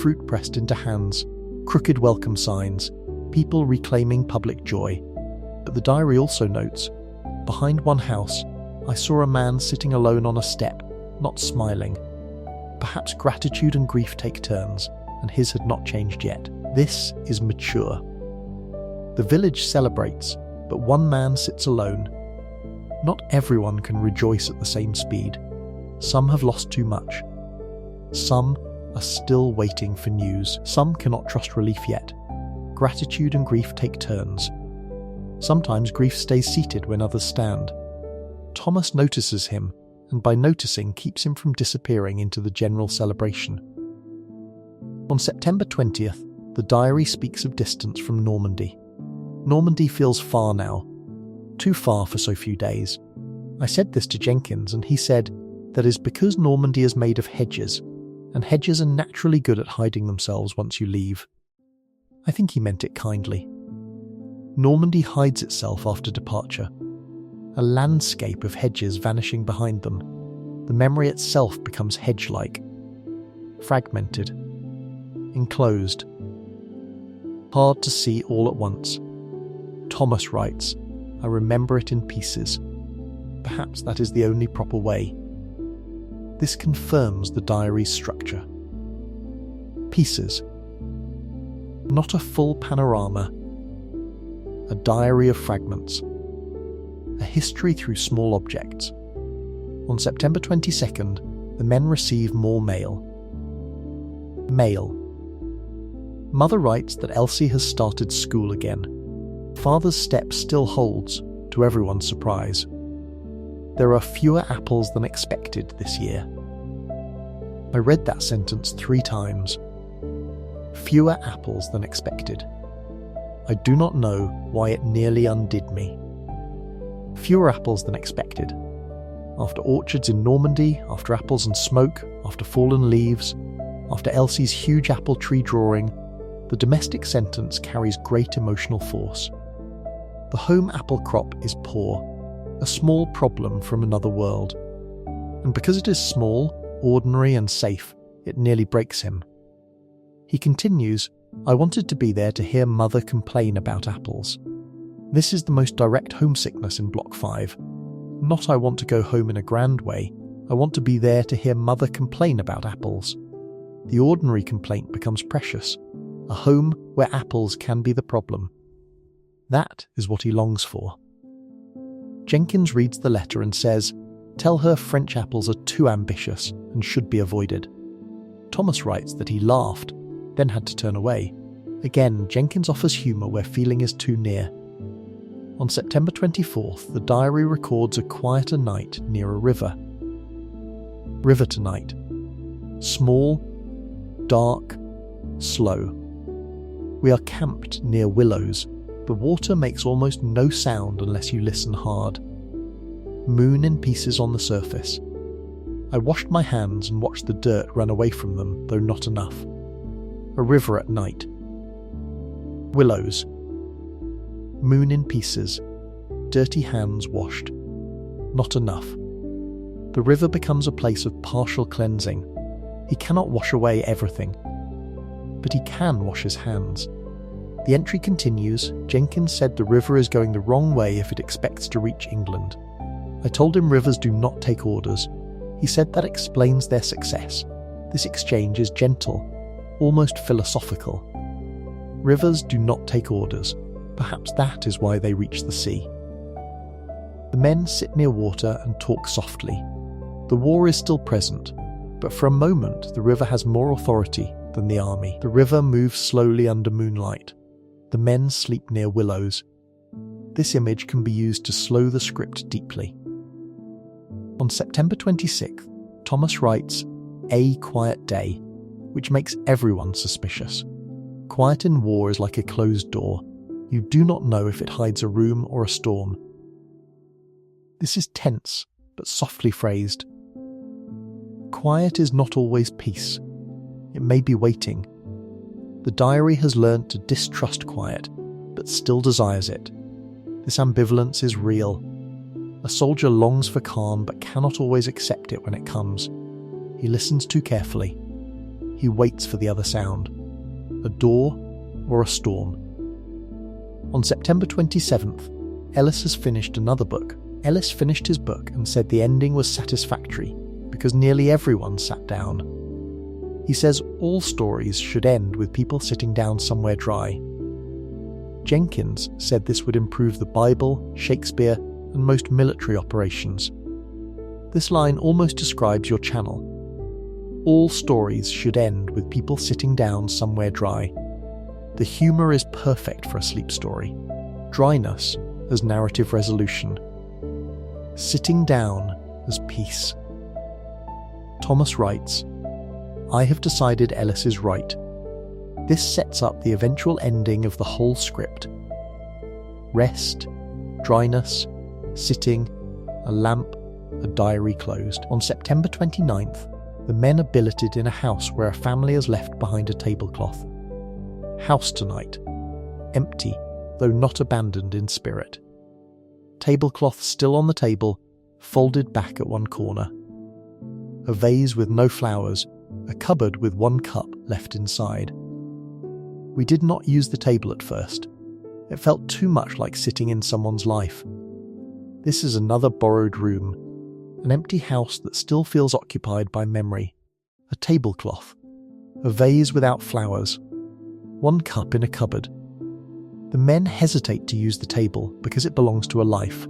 Speaker 1: Fruit pressed into hands, crooked welcome signs, people reclaiming public joy. But the diary also notes, behind one house, I saw a man sitting alone on a step, not smiling. Perhaps gratitude and grief take turns, and his had not changed yet. This is mature. The village celebrates, but one man sits alone. Not everyone can rejoice at the same speed. Some have lost too much. Some are still waiting for news. Some cannot trust relief yet. Gratitude and grief take turns. Sometimes grief stays seated when others stand. Thomas notices him, and by noticing keeps him from disappearing into the general celebration. On September 20th, the diary speaks of distance from Normandy. Normandy feels far now, too far for so few days. I said this to Jenkins, and he said that is because Normandy is made of hedges, and hedges are naturally good at hiding themselves once you leave. I think he meant it kindly. Normandy hides itself after departure. A landscape of hedges vanishing behind them. The memory itself becomes hedge-like. Fragmented. Enclosed. Hard to see all at once. Thomas writes, I remember it in pieces. Perhaps that is the only proper way. This confirms the diary's structure. Pieces. Not a full panorama. A diary of fragments. A history through small objects. On September 22nd, the men receive more mail. Mail. Mother writes that Elsie has started school again. Father's step still holds, to everyone's surprise. There are fewer apples than expected this year. I read that sentence 3 times. Fewer apples than expected. I do not know why it nearly undid me. Fewer apples than expected. After orchards in Normandy, after apples and smoke, after fallen leaves, after Elsie's huge apple tree drawing, the domestic sentence carries great emotional force. The home apple crop is poor, a small problem from another world. And because it is small, ordinary and safe, it nearly breaks him. He continues, I wanted to be there to hear Mother complain about apples. This is the most direct homesickness in Block 5. Not I want to go home in a grand way, I want to be there to hear Mother complain about apples. The ordinary complaint becomes precious, a home where apples can be the problem. That is what he longs for. Jenkins reads the letter and says, tell her French apples are too ambitious and should be avoided. Thomas writes that he laughed, then had to turn away. Again, Jenkins offers humour where feeling is too near. On September 24th, the diary records a quieter night near a river. River tonight. Small, dark, slow. We are camped near willows. The water makes almost no sound unless you listen hard. Moon in pieces on the surface. I washed my hands and watched the dirt run away from them, though not enough. A river at night. Willows. Moon in pieces. Dirty hands washed. Not enough. The river becomes a place of partial cleansing. He cannot wash away everything. But he can wash his hands. The entry continues, Jenkins said the river is going the wrong way if it expects to reach England. I told him rivers do not take orders. He said that explains their success. This exchange is gentle, almost philosophical. Rivers do not take orders. Perhaps that is why they reach the sea. The men sit near water and talk softly. The war is still present, but for a moment the river has more authority than the army. The river moves slowly under moonlight. The men sleep near willows. This image can be used to slow the script deeply. On September 26th, Thomas writes, "A quiet day," which makes everyone suspicious. Quiet in war is like a closed door. You do not know if it hides a room or a storm. This is tense, but softly phrased. Quiet is not always peace. It may be waiting. The diary has learnt to distrust quiet, but still desires it. This ambivalence is real. A soldier longs for calm, but cannot always accept it when it comes. He listens too carefully. He waits for the other sound. A door or a storm. On September 27th, Ellis has finished another book. Ellis finished his book and said the ending was satisfactory because nearly everyone sat down. He says all stories should end with people sitting down somewhere dry. Jenkins said this would improve the Bible, Shakespeare, and most military operations. This line almost describes your channel. All stories should end with people sitting down somewhere dry. The humour is perfect for a sleep story. Dryness as narrative resolution. Sitting down as peace. Thomas writes, "I have decided Ellis is right. This sets up the eventual ending of the whole script. Rest, dryness, sitting, a lamp, a diary closed." On September 29th, the men are billeted in a house where a family has left behind a tablecloth. House tonight. Empty, though not abandoned in spirit. Tablecloth still on the table, folded back at one corner. A vase with no flowers, a cupboard with one cup left inside. We did not use the table at first. It felt too much like sitting in someone's life. This is another borrowed room, an empty house that still feels occupied by memory. A tablecloth, a vase without flowers, one cup in a cupboard. The men hesitate to use the table because it belongs to a life.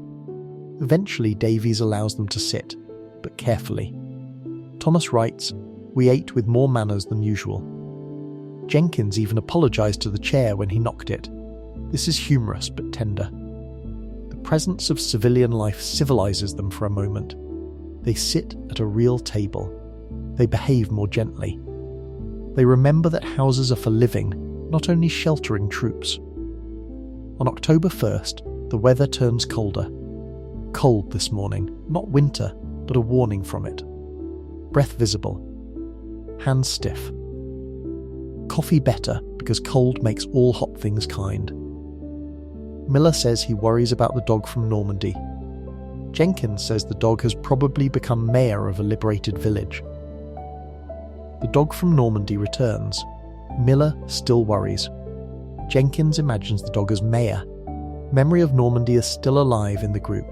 Speaker 1: Eventually Davies allows them to sit, but carefully. Thomas writes, "We ate with more manners than usual." Jenkins even apologised to the chair when he knocked it. This is humorous but tender. The presence of civilian life civilises them for a moment. They sit at a real table. They behave more gently. They remember that houses are for living, not only sheltering troops. On October 1st, the weather turns colder. Cold this morning, not winter, but a warning from it. Breath visible. Hands stiff. Coffee better, because cold makes all hot things kind. Miller says he worries about the dog from Normandy. Jenkins says the dog has probably become mayor of a liberated village. The dog from Normandy returns. Miller still worries. Jenkins imagines the dog as mayor. Memory of Normandy is still alive in the group.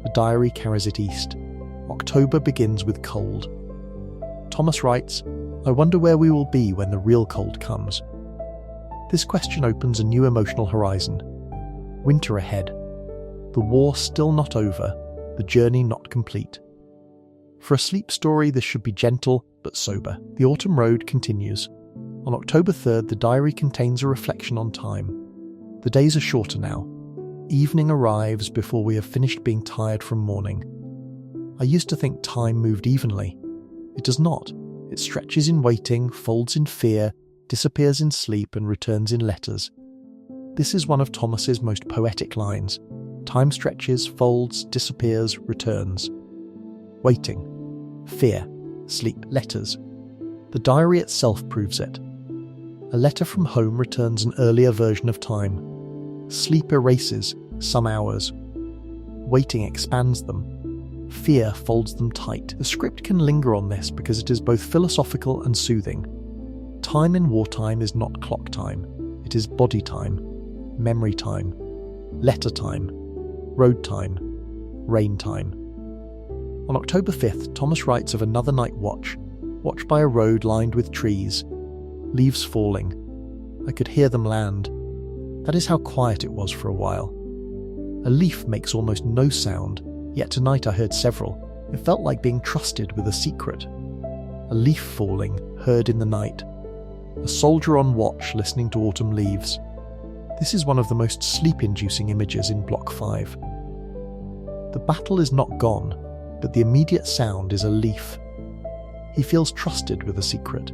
Speaker 1: The diary carries it east. October begins with cold. Thomas writes, "I wonder where we will be when the real cold comes." This question opens a new emotional horizon. Winter ahead. The war still not over, the journey not complete. For a sleep story, this should be gentle but sober. The autumn road continues. On October 3rd, the diary contains a reflection on time. The days are shorter now. Evening arrives before we have finished being tired from morning. I used to think time moved evenly. It does not. It stretches in waiting, folds in fear, disappears in sleep, and returns in letters. This is one of Thomas's most poetic lines. Time stretches, folds, disappears, returns. Waiting, fear, sleep, letters. The diary itself proves it. A letter from home returns an earlier version of time. Sleep erases some hours. Waiting expands them. Fear folds them tight. The script can linger on this because it is both philosophical and soothing. Time in wartime is not clock time. It is body time, memory time, letter time, road time, rain time. On October 5th, Thomas writes of another night watch, watched by a road lined with trees, leaves falling. I could hear them land. That is how quiet it was for a while. A leaf makes almost no sound, Yet tonight I heard several. It felt like being trusted with a secret. A leaf falling, heard in the night. A soldier on watch listening to autumn leaves. This is one of the most sleep-inducing images in Block 5. The battle is not gone, but the immediate sound is a leaf. He feels trusted with a secret.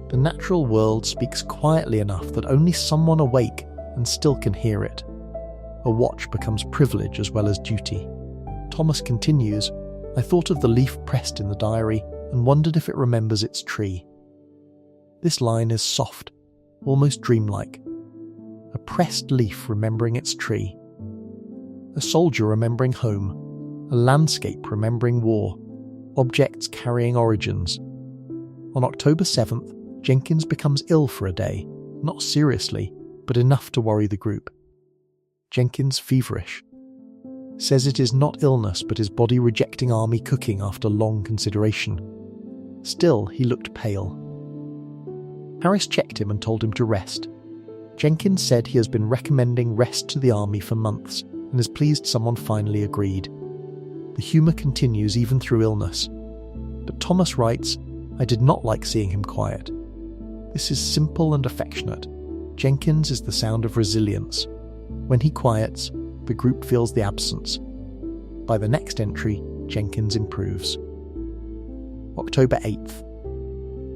Speaker 1: The natural world speaks quietly enough that only someone awake and still can hear it. A watch becomes privilege as well as duty. Thomas continues, "I thought of the leaf pressed in the diary and wondered if it remembers its tree." This line is soft, almost dreamlike. A pressed leaf remembering its tree. A soldier remembering home. A landscape remembering war. Objects carrying origins. On October 7th, Jenkins becomes ill for a day, not seriously, but enough to worry the group. Jenkins feverish. Says it is not illness but his body rejecting army cooking after long consideration. Still, he looked pale. Harris checked him and told him to rest. Jenkins said he has been recommending rest to the army for months and is pleased someone finally agreed. The humour continues even through illness. But Thomas writes, "I did not like seeing him quiet. This is simple and affectionate. Jenkins is the sound of resilience. When he quiets, the group feels the absence." By the next entry, Jenkins improves. October 8th.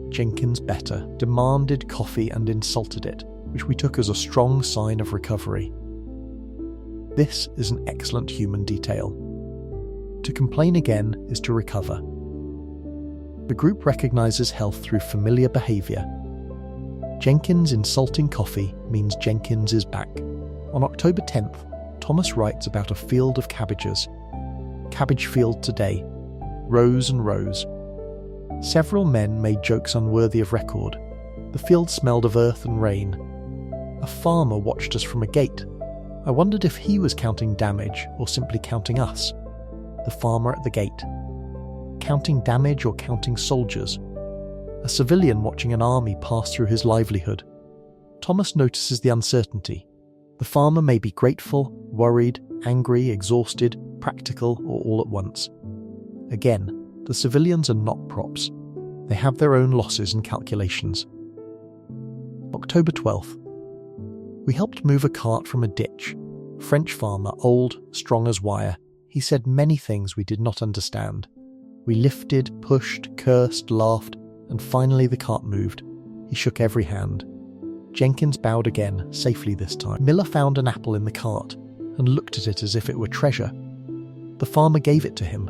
Speaker 1: Jenkins better, demanded coffee and insulted it, which we took as a strong sign of recovery. This is an excellent human detail. To complain again is to recover. The group recognises health through familiar behaviour. Jenkins insulting coffee means Jenkins is back. On October 10th, Thomas writes about a field of cabbages. Cabbage field today. Rows and rows. Several men made jokes unworthy of record. The field smelled of earth and rain. A farmer watched us from a gate. I wondered if he was counting damage or simply counting us. The farmer at the gate. Counting damage or counting soldiers? A civilian watching an army pass through his livelihood. Thomas notices the uncertainty. The farmer may be grateful, worried, angry, exhausted, practical, or all at once. Again, the civilians are not props. They have their own losses and calculations. October 12th. We helped move a cart from a ditch. French farmer, old, strong as wire. He said many things we did not understand. We lifted, pushed, cursed, laughed, and finally the cart moved. He shook every hand. Jenkins bowed again, safely this time. Miller found an apple in the cart and looked at it as if it were treasure. The farmer gave it to him.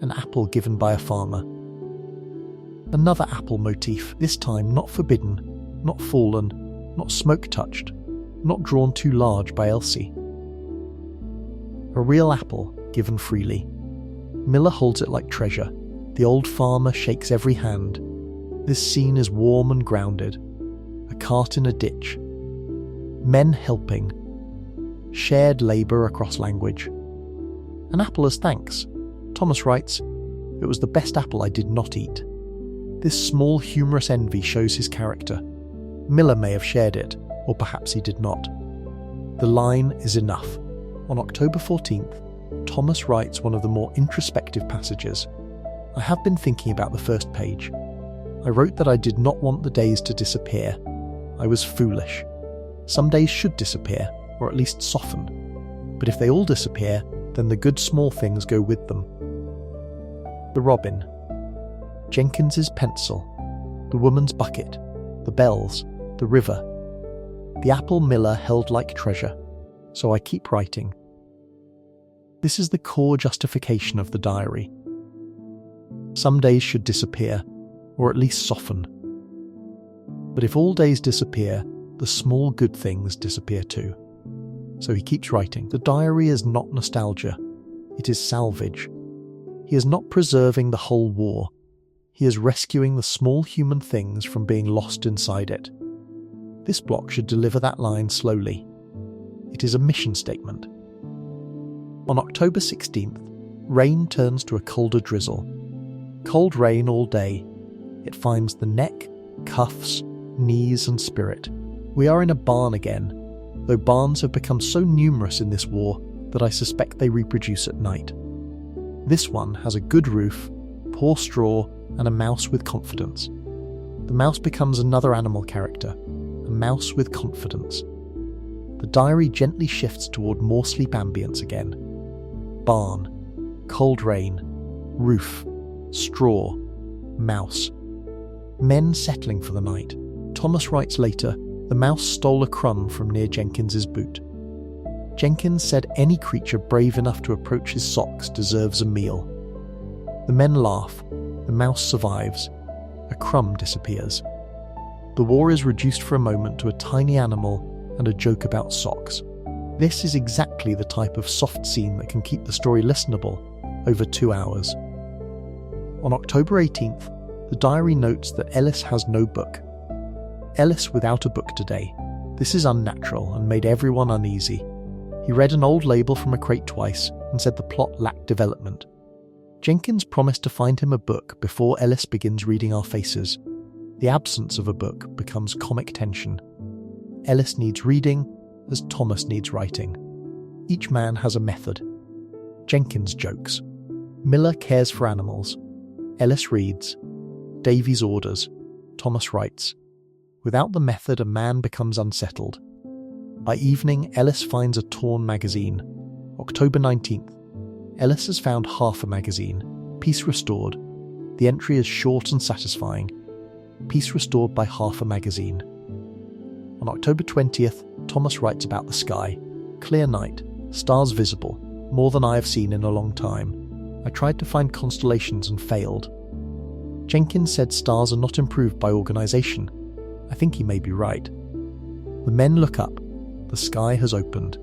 Speaker 1: An apple given by a farmer. Another apple motif, this time not forbidden, not fallen, not smoke-touched, not drawn too large by Elsie. A real apple, given freely. Miller holds it like treasure. The old farmer shakes every hand. This scene is warm and grounded. A cart in a ditch. Men helping. Shared labour across language. An apple as thanks. Thomas writes, "It was the best apple I did not eat." This small humorous envy shows his character. Miller may have shared it, or perhaps he did not. The line is enough. On October 14th, Thomas writes one of the more introspective passages. "I have been thinking about the first page. I wrote that I did not want the days to disappear. I was foolish. Some days should disappear, or at least soften. But if they all disappear, then the good small things go with them." The robin. Jenkins's pencil. The woman's bucket. The bells. The river. The apple Miller held like treasure. So I keep writing. This is the core justification of the diary. Some days should disappear, or at least soften. But if all days disappear, the small good things disappear too. So he keeps writing. The diary is not nostalgia. It is salvage. He is not preserving the whole war. He is rescuing the small human things from being lost inside it. This block should deliver that line slowly. It is a mission statement. On October 16th, rain turns to a colder drizzle. Cold rain all day. It finds the neck, cuffs, knees and spirit. We are in a barn again, though barns have become so numerous in this war that I suspect they reproduce at night. This one has a good roof, poor straw, and a mouse with confidence. The mouse becomes another animal character, a mouse with confidence. The diary gently shifts toward more sleep ambience again. Barn, cold rain, roof, straw, mouse. Men settling for the night. Thomas writes later, the mouse stole a crumb from near Jenkins's boot. Jenkins said any creature brave enough to approach his socks deserves a meal. The men laugh. The mouse survives. A crumb disappears. The war is reduced for a moment to a tiny animal and a joke about socks. This is exactly the type of soft scene that can keep the story listenable over 2 hours. On October 18th, the diary notes that Ellis has no book. Ellis without a book today. This is unnatural and made everyone uneasy. He read an old label from a crate twice and said the plot lacked development. Jenkins promised to find him a book before Ellis begins reading our faces. The absence of a book becomes comic tension. Ellis needs reading as Thomas needs writing. Each man has a method. Jenkins jokes. Miller cares for animals. Ellis reads. Davies orders. Thomas writes. Without the method, a man becomes unsettled. By evening, Ellis finds a torn magazine. October 19th. Ellis has found half a magazine. Peace restored. The entry is short and satisfying. Peace restored by half a magazine. On October 20th, Thomas writes about the sky. Clear night. Stars visible. More than I have seen in a long time. I tried to find constellations and failed. Jenkins said stars are not improved by organisation. I think he may be right. The men look up. The sky has opened.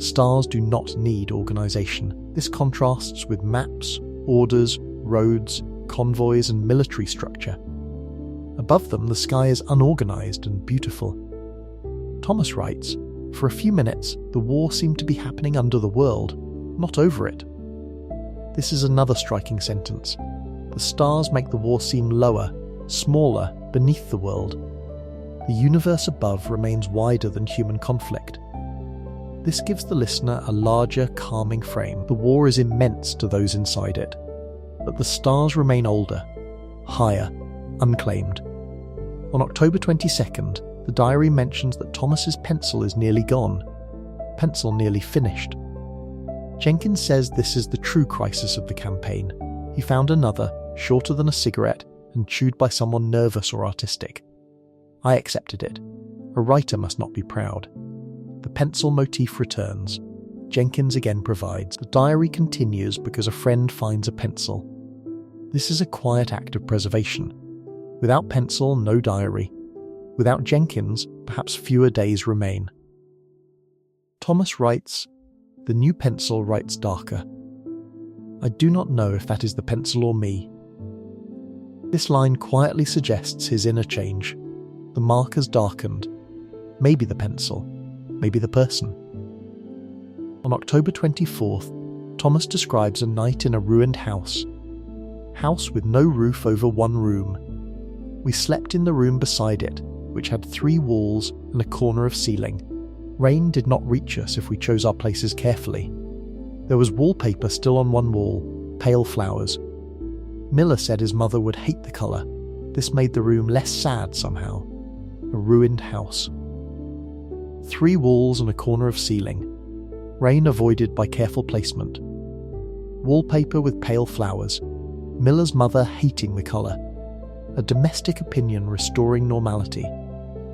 Speaker 1: Stars do not need organisation. This contrasts with maps, orders, roads, convoys and military structure. Above them, the sky is unorganised and beautiful. Thomas writes, for a few minutes, the war seemed to be happening under the world, not over it. This is another striking sentence. The stars make the war seem lower, smaller, beneath the world. The universe above remains wider than human conflict. This gives the listener a larger, calming frame. The war is immense to those inside it. But the stars remain older, higher, unclaimed. On October 22nd, the diary mentions that Thomas's pencil is nearly gone. Pencil nearly finished. Jenkins says this is the true crisis of the campaign. He found another, shorter than a cigarette, and chewed by someone nervous or artistic. I accepted it. A writer must not be proud. The pencil motif returns. Jenkins again provides. The diary continues because a friend finds a pencil. This is a quiet act of preservation. Without pencil, no diary. Without Jenkins, perhaps fewer days remain. Thomas writes, the new pencil writes darker. I do not know if that is the pencil or me. This line quietly suggests his inner change. The marker's darkened. Maybe the pencil. Maybe the person. On October 24th, Thomas describes a night in a ruined house. House with no roof over one room. We slept in the room beside it, which had 3 walls and a corner of ceiling. Rain did not reach us if we chose our places carefully. There was wallpaper still on one wall, pale flowers. Miller said his mother would hate the colour. This made the room less sad somehow. A ruined house. 3 walls and a corner of ceiling. Rain avoided by careful placement. Wallpaper with pale flowers. Miller's mother hating the colour. A domestic opinion restoring normality.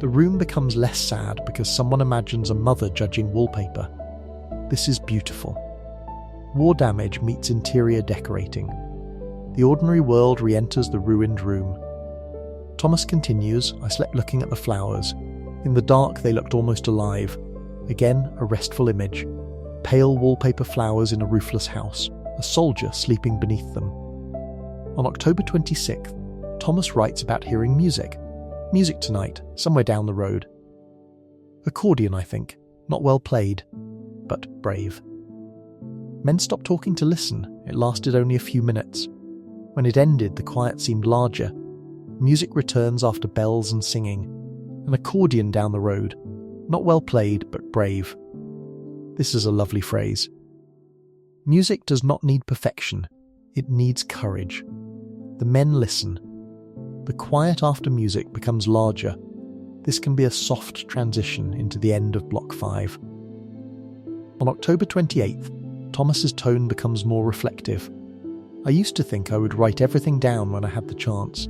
Speaker 1: The room becomes less sad because someone imagines a mother judging wallpaper. This is beautiful. War damage meets interior decorating. The ordinary world re-enters the ruined room. Thomas continues, I slept looking at the flowers. In the dark they looked almost alive. Again, a restful image. Pale wallpaper flowers in a roofless house. A soldier sleeping beneath them. On October 26th, Thomas writes about hearing music. Music tonight, somewhere down the road. Accordion, I think. Not well played, but brave. Men stopped talking to listen. It lasted only a few minutes. When it ended, the quiet seemed larger. Music returns after bells and singing. An accordion down the road. Not well played, but brave. This is a lovely phrase. Music does not need perfection, it needs courage. The men listen. The quiet after music becomes larger. This can be a soft transition into the end of Block 5. On October 28th, Thomas's tone becomes more reflective. I used to think I would write everything down when I had the chance.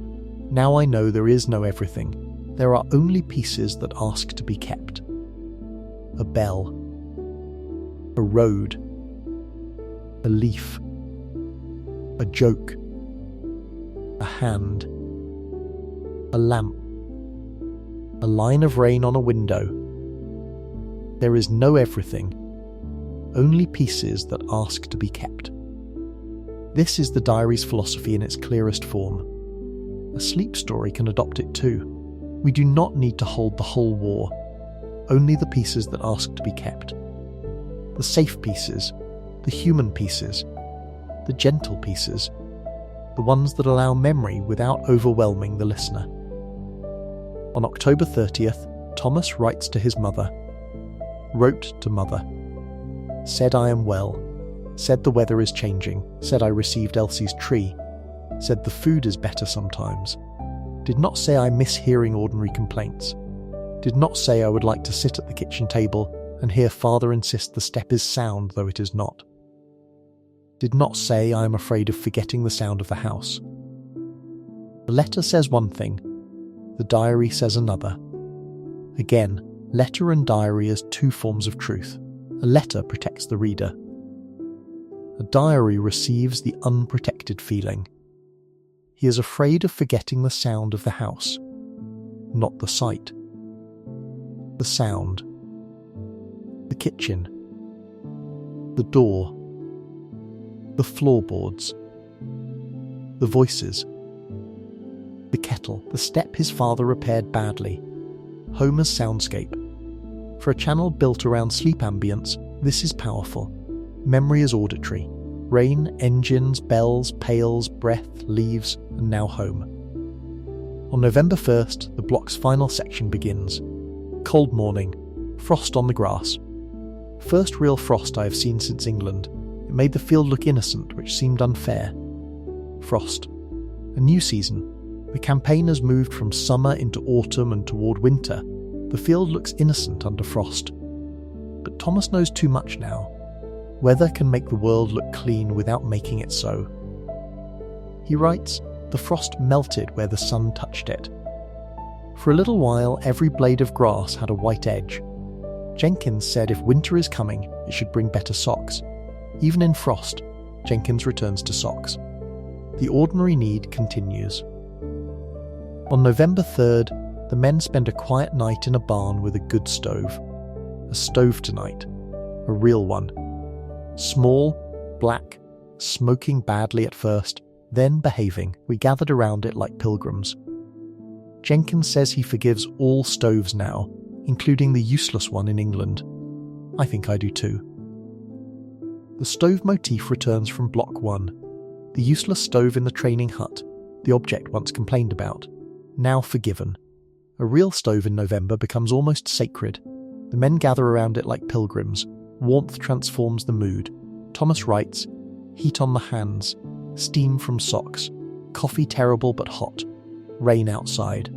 Speaker 1: Now I know there is no everything. There are only pieces that ask to be kept. A bell. A road. A leaf. A joke. A hand. A lamp. A line of rain on a window. There is no everything. Only pieces that ask to be kept. This is the diary's philosophy in its clearest form. A sleep story can adopt it too. We do not need to hold the whole war, only the pieces that ask to be kept. The safe pieces, the human pieces, the gentle pieces, the ones that allow memory without overwhelming the listener. On October 30th, Thomas writes to his mother. Wrote to mother. Said I am well. Said the weather is changing. Said I received Elsie's tree. Said the food is better sometimes. Did not say I miss hearing ordinary complaints. Did not say I would like to sit at the kitchen table and hear father insist the step is sound though it is not. Did not say I am afraid of forgetting the sound of the house. The letter says one thing. The diary says another. Again, letter and diary as two forms of truth. A letter protects the reader. A diary receives the unprotected feeling. He is afraid of forgetting the sound of the house, not the sight. The sound. The kitchen. The door. The floorboards. The voices. The kettle. The step his father repaired badly. Homer's soundscape. For a channel built around sleep ambience, this is powerful. Memory is auditory. Rain, engines, bells, pails, breath, leaves, and now home. On November 1st, the block's final section begins. Cold morning. Frost on the grass. First real frost I have seen since England. It made the field look innocent, which seemed unfair. Frost. A new season. The campaign has moved from summer into autumn and toward winter. The field looks innocent under frost. But Thomas knows too much now. Weather can make the world look clean without making it so. He writes, the frost melted where the sun touched it. For a little while, every blade of grass had a white edge. Jenkins said if winter is coming, it should bring better socks. Even in frost, Jenkins returns to socks. The ordinary need continues. On November 3rd, the men spend a quiet night in a barn with a good stove. A stove tonight. A real one. Small, black, smoking badly at first, then behaving. We gathered around it like pilgrims. Jenkins says he forgives all stoves now, including the useless one in England. I think I do too. The stove motif returns from Block 1. The useless stove in the training hut, the object once complained about, now forgiven. A real stove in November becomes almost sacred. The men gather around it like pilgrims. Warmth transforms the mood. Thomas writes, heat on the hands, steam from socks, coffee terrible but hot, rain outside.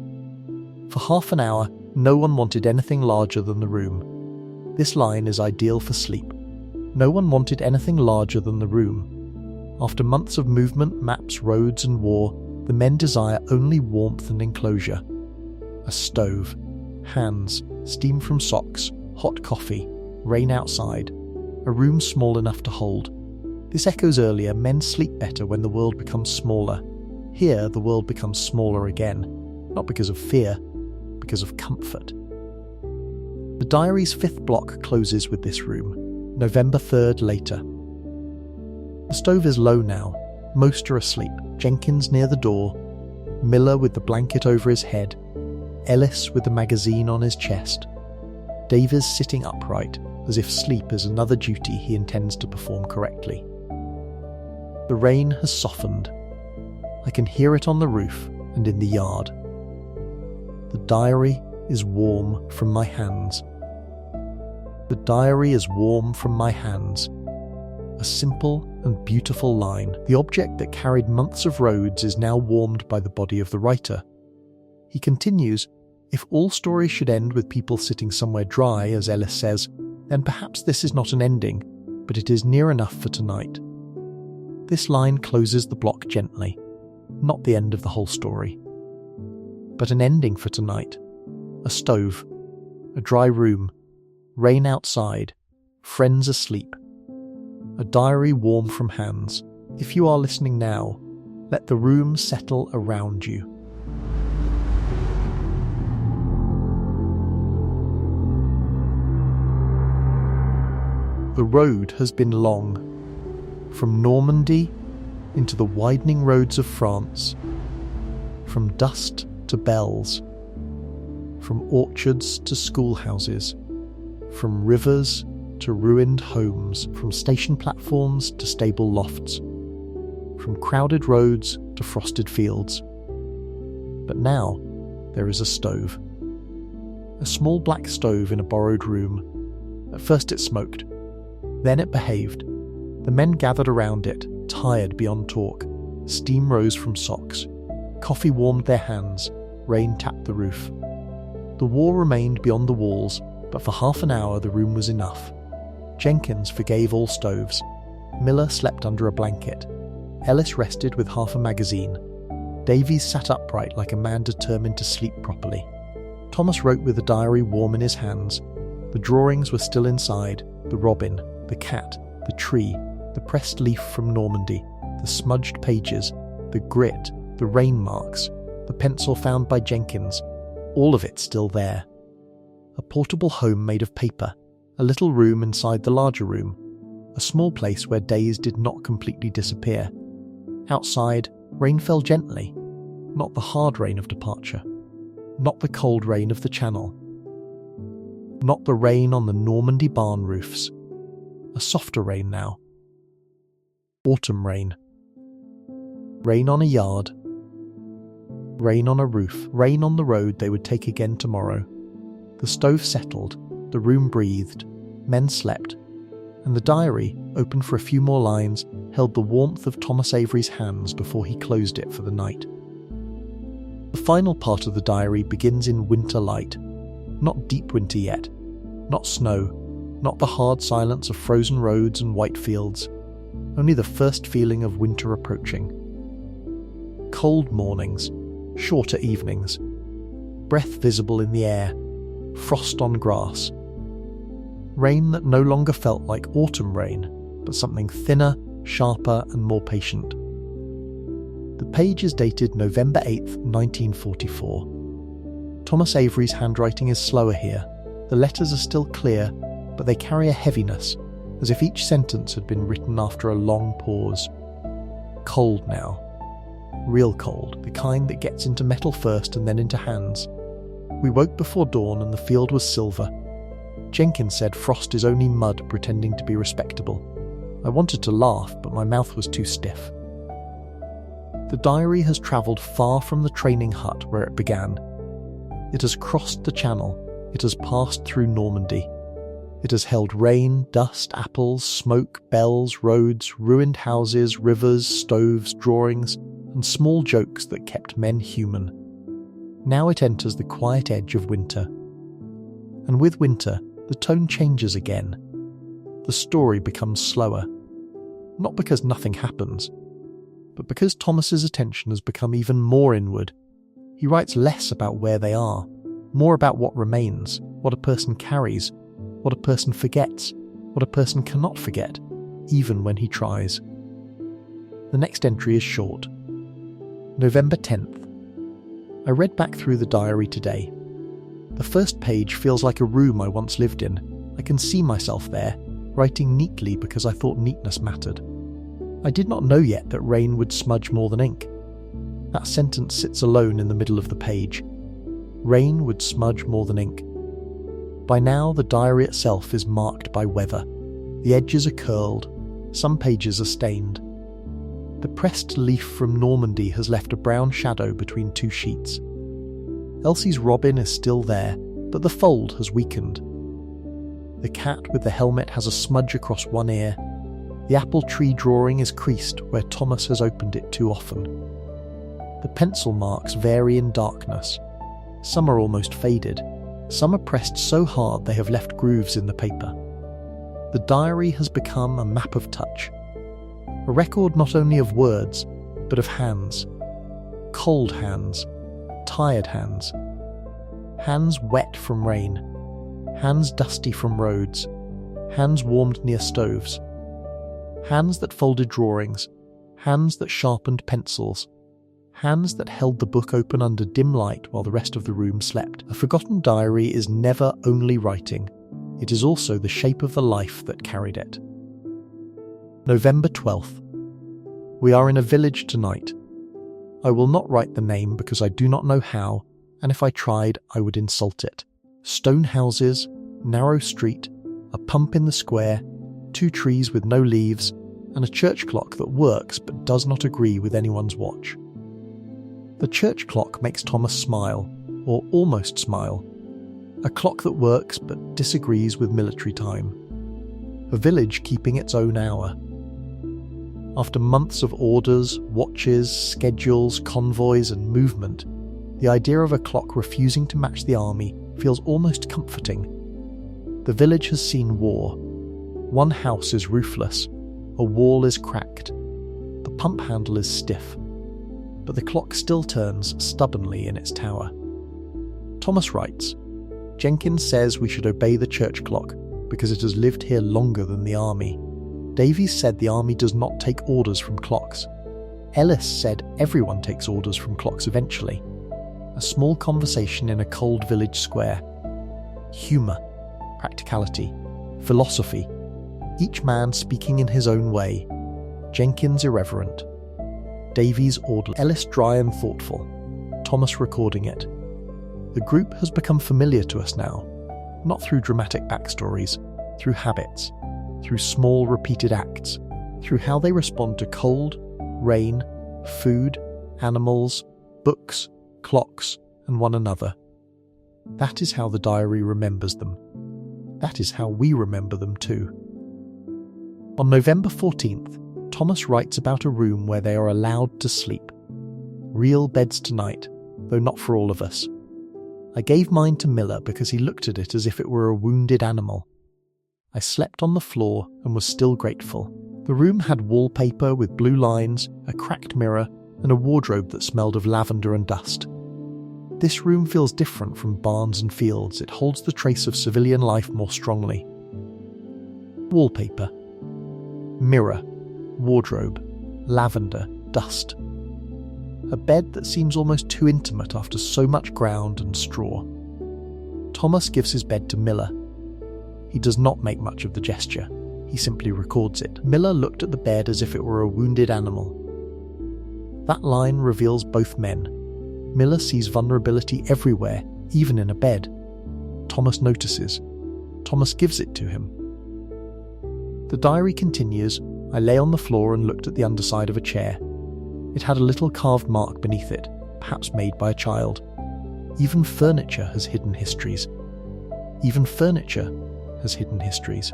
Speaker 1: For half an hour, no one wanted anything larger than the room. This line is ideal for sleep. No one wanted anything larger than the room. After months of movement, maps, roads and war, the men desire only warmth and enclosure. A stove, hands, steam from socks, hot coffee, rain outside, a room small enough to hold. This echoes earlier, men sleep better when the world becomes smaller. Here, the world becomes smaller again, not because of fear, because of comfort. The diary's 5th block closes with this room, November 3rd later. The stove is low now, most are asleep, Jenkins near the door, Miller with the blanket over his head, Ellis with the magazine on his chest, Davies sitting upright, as if sleep is another duty he intends to perform correctly. The rain has softened. I can hear it on the roof and in the yard. The diary is warm from my hands. The diary is warm from my hands. a simple and beautiful line. The object that carried months of roads is now warmed by the body of the writer. He continues, "If all stories should end with people sitting somewhere dry, as Ellis says, then perhaps this is not an ending, but it is near enough for tonight." This line closes the block gently, not the end of the whole story, but an ending for tonight. A stove, a dry room, rain outside, friends asleep, a diary warm from hands. If you are listening now, let the room settle around you. The road has been long, from Normandy into the widening roads of France, from dust to bells, from orchards to schoolhouses, from rivers to ruined homes, from station platforms to stable lofts, from crowded roads to frosted fields. But now there is a stove. A small black stove in a borrowed room. At first it smoked. Then it behaved. The men gathered around it, tired beyond talk. Steam rose from socks. Coffee warmed their hands. Rain tapped the roof. The war remained beyond the walls, but for half an hour the room was enough. Jenkins forgave all stoves. Miller slept under a blanket. Ellis rested with half a magazine. Davies sat upright like a man determined to sleep properly. Thomas wrote with a diary warm in his hands. The drawings were still inside, the robin, the cat, the tree, the pressed leaf from Normandy, the smudged pages, the grit, the rain marks, the pencil found by Jenkins, all of it still there. A portable home made of paper, a little room inside the larger room, a small place where days did not completely disappear. Outside, rain fell gently, not the hard rain of departure, not the cold rain of the Channel, not the rain on the Normandy barn roofs. A softer rain now. Autumn rain. Rain on a yard. Rain on a roof. Rain on the road they would take again tomorrow. The stove settled, the room breathed, men slept, and the diary, open for a few more lines, held the warmth of Thomas Avery's hands before he closed it for the night. The final part of the diary begins in winter light. Not deep winter yet. Not snow. Not the hard silence of frozen roads and white fields. Only the first feeling of winter approaching. Cold mornings. Shorter evenings. Breath visible in the air. Frost on grass. Rain that no longer felt like autumn rain, but something thinner, sharper and more patient. The page is dated November 8th, 1944. Thomas Avery's handwriting is slower here. The letters are still clear, but they carry a heaviness, as if each sentence had been written after a long pause. Cold now. Real cold, the kind that gets into metal first and then into hands. We woke before dawn and the field was silver. Jenkins said frost is only mud pretending to be respectable. I wanted to laugh, but my mouth was too stiff. The diary has travelled far from the training hut where it began. It has crossed the Channel. It has passed through Normandy. It has held rain, dust, apples, smoke, bells, roads, ruined houses, rivers, stoves, drawings, and small jokes that kept men human. Now it enters the quiet edge of winter. And with winter, the tone changes again. The story becomes slower. Not because nothing happens, but because Thomas's attention has become even more inward. He writes less about where they are, more about what remains, what a person carries, what a person forgets, what a person cannot forget, even when he tries. The next entry is short. November 10th. I read back through the diary today. The first page feels like a room I once lived in. I can see myself there, writing neatly because I thought neatness mattered. I did not know yet that rain would smudge more than ink. That sentence sits alone in the middle of the page. Rain would smudge more than ink. By now, the diary itself is marked by weather. The edges are curled. Some pages are stained. The pressed leaf from Normandy has left a brown shadow between two sheets. Elsie's robin is still there, but the fold has weakened. The cat with the helmet has a smudge across one ear. The apple tree drawing is creased where Thomas has opened it too often. The pencil marks vary in darkness. Some are almost faded. Some are pressed so hard they have left grooves in the paper. The diary has become a map of touch. A record not only of words, but of hands. Cold hands. Tired hands. Hands wet from rain. Hands dusty from roads. Hands warmed near stoves. Hands that folded drawings. Hands that sharpened pencils. Hands that held the book open under dim light while the rest of the room slept. A forgotten diary is never only writing. It is also the shape of the life that carried it. November 12th. We are in a village tonight. I will not write the name because I do not know how, and if I tried, I would insult it. Stone houses, narrow street, a pump in the square, 2 trees with no leaves, and a church clock that works but does not agree with anyone's watch. The church clock makes Thomas smile, or almost smile. A clock that works but disagrees with military time. A village keeping its own hour. After months of orders, watches, schedules, convoys and movement, the idea of a clock refusing to match the army feels almost comforting. The village has seen war. One house is roofless, a wall is cracked, the pump handle is stiff, but the clock still turns stubbornly in its tower. Thomas writes, Jenkins says we should obey the church clock because it has lived here longer than the army. Davies said the army does not take orders from clocks. Ellis said everyone takes orders from clocks eventually. A small conversation in a cold village square. Humour, practicality, philosophy, each man speaking in his own way. Jenkins irreverent. Davies orderly. Ellis dry and thoughtful. Thomas recording it. The group has become familiar to us now, not through dramatic backstories, through habits, through small repeated acts, through how they respond to cold, rain, food, animals, books, clocks, and one another. That is how the diary remembers them. That is how we remember them too. On November 14th, Thomas writes about a room where they are allowed to sleep. Real beds tonight, though not for all of us. I gave mine to Miller because he looked at it as if it were a wounded animal. I slept on the floor and was still grateful. The room had wallpaper with blue lines, a cracked mirror, and a wardrobe that smelled of lavender and dust. This room feels different from barns and fields. It holds the trace of civilian life more strongly. Wallpaper, mirror, wardrobe, lavender, dust. A bed that seems almost too intimate after so much ground and straw. Thomas gives his bed to Miller. He does not make much of the gesture. He simply records it. Miller looked at the bed as if it were a wounded animal. That line reveals both men. Miller sees vulnerability everywhere, even in a bed. Thomas notices. Thomas gives it to him. The diary continues. I lay on the floor and looked at the underside of a chair. It had a little carved mark beneath it, perhaps made by a child. Even furniture has hidden histories. Even furniture has hidden histories.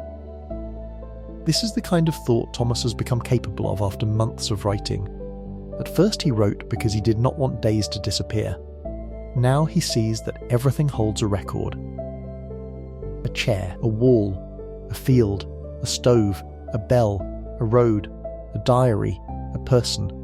Speaker 1: This is the kind of thought Thomas has become capable of after months of writing. At first he wrote because he did not want days to disappear. Now he sees that everything holds a record. A chair, a wall, a field, a stove, a bell, a road, a diary, a person.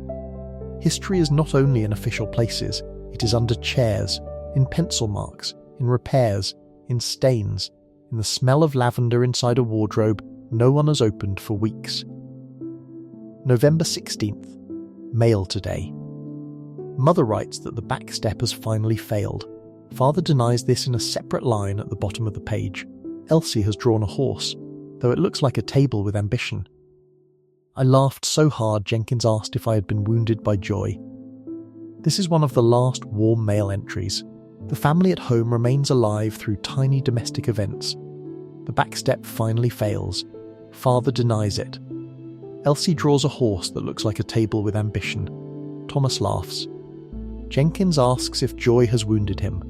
Speaker 1: History is not only in official places, it is under chairs, in pencil marks, in repairs, in stains, in the smell of lavender inside a wardrobe no one has opened for weeks. November 16th. Mail today. Mother writes that the back step has finally failed. Father denies this in a separate line at the bottom of the page. Elsie has drawn a horse, though it looks like a table with ambition. I laughed so hard Jenkins asked if I had been wounded by joy. This is one of the last warm mail entries. The family at home remains alive through tiny domestic events. The back step finally fails. Father denies it. Elsie draws a horse that looks like a table with ambition. Thomas laughs. Jenkins asks if joy has wounded him.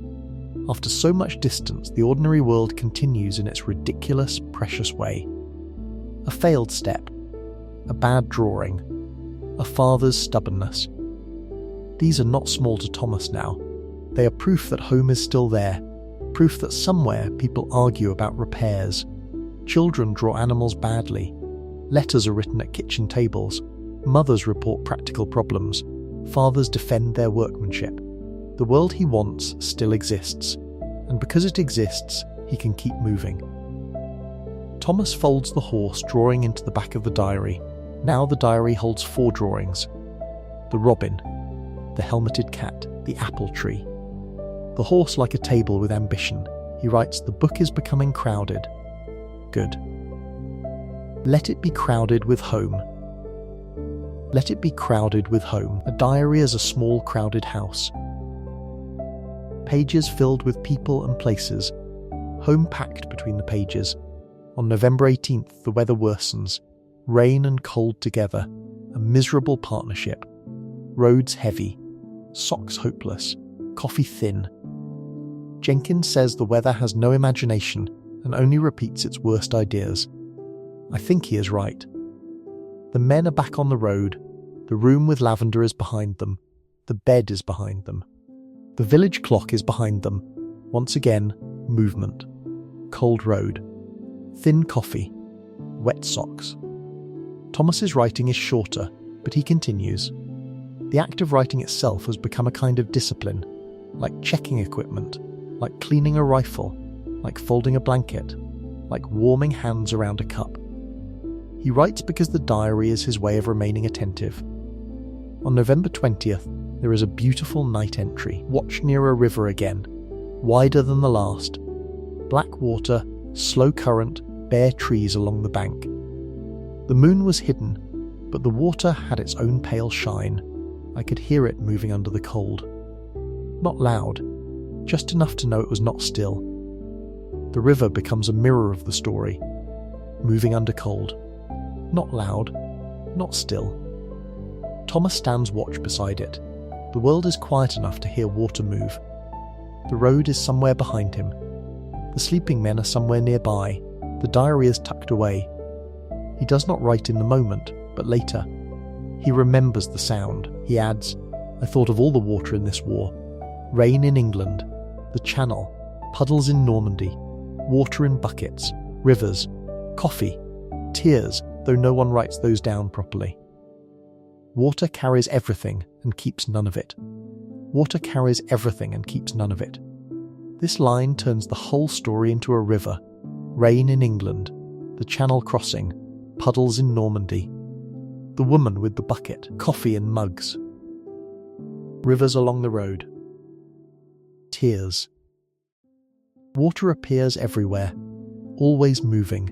Speaker 1: After so much distance, the ordinary world continues in its ridiculous, precious way. A failed step. a bad drawing, a father's stubbornness. These are not small to Thomas now. They are proof that home is still there, proof that somewhere people argue about repairs. Children draw animals badly. Letters are written at kitchen tables. Mothers report practical problems. Fathers defend their workmanship. The world he wants still exists, and because it exists, he can keep moving. Thomas folds the horse drawing into the back of the diary. Now the diary holds 4 drawings. The robin, the helmeted cat, the apple tree. The horse like a table with ambition. He writes, "The book is becoming crowded." Good. Let it be crowded with home. Let it be crowded with home. A diary is a small crowded house. Pages filled with people and places. Home packed between the pages. On November 18th, the weather worsens. Rain and cold together. A miserable partnership. Roads heavy. Socks hopeless. Coffee thin. Jenkins says the weather has no imagination and only repeats its worst ideas. I think he is right. The men are back on the road. The room with lavender is behind them. The bed is behind them. The village clock is behind them. Once again, movement. Cold road. Thin coffee. Wet socks. Thomas's writing is shorter, but he continues. The act of writing itself has become a kind of discipline, like checking equipment, like cleaning a rifle, like folding a blanket, like warming hands around a cup. He writes because the diary is his way of remaining attentive. On November 20th, there is a beautiful night entry, watch near a river again, wider than the last. Black water, slow current, bare trees along the bank. The moon was hidden, but the water had its own pale shine. I could hear it moving under the cold. Not loud, just enough to know it was not still. The river becomes a mirror of the story, moving under cold. Not loud, not still. Thomas stands watch beside it. The world is quiet enough to hear water move. The road is somewhere behind him. The sleeping men are somewhere nearby. The diary is tucked away. He does not write in the moment, but later. He remembers the sound. He adds, "I thought of all the water in this war. Rain in England, the Channel, puddles in Normandy, water in buckets, rivers, coffee, tears, though no one writes those down properly. Water carries everything and keeps none of it. Water carries everything and keeps none of it." This line turns the whole story into a river. Rain in England, the Channel crossing, puddles in Normandy, the woman with the bucket, coffee in mugs, rivers along the road, tears. Water appears everywhere, always moving,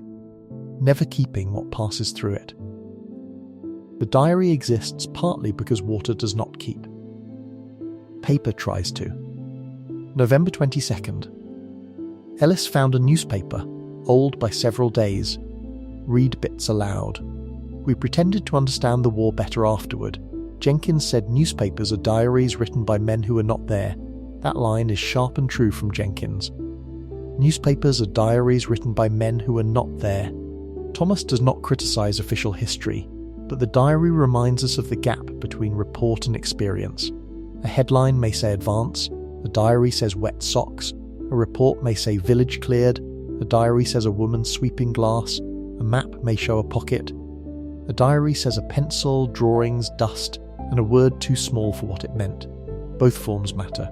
Speaker 1: never keeping what passes through it. The diary exists partly because water does not keep. Paper tries to. November 22nd. Ellis found a newspaper, old by several days. Read bits aloud. We pretended to understand the war better afterward. Jenkins said newspapers are diaries written by men who are not there. That line is sharp and true from Jenkins. Newspapers are diaries written by men who are not there. Thomas does not criticise official history, but the diary reminds us of the gap between report and experience. A headline may say advance, a diary says wet socks, a report may say village cleared, a diary says a woman sweeping glass, a map may show a pocket. A diary says a pencil, drawings, dust, and a word too small for what it meant. Both forms matter.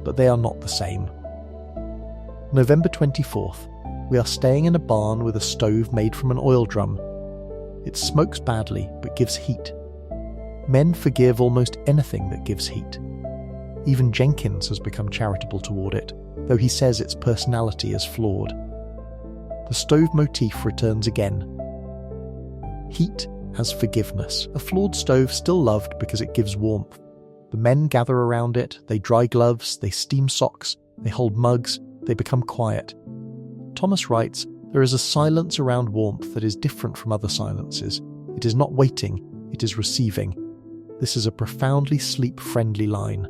Speaker 1: But they are not the same. November 24th. We are staying in a barn with a stove made from an oil drum. It smokes badly, but gives heat. Men forgive almost anything that gives heat. Even Jenkins has become charitable toward it, though he says its personality is flawed. The stove motif returns again. Heat as forgiveness. A flawed stove still loved because it gives warmth. The men gather around it, they dry gloves, they steam socks, they hold mugs, they become quiet. Thomas writes, "There is a silence around warmth that is different from other silences. It is not waiting, it is receiving." This is a profoundly sleep-friendly line.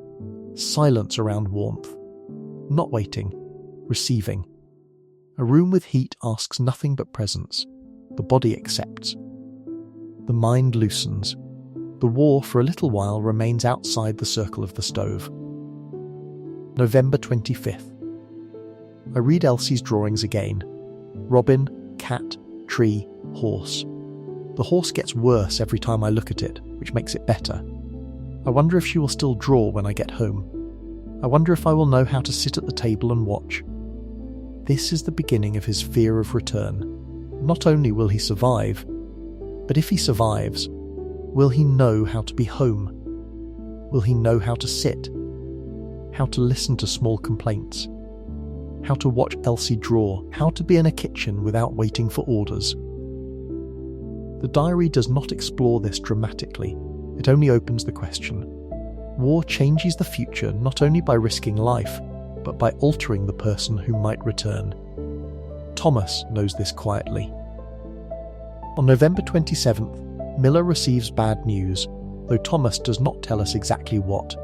Speaker 1: Silence around warmth. Not waiting, receiving. A room with heat asks nothing but presence. The body accepts. The mind loosens. The war for a little while remains outside the circle of the stove. November 25th. I read Elsie's drawings again. Robin, cat, tree, horse. The horse gets worse every time I look at it, which makes it better. I wonder if she will still draw when I get home. I wonder if I will know how to sit at the table and watch. This is the beginning of his fear of return. Not only will he survive, but if he survives, will he know how to be home? Will he know how to sit? How to listen to small complaints? How to watch Elsie draw? How to be in a kitchen without waiting for orders? The diary does not explore this dramatically. It only opens the question. War changes the future not only by risking life, but by altering the person who might return. Thomas knows this quietly. On November 27th, Miller receives bad news, though Thomas does not tell us exactly what.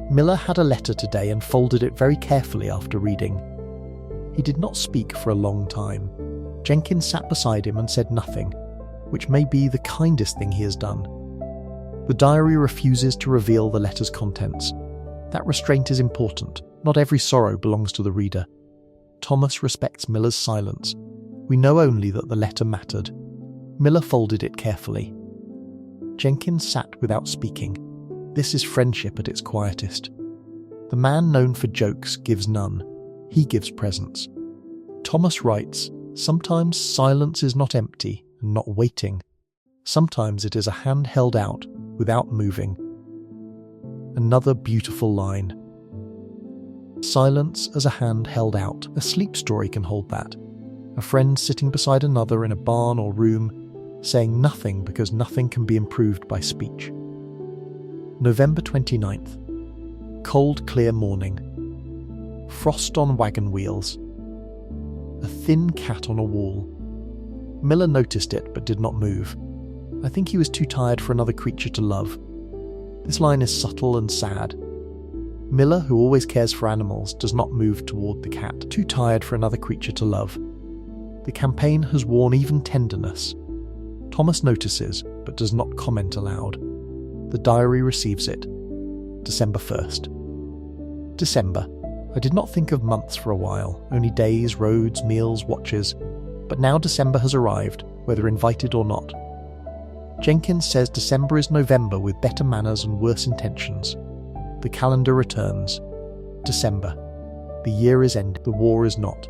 Speaker 1: Miller had a letter today and folded it very carefully after reading. He did not speak for a long time. Jenkins sat beside him and said nothing, which may be the kindest thing he has done. The diary refuses to reveal the letter's contents. That restraint is important. Not every sorrow belongs to the reader. Thomas respects Miller's silence. We know only that the letter mattered. Miller folded it carefully. Jenkins sat without speaking. This is friendship at its quietest. The man known for jokes gives none. He gives presents. Thomas writes, "Sometimes silence is not empty and not waiting. Sometimes it is a hand held out without moving." Another beautiful line. Silence as a hand held out. A sleep story can hold that. A friend sitting beside another in a barn or room, saying nothing because nothing can be improved by speech. November 29th. Cold, clear morning. Frost on wagon wheels. A thin cat on a wall. Miller noticed it but did not move. I think he was too tired for another creature to love. This line is subtle and sad. Miller, who always cares for animals, does not move toward the cat, too tired for another creature to love. The campaign has worn even tenderness. Thomas notices, but does not comment aloud. The diary receives it. December 1st. December. I did not think of months for a while, only days, roads, meals, watches. But now December has arrived, whether invited or not. Jenkins says December is November with better manners and worse intentions. The calendar returns. December. The year is ended. The war is not.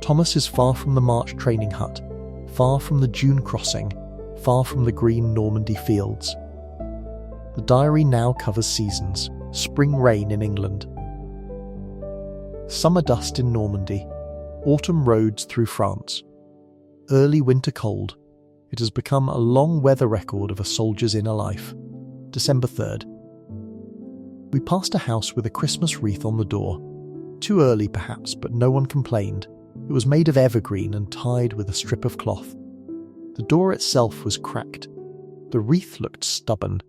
Speaker 1: Thomas is far from the March training hut, far from the June crossing, far from the green Normandy fields. The diary now covers seasons. Spring rain in England. Summer dust in Normandy. Autumn roads through France. Early winter cold. It has become a long weather record of a soldier's inner life. December 3rd. We passed a house with a Christmas wreath on the door. Too early perhaps, but no one complained. It was made of evergreen and tied with a strip of cloth. The door itself was cracked. The wreath looked stubborn.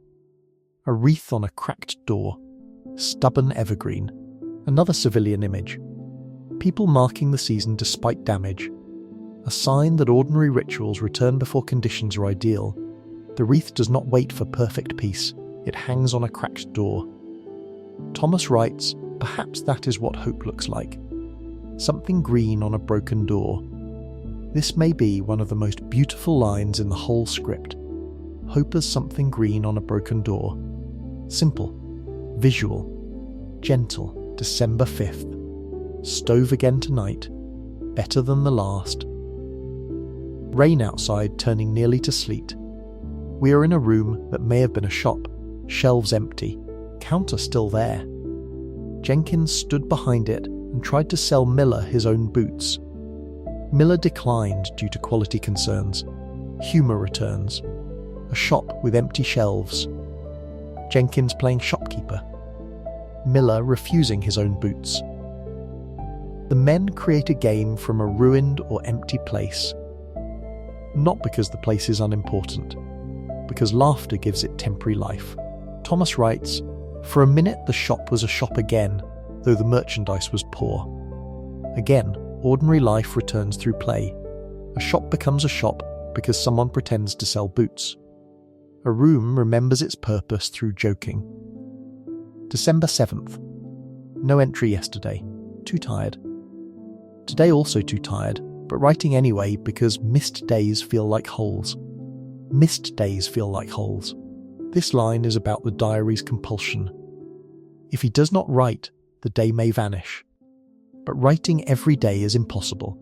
Speaker 1: A wreath on a cracked door. Stubborn evergreen. Another civilian image. People marking the season despite damage. A sign that ordinary rituals return before conditions are ideal. The wreath does not wait for perfect peace. It hangs on a cracked door. Thomas writes, perhaps that is what hope looks like. Something green on a broken door. This may be one of the most beautiful lines in the whole script. Hope as something green on a broken door. Simple. Visual. Gentle. December 5th. Stove again tonight. Better than the last. Rain outside turning nearly to sleet. We are in a room that may have been a shop. Shelves empty. Counter still there. Jenkins stood behind it and tried to sell Miller his own boots. Miller declined due to quality concerns. Humour returns. A shop with empty shelves. Jenkins playing shopkeeper. Miller refusing his own boots. The men create a game from a ruined or empty place. Not because the place is unimportant, because laughter gives it temporary life. Thomas writes, for a minute the shop was a shop again, though the merchandise was poor. Again, ordinary life returns through play. A shop becomes a shop, because someone pretends to sell boots. A room remembers its purpose through joking. December 7th. No entry yesterday. Too tired. Today also too tired, but writing anyway because missed days feel like holes. Missed days feel like holes. This line is about the diary's compulsion. If he does not write, the day may vanish. But writing every day is impossible.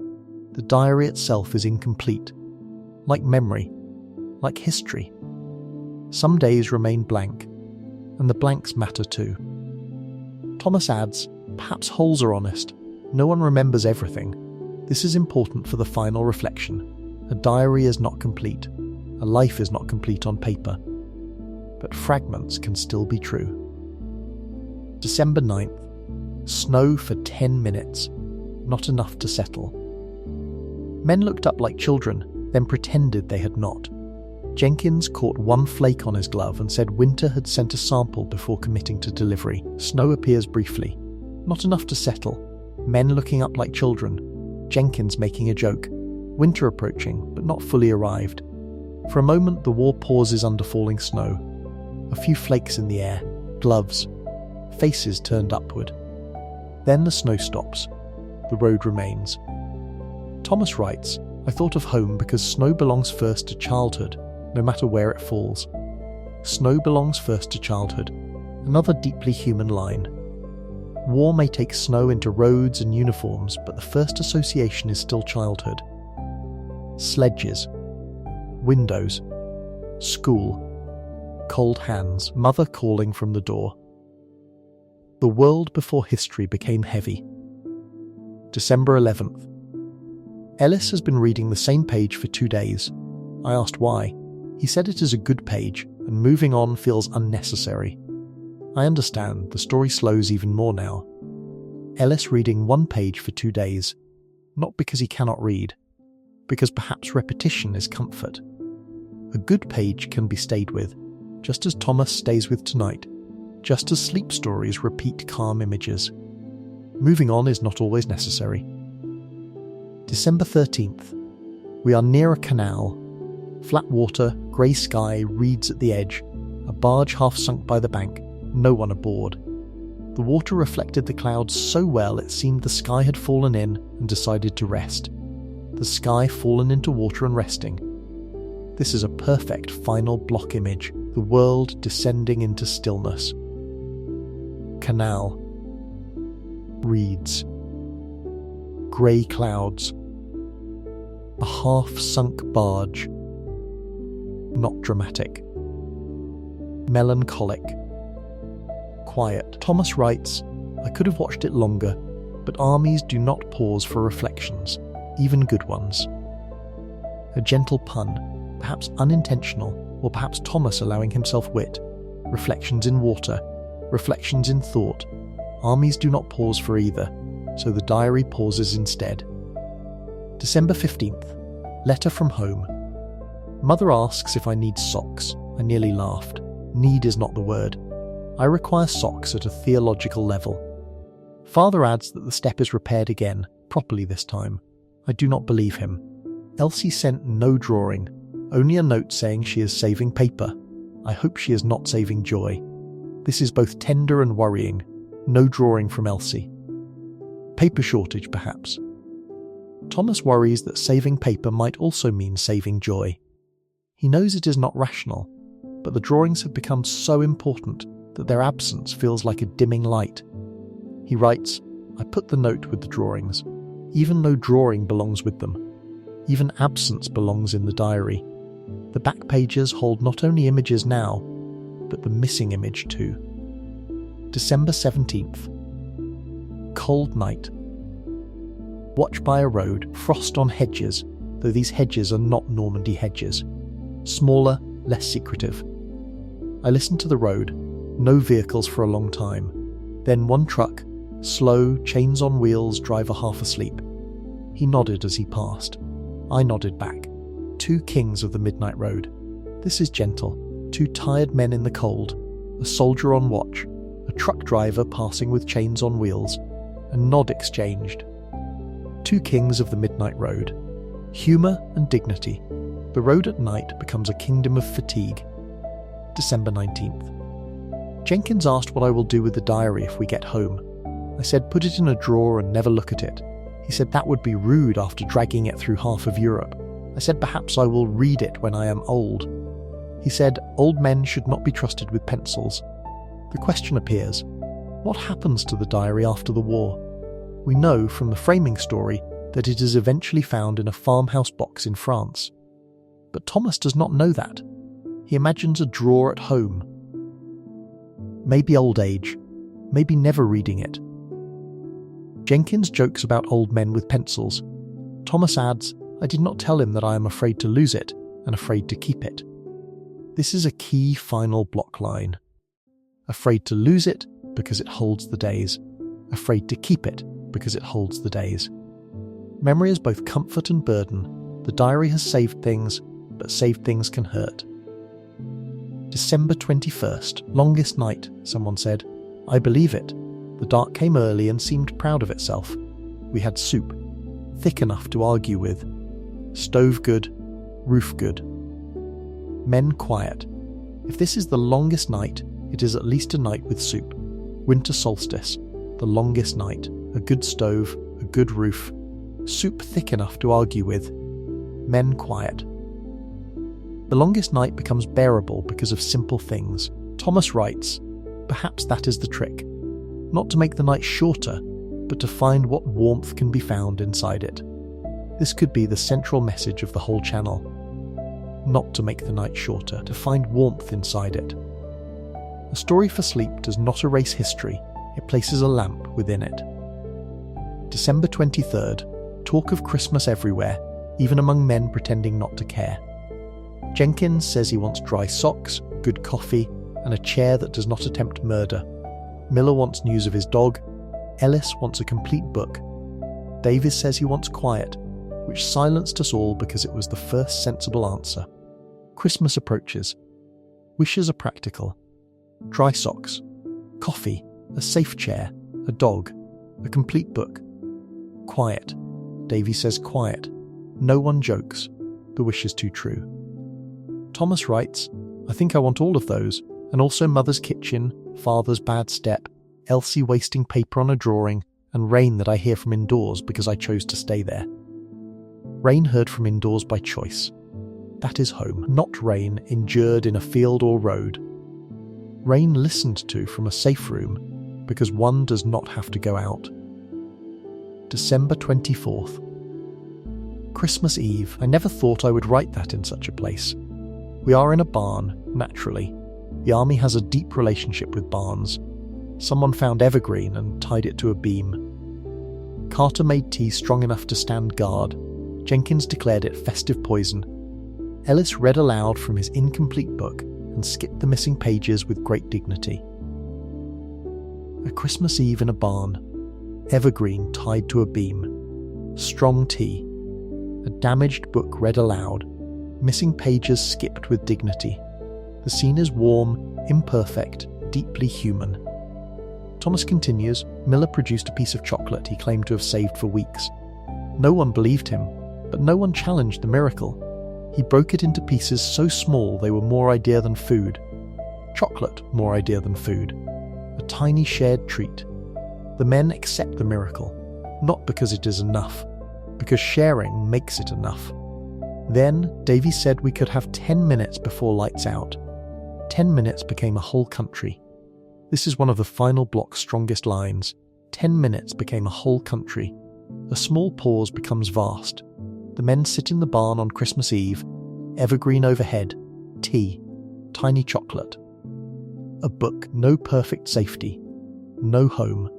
Speaker 1: The diary itself is incomplete. Like memory. Like history. Some days remain blank, and the blanks matter too. Thomas adds, perhaps holes are honest. No one remembers everything. This is important for the final reflection. A diary is not complete. A life is not complete on paper. But fragments can still be true. December 9th. Snow for 10 minutes. Not enough to settle. Men looked up like children, then pretended they had not. Jenkins caught one flake on his glove and said Winter had sent a sample before committing to delivery. Snow appears briefly. Not enough to settle. Men looking up like children. Jenkins making a joke. Winter approaching, but not fully arrived. For a moment the war pauses under falling snow. A few flakes in the air. Gloves. Faces turned upward. Then the snow stops. The road remains. Thomas writes, I thought of home because snow belongs first to childhood, no matter where it falls. Snow belongs first to childhood. Another deeply human line. War may take snow into roads and uniforms, but the first association is still childhood. Sledges. Windows. School. Cold hands. Mother calling from the door. The world before history became heavy. December 11th. Ellis has been reading the same page for 2 days. I asked why. He said it is a good page, and moving on feels unnecessary. I understand, the story slows even more now. Ellis reading 1 page for 2 days, not because he cannot read, because perhaps repetition is comfort. A good page can be stayed with, just as Thomas stays with tonight, just as sleep stories repeat calm images. Moving on is not always necessary. December 13th. We are near a canal. Flat water, grey sky, reeds at the edge, a barge half sunk by the bank, no one aboard. The water reflected the clouds so well it seemed the sky had fallen in and decided to rest. The sky fallen into water and resting. This is a perfect final block image, the world descending into stillness. Canal. Reeds. Grey clouds. A half-sunk barge. Not dramatic. Melancholic. Quiet. Thomas writes, I could have watched it longer, but armies do not pause for reflections, even good ones. A gentle pun, perhaps unintentional, or perhaps Thomas allowing himself wit. Reflections in water. Reflections in thought. Armies do not pause for either, so the diary pauses instead. December 15th. Letter from home. Mother asks if I need socks. I nearly laughed. Need is not the word. I require socks at a theological level. Father adds that the step is repaired again, properly this time. I do not believe him. Elsie sent no drawing, only a note saying she is saving paper. I hope she is not saving joy. This is both tender and worrying. No drawing from Elsie. Paper shortage, perhaps. Thomas worries that saving paper might also mean saving joy. He knows it is not rational, but the drawings have become so important that their absence feels like a dimming light. He writes, I put the note with the drawings. Even no drawing belongs with them. Even absence belongs in the diary. The back pages hold not only images now, but the missing image too. December 17th. Cold night. Watch by a road, frost on hedges, though these hedges are not Normandy hedges. Smaller, less secretive. I listen to the road, no vehicles for a long time. Then one truck, slow, chains on wheels, driver half asleep. He nodded as he passed. I nodded back. 2 kings of the midnight road. This is gentle. 2 tired men in the cold. A soldier on watch. A truck driver passing with chains on wheels. A nod exchanged. 2 kings of the midnight road. Humour and dignity. The road at night becomes a kingdom of fatigue. December 19th. Jenkins asked what I will do with the diary if we get home. I said put it in a drawer and never look at it. He said that would be rude after dragging it through half of Europe. I said perhaps I will read it when I am old. He said old men should not be trusted with pencils. The question appears, what happens to the diary after the war? We know from the framing story that it is eventually found in a farmhouse box in France. But Thomas does not know that. He imagines a drawer at home. Maybe old age, maybe never reading it. Jenkins jokes about old men with pencils. Thomas adds, I did not tell him that I am afraid to lose it and afraid to keep it. This is a key final block line. Afraid to lose it because it holds the days. Afraid to keep it because it holds the days. Memory is both comfort and burden. The diary has saved things, but saved things can hurt. December 21st, longest night, someone said. I believe it. The dark came early and seemed proud of itself. We had soup, thick enough to argue with. Stove good, roof good. Men quiet. If this is the longest night, it is at least a night with soup. Winter solstice, the longest night, a good stove, a good roof. Soup thick enough to argue with. Men quiet. The longest night becomes bearable because of simple things. Thomas writes, perhaps that is the trick. Not to make the night shorter, but to find what warmth can be found inside it. This could be the central message of the whole channel. Not to make the night shorter, to find warmth inside it. A story for sleep does not erase history, it places a lamp within it. December 23rd, talk of Christmas everywhere, even among men pretending not to care. Jenkins says he wants dry socks, good coffee, and a chair that does not attempt murder. Miller wants news of his dog. Ellis wants a complete book. Davies says he wants quiet, which silenced us all because it was the first sensible answer. Christmas approaches. Wishes are practical. Dry socks, coffee, a safe chair, a dog, a complete book. Quiet. Davies says quiet. No one jokes. The wish is too true. Thomas writes, I think I want all of those, and also Mother's kitchen, Father's bad step, Elsie wasting paper on a drawing, and rain that I hear from indoors because I chose to stay there. Rain heard from indoors by choice. That is home, not rain endured in a field or road. Rain listened to from a safe room, because one does not have to go out. December 24th. Christmas Eve. I never thought I would write that in such a place. We are in a barn, naturally. The army has a deep relationship with barns. Someone found evergreen and tied it to a beam. Carter made tea strong enough to stand guard. Jenkins declared it festive poison. Ellis read aloud from his incomplete book and skipped the missing pages with great dignity. A Christmas Eve in a barn. Evergreen tied to a beam. Strong tea. A damaged book read aloud. Missing pages skipped with dignity. The scene is warm, imperfect, deeply human. Thomas continues, Miller produced a piece of chocolate he claimed to have saved for weeks. No one believed him, but no one challenged the miracle. He broke it into pieces so small they were more idea than food. Chocolate more idea than food. A tiny shared treat. The men accept the miracle, not because it is enough, because sharing makes it enough. Then, Davies said we could have 10 minutes before lights out. 10 minutes became a whole country. This is one of the final block's strongest lines. 10 minutes became a whole country. A small pause becomes vast. The men sit in the barn on Christmas Eve, evergreen overhead, tea, tiny chocolate. A book, no perfect safety, no home,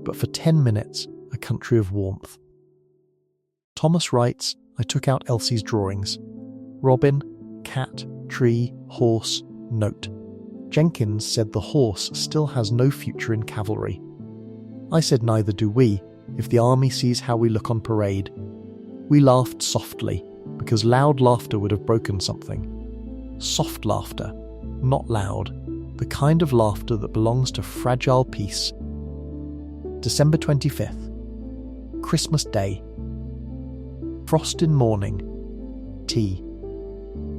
Speaker 1: but for 10 minutes, a country of warmth. Thomas writes, I took out Elsie's drawings. Robin, cat, tree, horse, note. Jenkins said the horse still has no future in cavalry. I said neither do we, if the army sees how we look on parade. We laughed softly, because loud laughter would have broken something. Soft laughter, not loud, the kind of laughter that belongs to fragile peace. December 25th. Christmas Day. Frost in morning. Tea.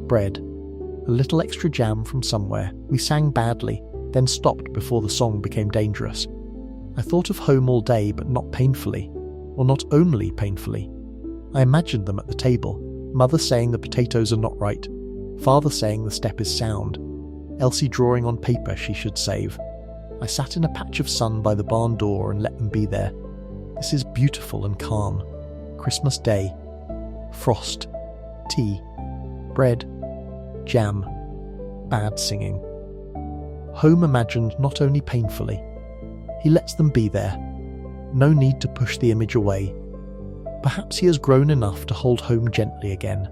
Speaker 1: bread, a little extra jam from somewhere. We sang badly, then stopped before the song became dangerous. I thought of home all day, but not painfully, or not only painfully. I imagined them at the table, Mother saying the potatoes are not right, Father saying the step is sound, Elsie drawing on paper she should save. I sat in a patch of sun by the barn door and let them be there. This is beautiful and calm. Christmas Day. Frost. Tea. Bread. Jam. Bad singing. Home imagined not only painfully. He lets them be there. No need to push the image away. Perhaps he has grown enough to hold home gently again.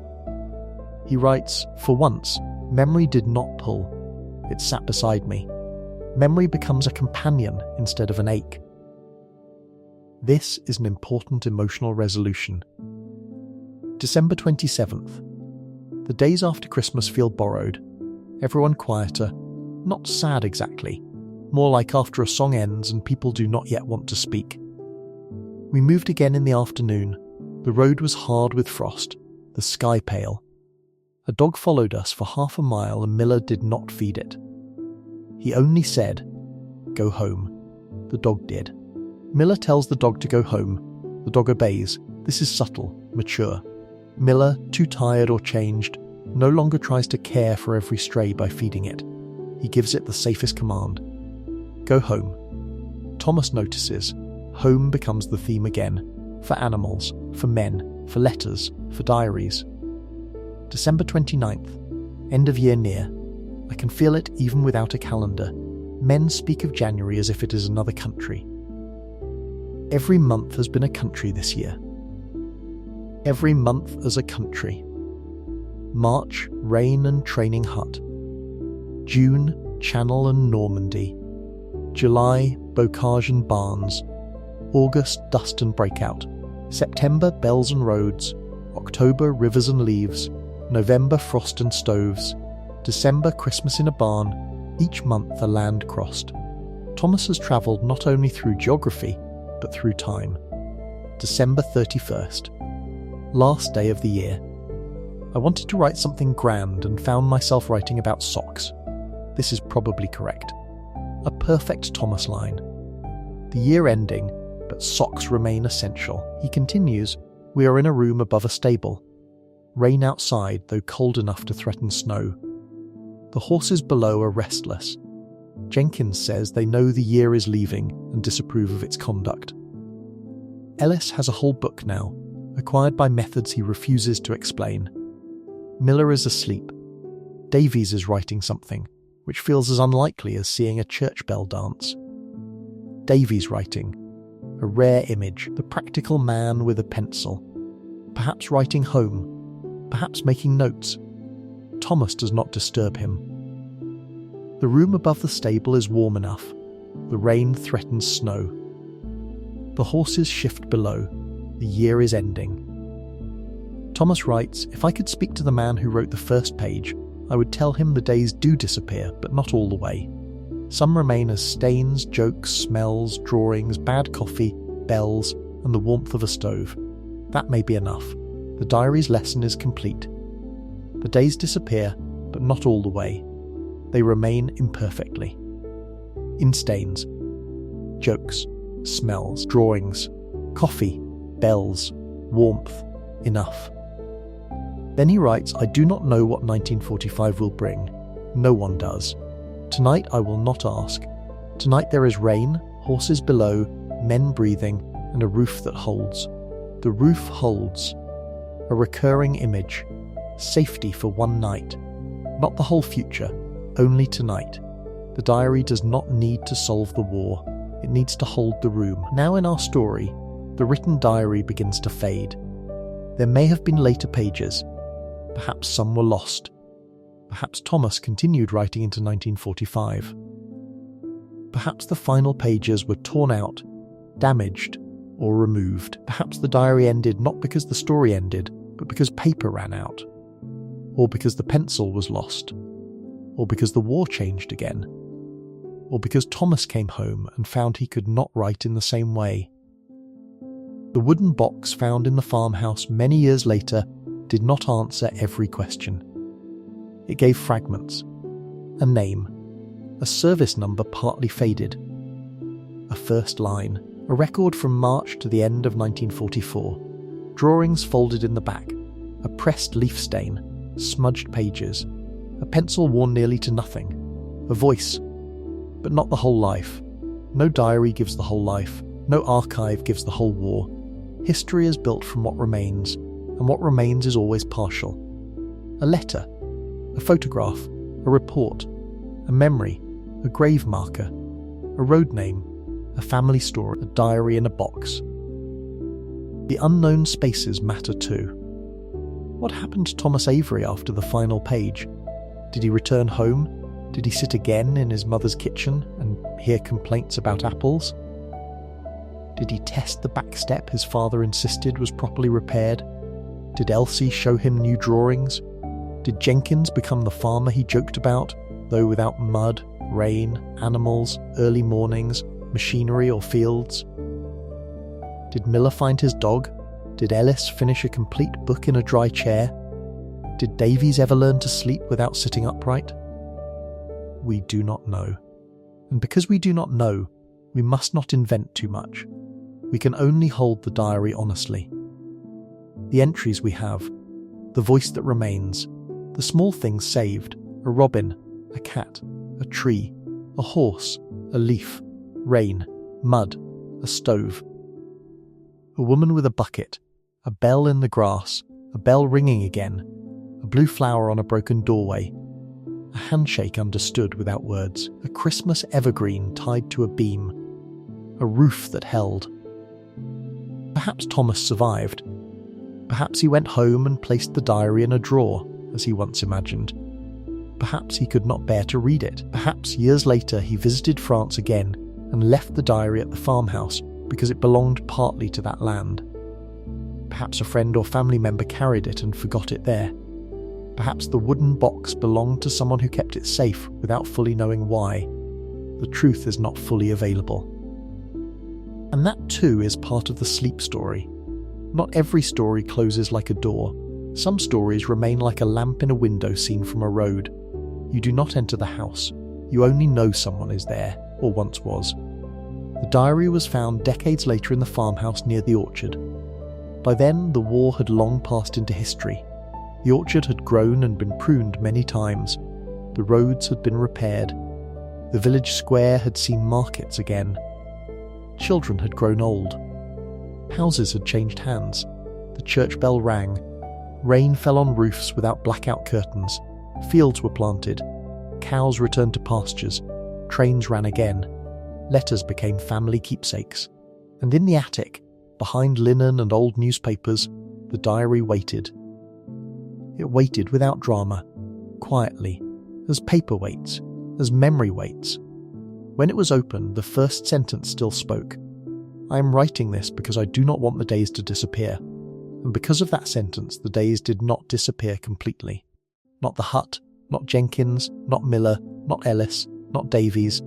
Speaker 1: He writes, "For once, memory did not pull. It sat beside me. Memory becomes a companion instead of an ache." This is an important emotional resolution. December 27th. The days after Christmas feel borrowed. Everyone quieter. Not sad exactly. More like after a song ends and people do not yet want to speak. We moved again in the afternoon. The road was hard with frost, the sky pale. A dog followed us for half a mile and Miller did not feed it. He only said, "Go home." The dog did. Miller tells the dog to go home. The dog obeys. This is subtle, mature. Miller, too tired or changed, no longer tries to care for every stray by feeding it. He gives it the safest command. Go home. Thomas notices. Home becomes the theme again. For animals, for men, for letters, for diaries. December 29th. End of year near. I can feel it even without a calendar. Men speak of January as if it is another country. Every month has been a country this year. Every month as a country. March, rain and training hut. June, Channel and Normandy. July, bocage and barns. August, dust and breakout. September, bells and roads. October, rivers and leaves. November, frost and stoves. December, Christmas in a barn. Each month a land crossed. Thomas has travelled not only through geography, but through time. December 31st. Last day of the year. I wanted to write something grand and found myself writing about socks. This is probably correct. A perfect Thomas line. The year ending, but socks remain essential. He continues, we are in a room above a stable. Rain outside, though cold enough to threaten snow. The horses below are restless. Jenkins says they know the year is leaving and disapprove of its conduct. Ellis has a whole book now, acquired by methods he refuses to explain. Miller is asleep. Davies is writing something, which feels as unlikely as seeing a church bell dance. Davies writing. A rare image, the practical man with a pencil. Perhaps writing home, perhaps making notes. Thomas does not disturb him. The room above the stable is warm enough. The rain threatens snow. The horses shift below. The year is ending. Thomas writes, if I could speak to the man who wrote the first page, I would tell him the days do disappear, but not all the way. Some remain as stains, jokes, smells, drawings, bad coffee, bells, and the warmth of a stove. That may be enough. The diary's lesson is complete. The days disappear, but not all the way. They remain imperfectly. In stains. Jokes, smells, drawings, coffee, bells, warmth, enough. Then he writes, I do not know what 1945 will bring. No one does. Tonight I will not ask. Tonight there is rain, horses below, men breathing, and a roof that holds. The roof holds. A recurring image. Safety for one night. Not the whole future, only tonight. The diary does not need to solve the war. It needs to hold the room. Now in our story, the written diary begins to fade. There may have been later pages. Perhaps some were lost. Perhaps Thomas continued writing into 1945. Perhaps the final pages were torn out, damaged, or removed. Perhaps the diary ended not because the story ended, but because paper ran out. Or because the pencil was lost. Or because the war changed again. Or because Thomas came home and found he could not write in the same way. The wooden box found in the farmhouse many years later did not answer every question. It gave fragments. A name. A service number partly faded. A first line. A record from March to the end of 1944. Drawings folded in the back. A pressed leaf stain. Smudged pages. A pencil worn nearly to nothing. A voice. But not the whole life. No diary gives the whole life. No archive gives the whole war. History is built from what remains, and what remains is always partial. A letter. A photograph. A report. A memory. A grave marker. A road name. A family story. A diary in a box. The unknown spaces matter too. What happened to Thomas Avery after the final page? Did he return home? Did he sit again in his mother's kitchen and hear complaints about apples? Did he test the back step his father insisted was properly repaired? Did Elsie show him new drawings? Did Jenkins become the farmer he joked about, though without mud, rain, animals, early mornings, machinery or fields? Did Miller find his dog? Did Ellis finish a complete book in a dry chair? Did Davies ever learn to sleep without sitting upright? We do not know. And because we do not know, we must not invent too much. We can only hold the diary honestly. The entries we have, the voice that remains, the small things saved, a robin, a cat, a tree, a horse, a leaf, rain, mud, a stove. A woman with a bucket, a bell in the grass, a bell ringing again, a blue flower on a broken doorway, a handshake understood without words, a Christmas evergreen tied to a beam, a roof that held. Perhaps Thomas survived. Perhaps he went home and placed the diary in a drawer, as he once imagined. Perhaps he could not bear to read it. Perhaps years later he visited France again and left the diary at the farmhouse because it belonged partly to that land. Perhaps a friend or family member carried it and forgot it there. Perhaps the wooden box belonged to someone who kept it safe without fully knowing why. The truth is not fully available. And that too is part of the sleep story. Not every story closes like a door. Some stories remain like a lamp in a window seen from a road. You do not enter the house. You only know someone is there, or once was. The diary was found decades later in the farmhouse near the orchard. By then, the war had long passed into history. The orchard had grown and been pruned many times. The roads had been repaired. The village square had seen markets again. Children had grown old. Houses had changed hands. The church bell rang. Rain fell on roofs without blackout curtains. Fields were planted. Cows returned to pastures. Trains ran again. Letters became family keepsakes. And in the attic, behind linen and old newspapers, the diary waited. It waited without drama, quietly, as paper waits, as memory waits. When it was opened, the first sentence still spoke. I am writing this because I do not want the days to disappear. And because of that sentence, the days did not disappear completely. Not the hut, not Jenkins, not Miller, not Ellis, not Davies,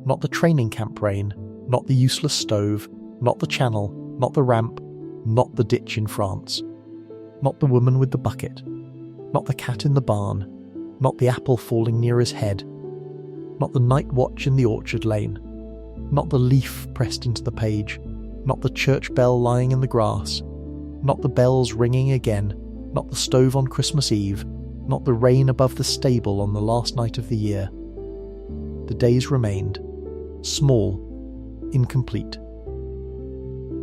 Speaker 1: not the training camp rain, not the useless stove, not the channel, not the ramp, not the ditch in France, not the woman with the bucket, not the cat in the barn, not the apple falling near his head, not the night watch in the orchard lane, not the leaf pressed into the page, not the church bell lying in the grass, not the bells ringing again, not the stove on Christmas Eve, not the rain above the stable on the last night of the year. The days remained, small, incomplete,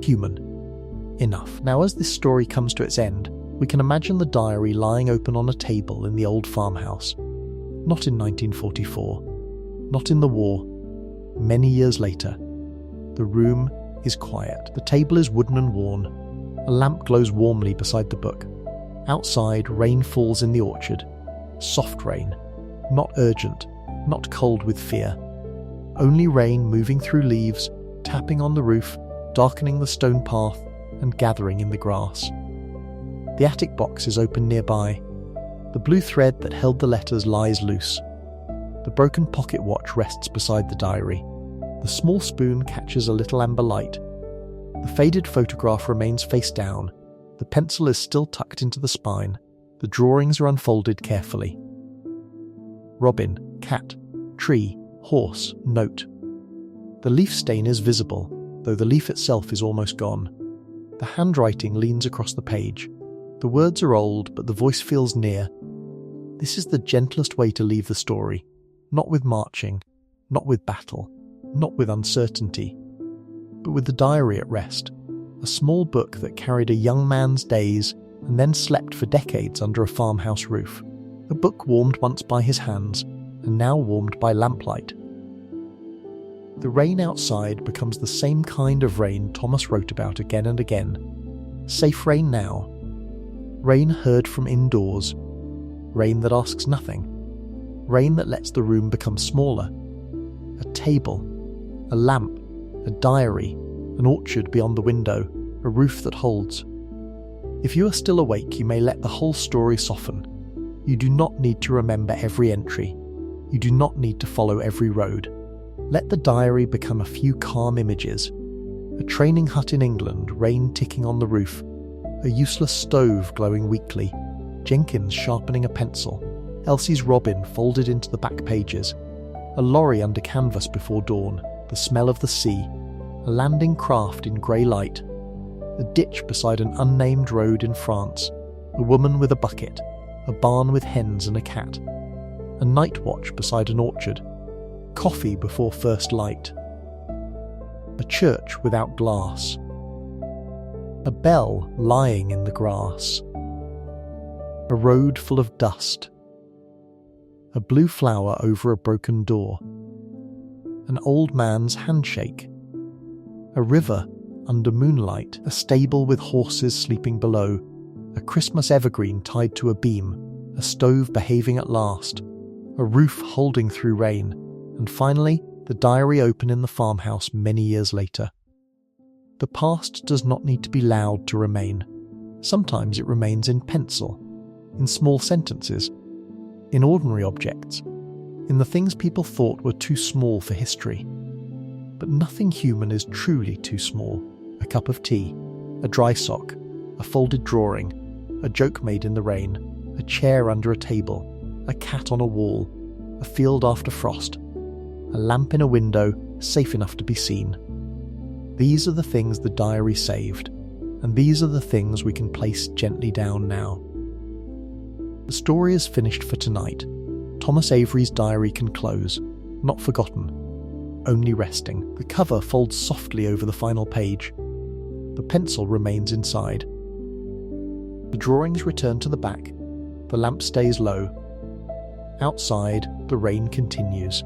Speaker 1: human, enough. Now, as this story comes to its end, we can imagine the diary lying open on a table in the old farmhouse. Not in 1944, not in the war, many years later. The room is quiet. The table is wooden and worn. A lamp glows warmly beside the book. Outside, rain falls in the orchard. Soft rain, not urgent, not cold with fear. Only rain moving through leaves, tapping on the roof, darkening the stone path, and gathering in the grass. The attic box is open nearby. The blue thread that held the letters lies loose. The broken pocket watch rests beside the diary. The small spoon catches a little amber light. The faded photograph remains face down. The pencil is still tucked into the spine. The drawings are unfolded carefully. robin, cat, tree, horse, note. The leaf stain is visible, though the leaf itself is almost gone. The handwriting leans across the page. The words are old, but the voice feels near. This is the gentlest way to leave the story, not with marching, not with battle, not with uncertainty, but with the diary at rest, a small book that carried a young man's days and then slept for decades under a farmhouse roof, a book warmed once by his hands and now warmed by lamplight. The rain outside becomes the same kind of rain Thomas wrote about again and again. Safe rain now. Rain heard from indoors. Rain that asks nothing. Rain that lets the room become smaller. A table, a lamp, a diary, an orchard beyond the window, a roof that holds. If you are still awake, you may let the whole story soften. You do not need to remember every entry. You do not need to follow every road. Let the diary become a few calm images. A training hut in England, rain ticking on the roof. A useless stove glowing weakly. Jenkins sharpening a pencil. Elsie's robin folded into the back pages. A lorry under canvas before dawn. The smell of the sea. A landing craft in grey light. A ditch beside an unnamed road in France. A woman with a bucket. A barn with hens and a cat. A night watch beside an orchard. Coffee before first light. A church without glass. A bell lying in the grass. A road full of dust. A blue flower over a broken door. An old man's handshake. A river under moonlight. A stable with horses sleeping below. A Christmas evergreen tied to a beam. A stove behaving at last. A roof holding through rain. And finally, the diary open in the farmhouse many years later. The past does not need to be loud to remain. Sometimes it remains in pencil, in small sentences, in ordinary objects, in the things people thought were too small for history. But nothing human is truly too small. A cup of tea, a dry sock, a folded drawing, a joke made in the rain, a chair under a table, a cat on a wall, a field after frost, a lamp in a window, safe enough to be seen. These are the things the diary saved, and these are the things we can place gently down now. The story is finished for tonight. Thomas Avery's diary can close, not forgotten, only resting. The cover folds softly over the final page. The pencil remains inside. The drawings return to the back. The lamp stays low. Outside, the rain continues.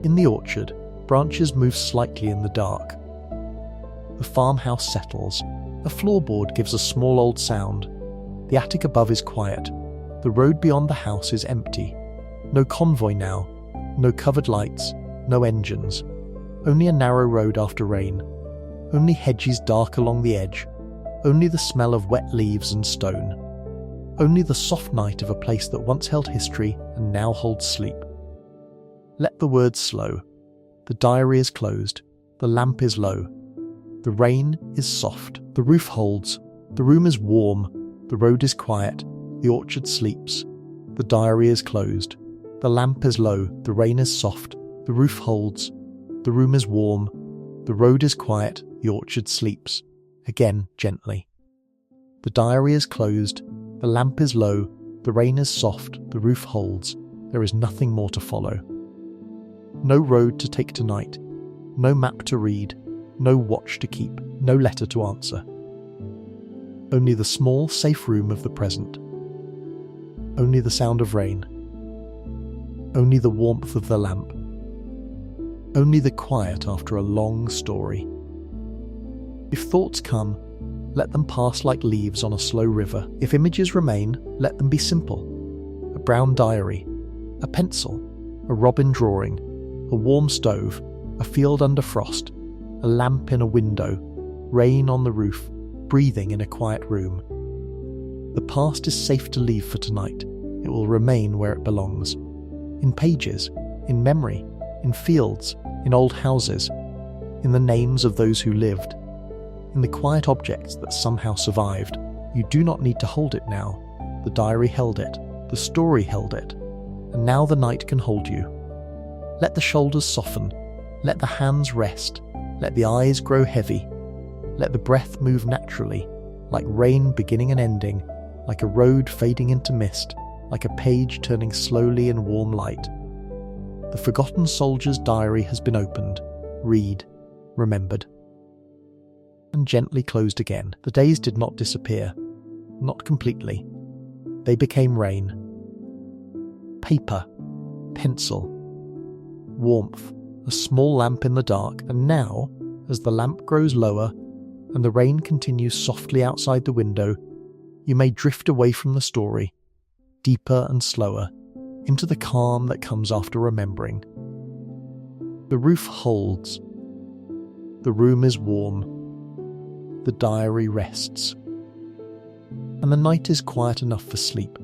Speaker 1: In the orchard, branches move slightly in the dark. The farmhouse settles. A floorboard gives a small old sound. The attic above is quiet. The road beyond the house is empty. No convoy now. No covered lights. No engines. Only a narrow road after rain. Only hedges dark along the edge. Only the smell of wet leaves and stone. Only the soft night of a place that once held history and now holds sleep. Let the words slow. The diary is closed. The lamp is low. The rain is soft. The roof holds. The room is warm. The road is quiet. The orchard sleeps. The diary is closed. The lamp is low. The rain is soft. The roof holds. The room is warm. The road is quiet. The orchard sleeps. Again, gently. The diary is closed. The lamp is low. The rain is soft. The roof holds. There is nothing more to follow. No road to take tonight. No map to read. No watch to keep. No letter to answer. Only the small, safe room of the present. Only the sound of rain. Only the warmth of the lamp. Only the quiet after a long story. If thoughts come, let them pass like leaves on a slow river. If images remain, let them be simple. A brown diary, a pencil, a robin drawing, a warm stove, a field under frost, a lamp in a window, rain on the roof, breathing in a quiet room. The past is safe to leave for tonight. It will remain where it belongs. In pages, in memory, in fields, in old houses, in the names of those who lived, in the quiet objects that somehow survived. You do not need to hold it now. The diary held it. The story held it. and now the night can hold you. Let the shoulders soften, let the hands rest, let the eyes grow heavy, let the breath move naturally, like rain beginning and ending, like a road fading into mist, like a page turning slowly in warm light. The forgotten soldier's diary has been opened, read, remembered, and gently closed again. The days did not disappear, not completely. They became rain. Paper, pencil, warmth, a small lamp in the dark, and now, as the lamp grows lower and the rain continues softly outside the window, you may drift away from the story, deeper and slower, into the calm that comes after remembering. The roof holds. The room is warm. The diary rests. And the night is quiet enough for sleep.